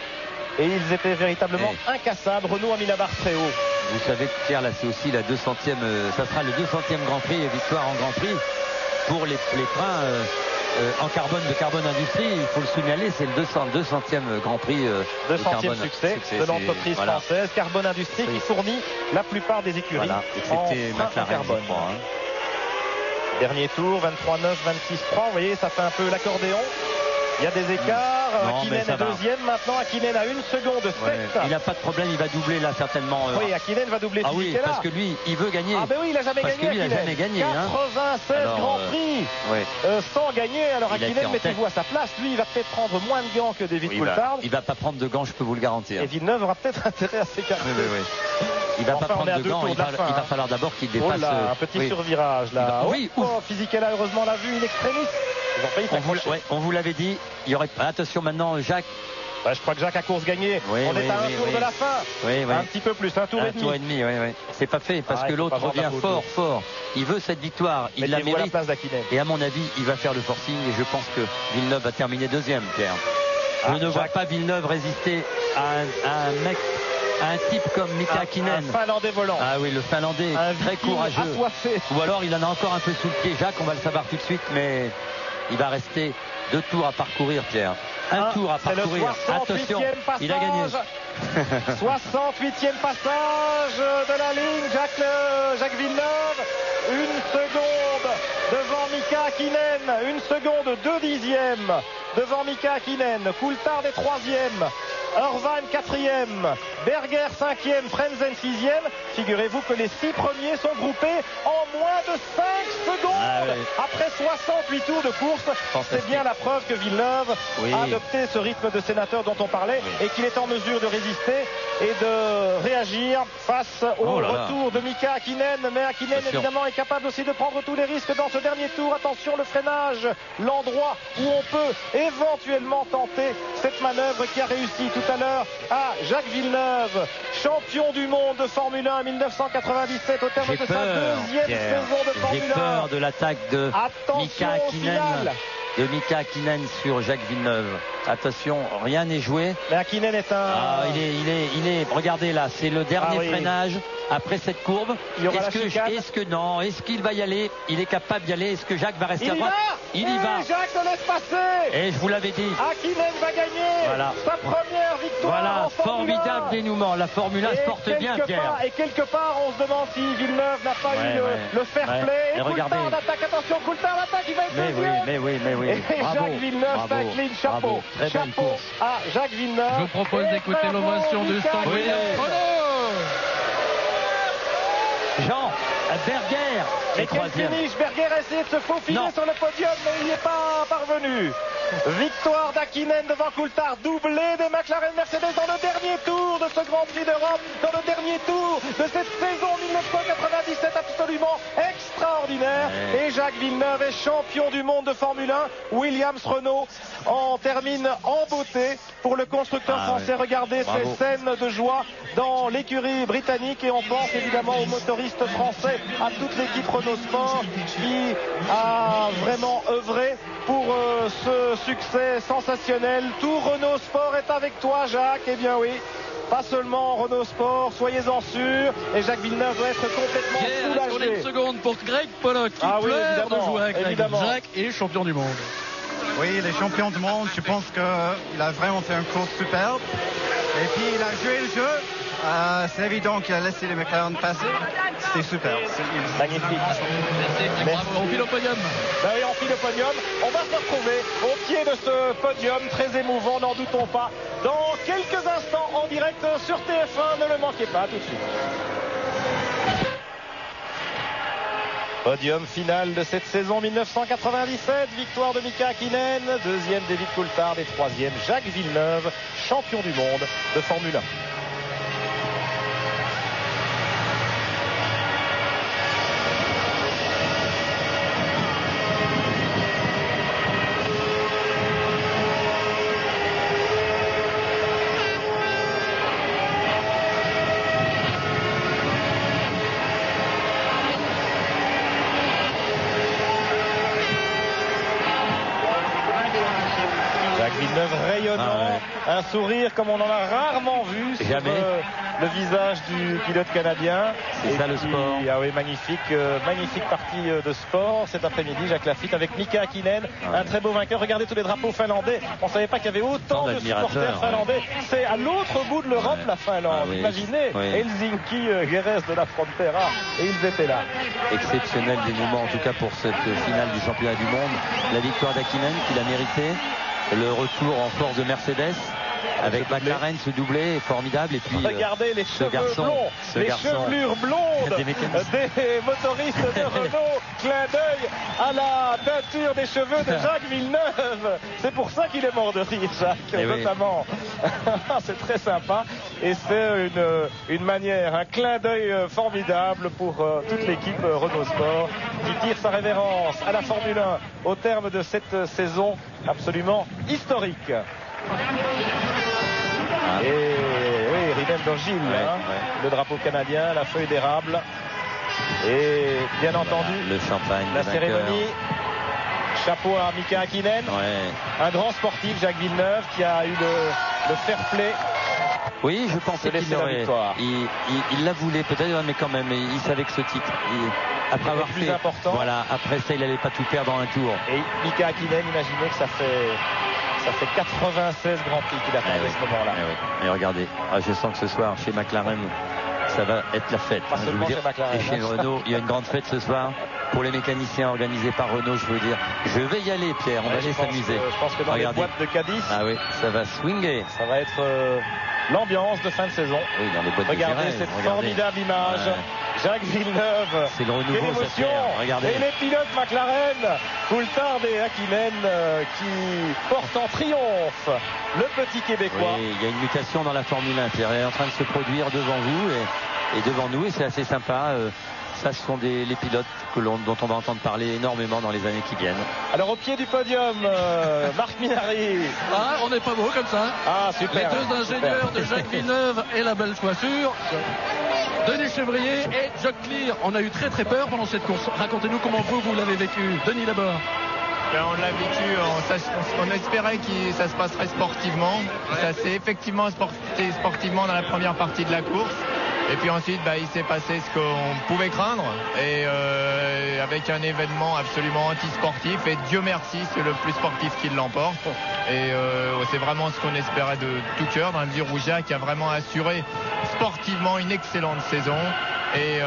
S1: Et ils étaient véritablement incassables. Renault a mis la barre très haut.
S5: Vous savez, Pierre, là, c'est aussi la 200e, ça sera le 200e Grand Prix et victoire en Grand Prix pour les freins en carbone de Carbone Industrie. Il faut le signaler, c'est le 200e Grand Prix
S1: 200e succès de l'entreprise française Carbone Industrie qui fournit la plupart des écuries.
S5: Voilà. C'était McLaren carbone.
S1: Dernier tour, 23-9, 26-3. Vous voyez, ça fait un peu l'accordéon. Il y a des écarts. Hakkinen est deuxième maintenant. Hakkinen a 1 seconde 7.
S5: Il n'a pas de problème, il va doubler là certainement.
S1: Oui, Hakkinen va doubler.
S5: Ah oui, parce que lui, il veut gagner.
S1: Ah ben oui, il n'a jamais gagné.
S5: Parce que lui, il n'a jamais gagné.
S1: 96 Grands Prix sans gagner. Alors Hakkinen, mettez-vous à sa place. Lui, il va peut-être prendre moins de gants que David Coulthard.
S5: Il va pas prendre de gants, je peux vous le garantir.
S1: Et Villeneuve aura peut-être intérêt à s'écarter.
S5: Il va pas prendre de gants. Il va falloir d'abord qu'il dépasse.
S1: Un petit survirage là.
S5: Oui.
S1: Fisichella heureusement l'a vu in extremis.
S5: On vous l'avait dit, il y aurait. Attention maintenant, Jacques.
S1: Je crois que Jacques a course gagnée. On est à un tour de la fin. Un petit peu plus, un tour et demi.
S5: C'est pas fait parce que l'autre revient fort. Il veut cette victoire, il la mérite. Et à mon avis, il va faire le forcing et je pense que Villeneuve va terminer deuxième, Pierre. Je ne vois pas Villeneuve résister à un mec. Un type comme Mika Hakkinen.
S1: Un Finlandais volant.
S5: Ah oui, le Finlandais très courageux.
S1: Assoiffé.
S5: Ou alors il en a encore un peu sous le pied. Jacques, on va le savoir tout de suite, mais il va rester 2 tours à parcourir, Pierre. Un tour à parcourir. Attention, il a gagné.
S1: 68e passage de la ligne. Jacques Villeneuve. 1 seconde devant Mika Hakkinen. 1 seconde 2 dixièmes devant Mika Hakkinen. Coulthard est 3e. Irvine 4e, Berger 5e, Frentzen 6e. Figurez-vous que les 6 premiers sont groupés en moins de 5 secondes après 68 tours de course. C'est bien la preuve que Villeneuve a adopté ce rythme de sénateur dont on parlait et qu'il est en mesure de résister et de réagir face au retour de Mika Hakkinen. Mais Hakkinen évidemment est capable aussi de prendre tous les risques dans ce dernier tour. Attention, le freinage, l'endroit où on peut éventuellement tenter cette manœuvre qui a réussi tout à l'heure à Jacques Villeneuve, champion du monde de Formule 1 en 1997 au terme de sa 2e saison de Formule 1.
S5: J'ai peur de l'attaque de Mika Hakkinen sur Jacques Villeneuve. Attention, rien n'est joué.
S1: Mais Hakkinen est
S5: il est. Regardez là, c'est le dernier freinage après cette courbe. Est-ce qu'il va y aller? Il est capable d'y aller. Est-ce que Jacques va rester à droite? Il y va.
S1: Jacques le laisse passer.
S5: Et je vous l'avais dit.
S1: Hakkinen va gagner sa première victoire. En
S5: formidable dénouement. La Formule 1 se porte bien, Pierre.
S1: Et quelque part, on se demande si Villeneuve n'a pas eu le fair play. Et Coulthard attaque. Attention, Coulthard attaque. Il va être deuxième.
S5: Oui.
S1: Et Jacques Villeneuve s'incline. Chapeau. Chapeau à Jacques Villeneuve.
S4: Je vous propose d'écouter l'ovation du stand Williams Renault.
S5: Jean Berger.
S1: Et quel finish. Berger a essayé de se faufiler sur le podium, mais il n'y est pas parvenu. Victoire d'Hakkinen devant Coulthard, doublé des McLaren Mercedes dans le dernier tour de ce Grand Prix d'Europe, dans le dernier tour de cette saison 1997 absolument extraordinaire. Et Jacques Villeneuve est champion du monde de Formule 1. Williams Renault en termine en beauté pour le constructeur français. Regardez ces scènes de joie dans l'écurie britannique et on pense évidemment aux motoristes français, à toute l'équipe Renault Sport qui a vraiment œuvré pour ce succès sensationnel. Tout Renault Sport est avec toi, Jacques. Eh bien oui, pas seulement Renault Sport, soyez-en sûrs. Et Jacques Villeneuve doit être complètement soulagé.
S4: Une seconde pour Greg Pollock qui pleure de jouer avec Jacques est champion du monde.
S6: Oui, il est champion du monde. Je pense qu'il a vraiment fait une course superbe. Et puis il a joué le jeu. C'est évident qu'il a laissé les McLaren passer. C'était super.
S1: Magnifique.
S4: Merci. On file au podium.
S1: Ben oui, on file au podium. On va se retrouver au pied de ce podium très émouvant, n'en doutons pas. Dans quelques instants en direct sur TF1. Ne le manquez pas tout de suite. Podium final de cette saison 1997. Victoire de Mika Hakkinen, deuxième David Coulthard et troisième Jacques Villeneuve, champion du monde de Formule 1. rayonnant, un sourire comme on en a rarement vu sur le visage du pilote canadien.
S5: C'est ça le sport.
S1: Ah oui, magnifique partie de sport cet après-midi. Jacques Lafitte avec Mika Hakkinen, un très beau vainqueur. Regardez tous les drapeaux finlandais. On ne savait pas qu'il y avait autant de supporters finlandais. C'est à l'autre bout de l'Europe, la Finlande. Imaginez, Helsinki, Jerez de la Frontera, et ils étaient là.
S5: Exceptionnel dénouement, en tout cas pour cette finale du championnat du monde. La victoire d'Hakkinen qu'il a mérité. Le retour en force de Mercedes. Avec McLaren, ce doublé est formidable. Et puis
S1: regardez les cheveux blonds, les chevelures blondes des motoristes de Renault. Clin d'œil à la teinture des cheveux de Jacques Villeneuve. C'est pour ça qu'il est mort de rire, Jacques, notamment. C'est très sympa et c'est une manière, un clin d'œil formidable pour toute l'équipe Renault Sport qui tire sa révérence à la Formule 1 au terme de cette saison absolument historique. Et oui, Rinaldo Gilles, le drapeau canadien, la feuille d'érable et bien entendu
S5: le champagne,
S1: la cérémonie. Chapeau à Mika Hakkinen, un grand sportif, Jacques Villeneuve, qui a eu le fair play.
S5: Oui, je pensais qu'il aurait. Il la voulait peut-être, mais quand même, il savait que ce titre, après avoir
S1: plus
S5: fait,
S1: important.
S5: Voilà, après ça, il n'allait pas tout perdre en un tour.
S1: Et Mika Hakkinen, imaginez que ça fait 96 Grands Prix qu'il a fait à ce moment-là.
S5: Et regardez, je sens que ce soir, chez McLaren, ça va être la fête.
S1: Pas seulement chez McLaren.
S5: Et chez Renault, il y a une grande fête ce soir. Pour les mécaniciens organisés par Renault, je veux dire, je vais y aller, Pierre, on va aller s'amuser.
S1: Je pense que dans les boîtes de Cadiz,
S5: ça va swinger.
S1: Ça va être l'ambiance de fin de saison.
S5: Oui, dans les boîtes
S1: regardez cette formidable image. Jacques Villeneuve.
S5: C'est le renouveau.
S1: Quelle émotion.
S5: Regardez.
S1: Et les pilotes McLaren, Coulthard et Hakkinen qui portent en triomphe le petit Québécois.
S5: Oui, il y a une mutation dans la Formule 1. Elle est en train de se produire devant vous et devant nous, et c'est assez sympa. Ça, ce sont les pilotes dont on va entendre parler énormément dans les années qui viennent.
S1: Alors au pied du podium, Marc Minardi.
S4: On n'est pas beau comme ça.
S1: Super.
S4: Les deux ingénieurs de Jacques Villeneuve et la belle coiffure. Denis Chevrier et Jock Clear. On a eu très très peur pendant cette course. Racontez-nous comment vous l'avez vécu. Denis d'abord.
S7: On l'a vécu, on espérait que ça se passerait sportivement. Ça s'est effectivement passé sportivement dans la première partie de la course. Et puis ensuite, il s'est passé ce qu'on pouvait craindre. Et avec un événement absolument anti-sportif. Et Dieu merci, c'est le plus sportif qui l'emporte. Et c'est vraiment ce qu'on espérait de tout cœur, dans la mesure où Jacques a vraiment assuré sportivement une excellente saison. Et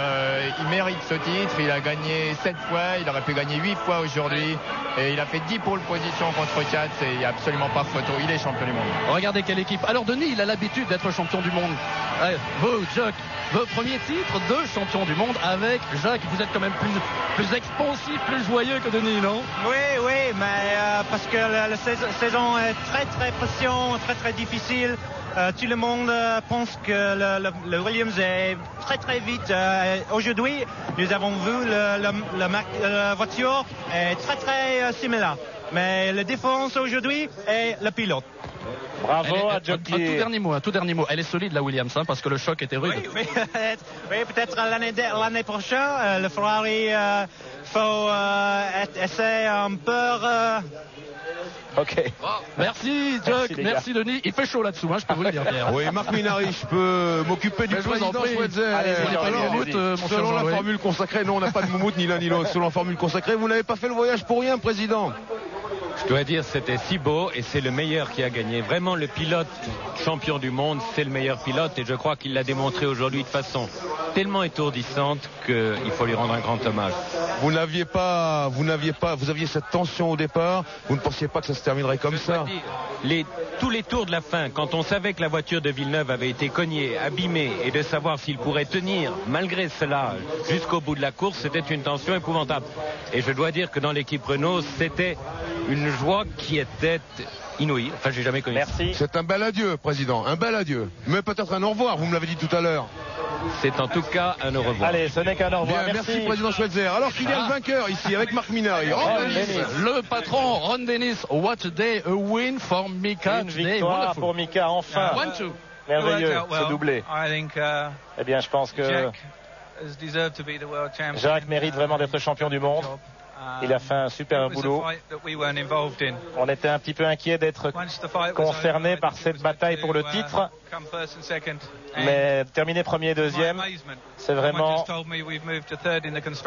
S7: il mérite ce titre. Il a gagné 7 fois, il aurait pu gagner 8 fois aujourd'hui. Et il a fait 10 pole positions contre 4. Il n'y a absolument pas photo, il est champion du monde.
S4: Regardez quelle équipe. Alors Denis, il a l'habitude d'être champion du monde. Vous, Jacques, vos premiers titres de champion du monde avec Jacques. Vous êtes quand même plus expansif, plus joyeux que Denis, non?
S8: Oui, mais parce que la saison est très très pression, très très difficile. Tout le monde pense que le Williams est très très vite. Aujourd'hui, nous avons vu la voiture est très très similaire. Mais la différence aujourd'hui est le pilote.
S1: Bravo à Jockey.
S4: Un tout dernier mot. Elle est solide la Williams, parce que le choc était rude.
S8: Oui, peut-être l'année prochaine, le Ferrari faut essayer un peu.
S1: Ok.
S4: Merci Jock, merci Denis. Il fait chaud là-dessous, je peux vous le dire, Pierre.
S3: Oui, Marc Minardi, je peux m'occuper du président Schweitzer. Selon la formule consacrée, non, on n'a pas de moumoute ni l'un ni l'autre. Selon la formule consacrée, vous n'avez pas fait le voyage pour rien, président.
S9: Je dois dire, c'était si beau et c'est le meilleur qui a gagné. Vraiment, le pilote champion du monde, c'est le meilleur pilote et je crois qu'il l'a démontré aujourd'hui de façon tellement étourdissante qu'il faut lui rendre un grand hommage.
S3: Vous aviez cette tension au départ. Vous ne pensiez pas que ça se terminerait comme ça.
S9: Tous les tours de la fin, quand on savait que la voiture de Villeneuve avait été cognée, abîmée, et de savoir s'il pourrait tenir malgré cela jusqu'au bout de la course, c'était une tension épouvantable. Et je dois dire que dans l'équipe Renault, c'était une joie qui était inouïe. Enfin, j'ai jamais connu.
S1: Merci.
S3: C'est un bel adieu, président, un bel adieu. Mais peut-être un au revoir, vous me l'avez dit tout à l'heure.
S9: C'est en tout cas un au revoir.
S1: Allez, ce n'est qu'un au revoir.
S3: Bien, merci président Schweitzer. Alors qu'il y a le vainqueur ici avec Marc Minardi.
S4: Le patron Ron Dennis. What a day, a win for Mika.
S1: Une victoire pour Mika, enfin. Merveilleux, ce doublé. Eh bien, je pense que Jacques mérite vraiment d'être champion du monde. Il a fait un super boulot. On était un petit peu inquiet d'être concerné par cette bataille pour le titre. Mais terminer premier et deuxième, c'est vraiment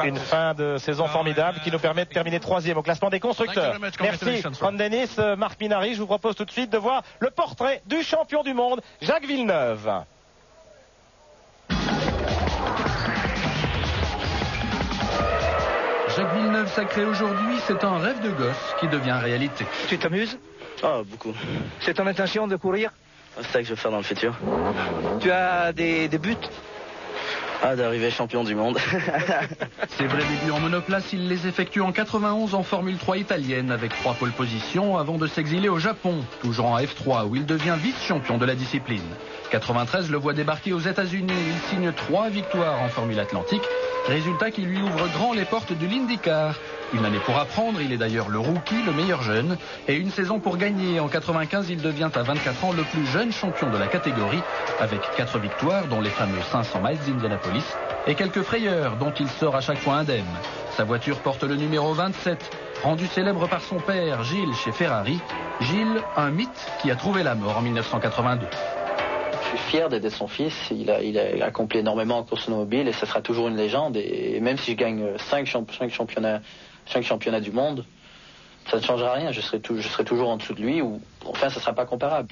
S1: une fin de saison formidable qui nous permet de terminer troisième au classement des constructeurs. Merci Ron Dennis, Marc Minary. Je vous propose tout de suite de voir le portrait du champion du monde, Jacques Villeneuve.
S10: Jacques Villeneuve sacré aujourd'hui, c'est un rêve de gosse qui devient réalité.
S11: Tu t'amuses?
S12: Oh, beaucoup.
S11: C'est ton intention de courir?
S12: C'est ça que je veux faire dans le futur.
S11: Tu as des buts?
S12: Ah, d'arriver champion du monde.
S10: Ses vrais débuts en monoplace, il les effectue en 91 en Formule 3 italienne avec 3 pole positions avant de s'exiler au Japon, toujours en F3 où il devient vice-champion de la discipline. 93 le voit débarquer aux États-Unis. Il signe 3 victoires en Formule Atlantique, résultat qui lui ouvre grand les portes de l'IndyCar. Une année pour apprendre, il est d'ailleurs le rookie, le meilleur jeune, et une saison pour gagner. En 95, il devient à 24 ans le plus jeune champion de la catégorie, avec 4 victoires, dont les fameux 500 miles d'Indianapolis, et quelques frayeurs dont il sort à chaque fois indemne. Sa voiture porte le numéro 27, rendu célèbre par son père, Gilles, chez Ferrari. Gilles, un mythe qui a trouvé la mort en 1982.
S12: Je suis fier d'être son fils. Il a accompli énormément en course automobile et ça sera toujours une légende. Et même si je gagne 5 championnats du monde, ça ne changera rien. Je serai toujours en dessous de lui ou enfin ça ne sera pas comparable.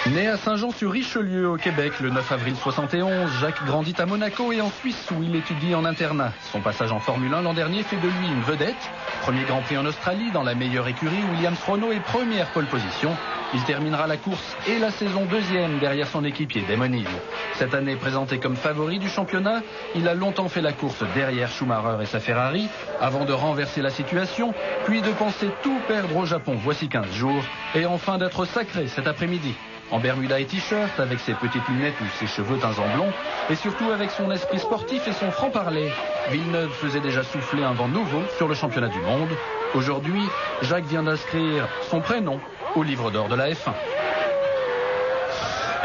S10: Né à Saint-Jean-sur-Richelieu au Québec le 9 avril 71, Jacques grandit à Monaco et en Suisse où il étudie en internat. Son passage en Formule 1 l'an dernier fait de lui une vedette. Premier Grand Prix en Australie dans la meilleure écurie Williams-Renault et première pole position. Il terminera la course et la saison deuxième derrière son équipier Damon Hill. Cette année présenté comme favori du championnat, il a longtemps fait la course derrière Schumacher et sa Ferrari avant de renverser la situation, puis de penser tout perdre au Japon voici 15 jours et enfin d'être sacré cet après-midi. En bermuda et t-shirt, avec ses petites lunettes ou ses cheveux teints en blond, et surtout avec son esprit sportif et son franc-parler, Villeneuve faisait déjà souffler un vent nouveau sur le championnat du monde. Aujourd'hui, Jacques vient d'inscrire son prénom au livre d'or de la F1.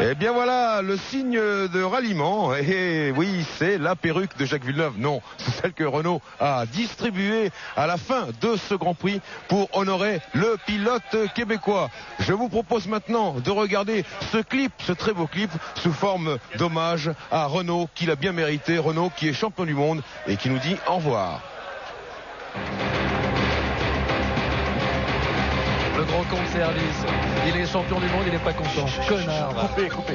S3: Eh bien voilà, le signe de ralliement. Et oui, c'est la perruque de Jacques Villeneuve. Non, c'est celle que Renault a distribuée à la fin de ce Grand Prix pour honorer le pilote québécois. Je vous propose maintenant de regarder ce clip, ce très beau clip, sous forme d'hommage à Renault, qu'il a bien mérité. Renault qui est champion du monde et qui nous dit au revoir.
S4: Le grand con de service. Il est champion du monde, il n'est pas content. Connard.
S1: Coupé.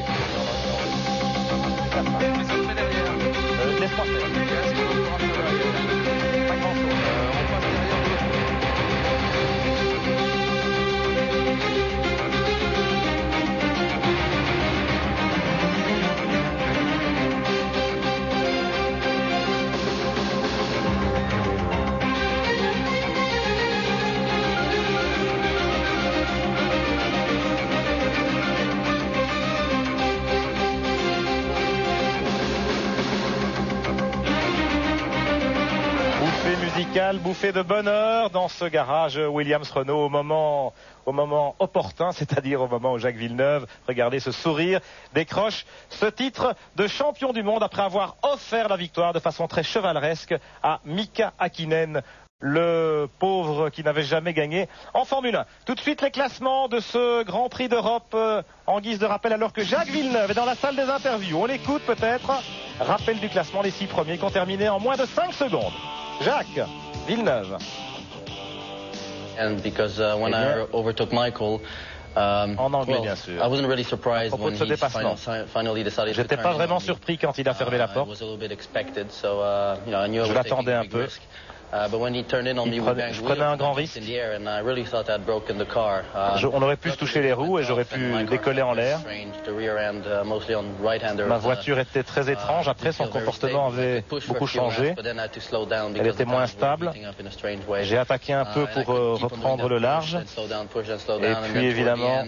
S1: Laisse-moi faire. Bouffée de bonheur dans ce garage Williams-Renault au moment opportun, c'est-à-dire au moment où Jacques Villeneuve, regardez ce sourire, décroche ce titre de champion du monde après avoir offert la victoire de façon très chevaleresque à Mika Häkkinen, le pauvre qui n'avait jamais gagné en Formule 1. Tout de suite les classements de ce Grand Prix d'Europe en guise de rappel alors que Jacques Villeneuve est dans la salle des interviews. On l'écoute peut-être. Rappel du classement, les 6 premiers qui ont terminé en moins de 5 secondes. Jacques Villeneuve.
S12: And because when I overtook Michael,
S1: en anglais, bien sûr.
S12: I wasn't really surprised
S1: à propos de ce dépassement.
S12: J'étais
S1: pas vraiment surpris quand il a fermé la porte. Je l'attendais un peu. Je prenais un grand risque. On aurait pu se toucher les roues et j'aurais pu décoller en l'air. Ma voiture était très étrange. Après, son comportement avait beaucoup changé. Elle était moins stable. J'ai attaqué un peu pour reprendre le large. Et puis, évidemment,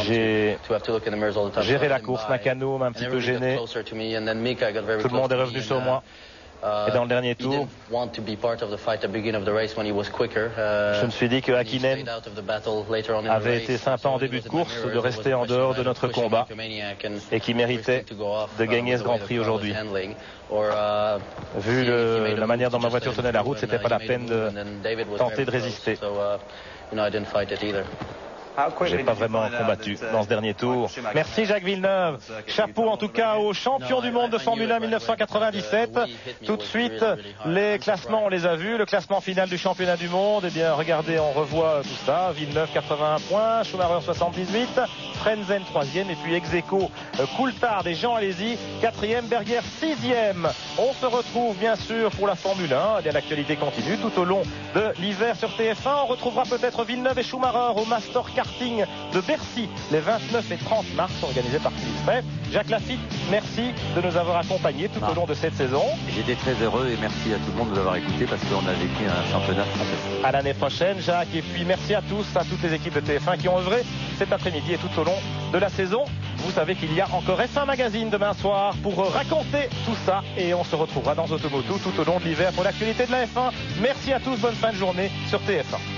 S1: j'ai géré la course. Nakano m'a un petit peu gêné. Tout le monde est revenu sur moi. Et dans le dernier tour, je me suis dit que Häkkinen avait été sympa en début de course, de rester en dehors de notre combat et qui méritait de gagner ce Grand Prix aujourd'hui. Vu la manière dont ma voiture tenait la route, c'était pas la peine de tenter de résister. J'ai pas vraiment combattu dans ce dernier tour. Merci Jacques Villeneuve. Chapeau en tout cas au champion du monde de Formule 1 1997. Tout de suite, les classements, on les a vus. Le classement final du championnat du monde. Eh bien, regardez, on revoit tout ça. Villeneuve 81 points, Schumacher 78, Frenzen 3e et puis ex-aequo Coulthard et Jean Alesi 4e, Berger 6e. On se retrouve bien sûr pour la Formule 1. Eh bien, l'actualité continue tout au long de l'hiver sur TF1. On retrouvera peut-être Villeneuve et Schumacher au Master Karting de Bercy les 29 et 30 mars, organisé par Philippe May. Jacques Lafitte, merci de nous avoir accompagnés tout au long de cette saison.
S5: J'étais très heureux et merci à tout le monde de nous avoir écoutés parce qu'on a vécu un championnat fantastique.
S1: À l'année prochaine, Jacques, et puis merci à tous, à toutes les équipes de TF1 qui ont œuvré cet après-midi et tout au long de la saison. Vous savez qu'il y a encore F1 Magazine demain soir pour raconter tout ça et on se retrouvera dans Automoto tout au long de l'hiver pour l'actualité de la F1. Merci à tous, bonne fin de journée sur TF1.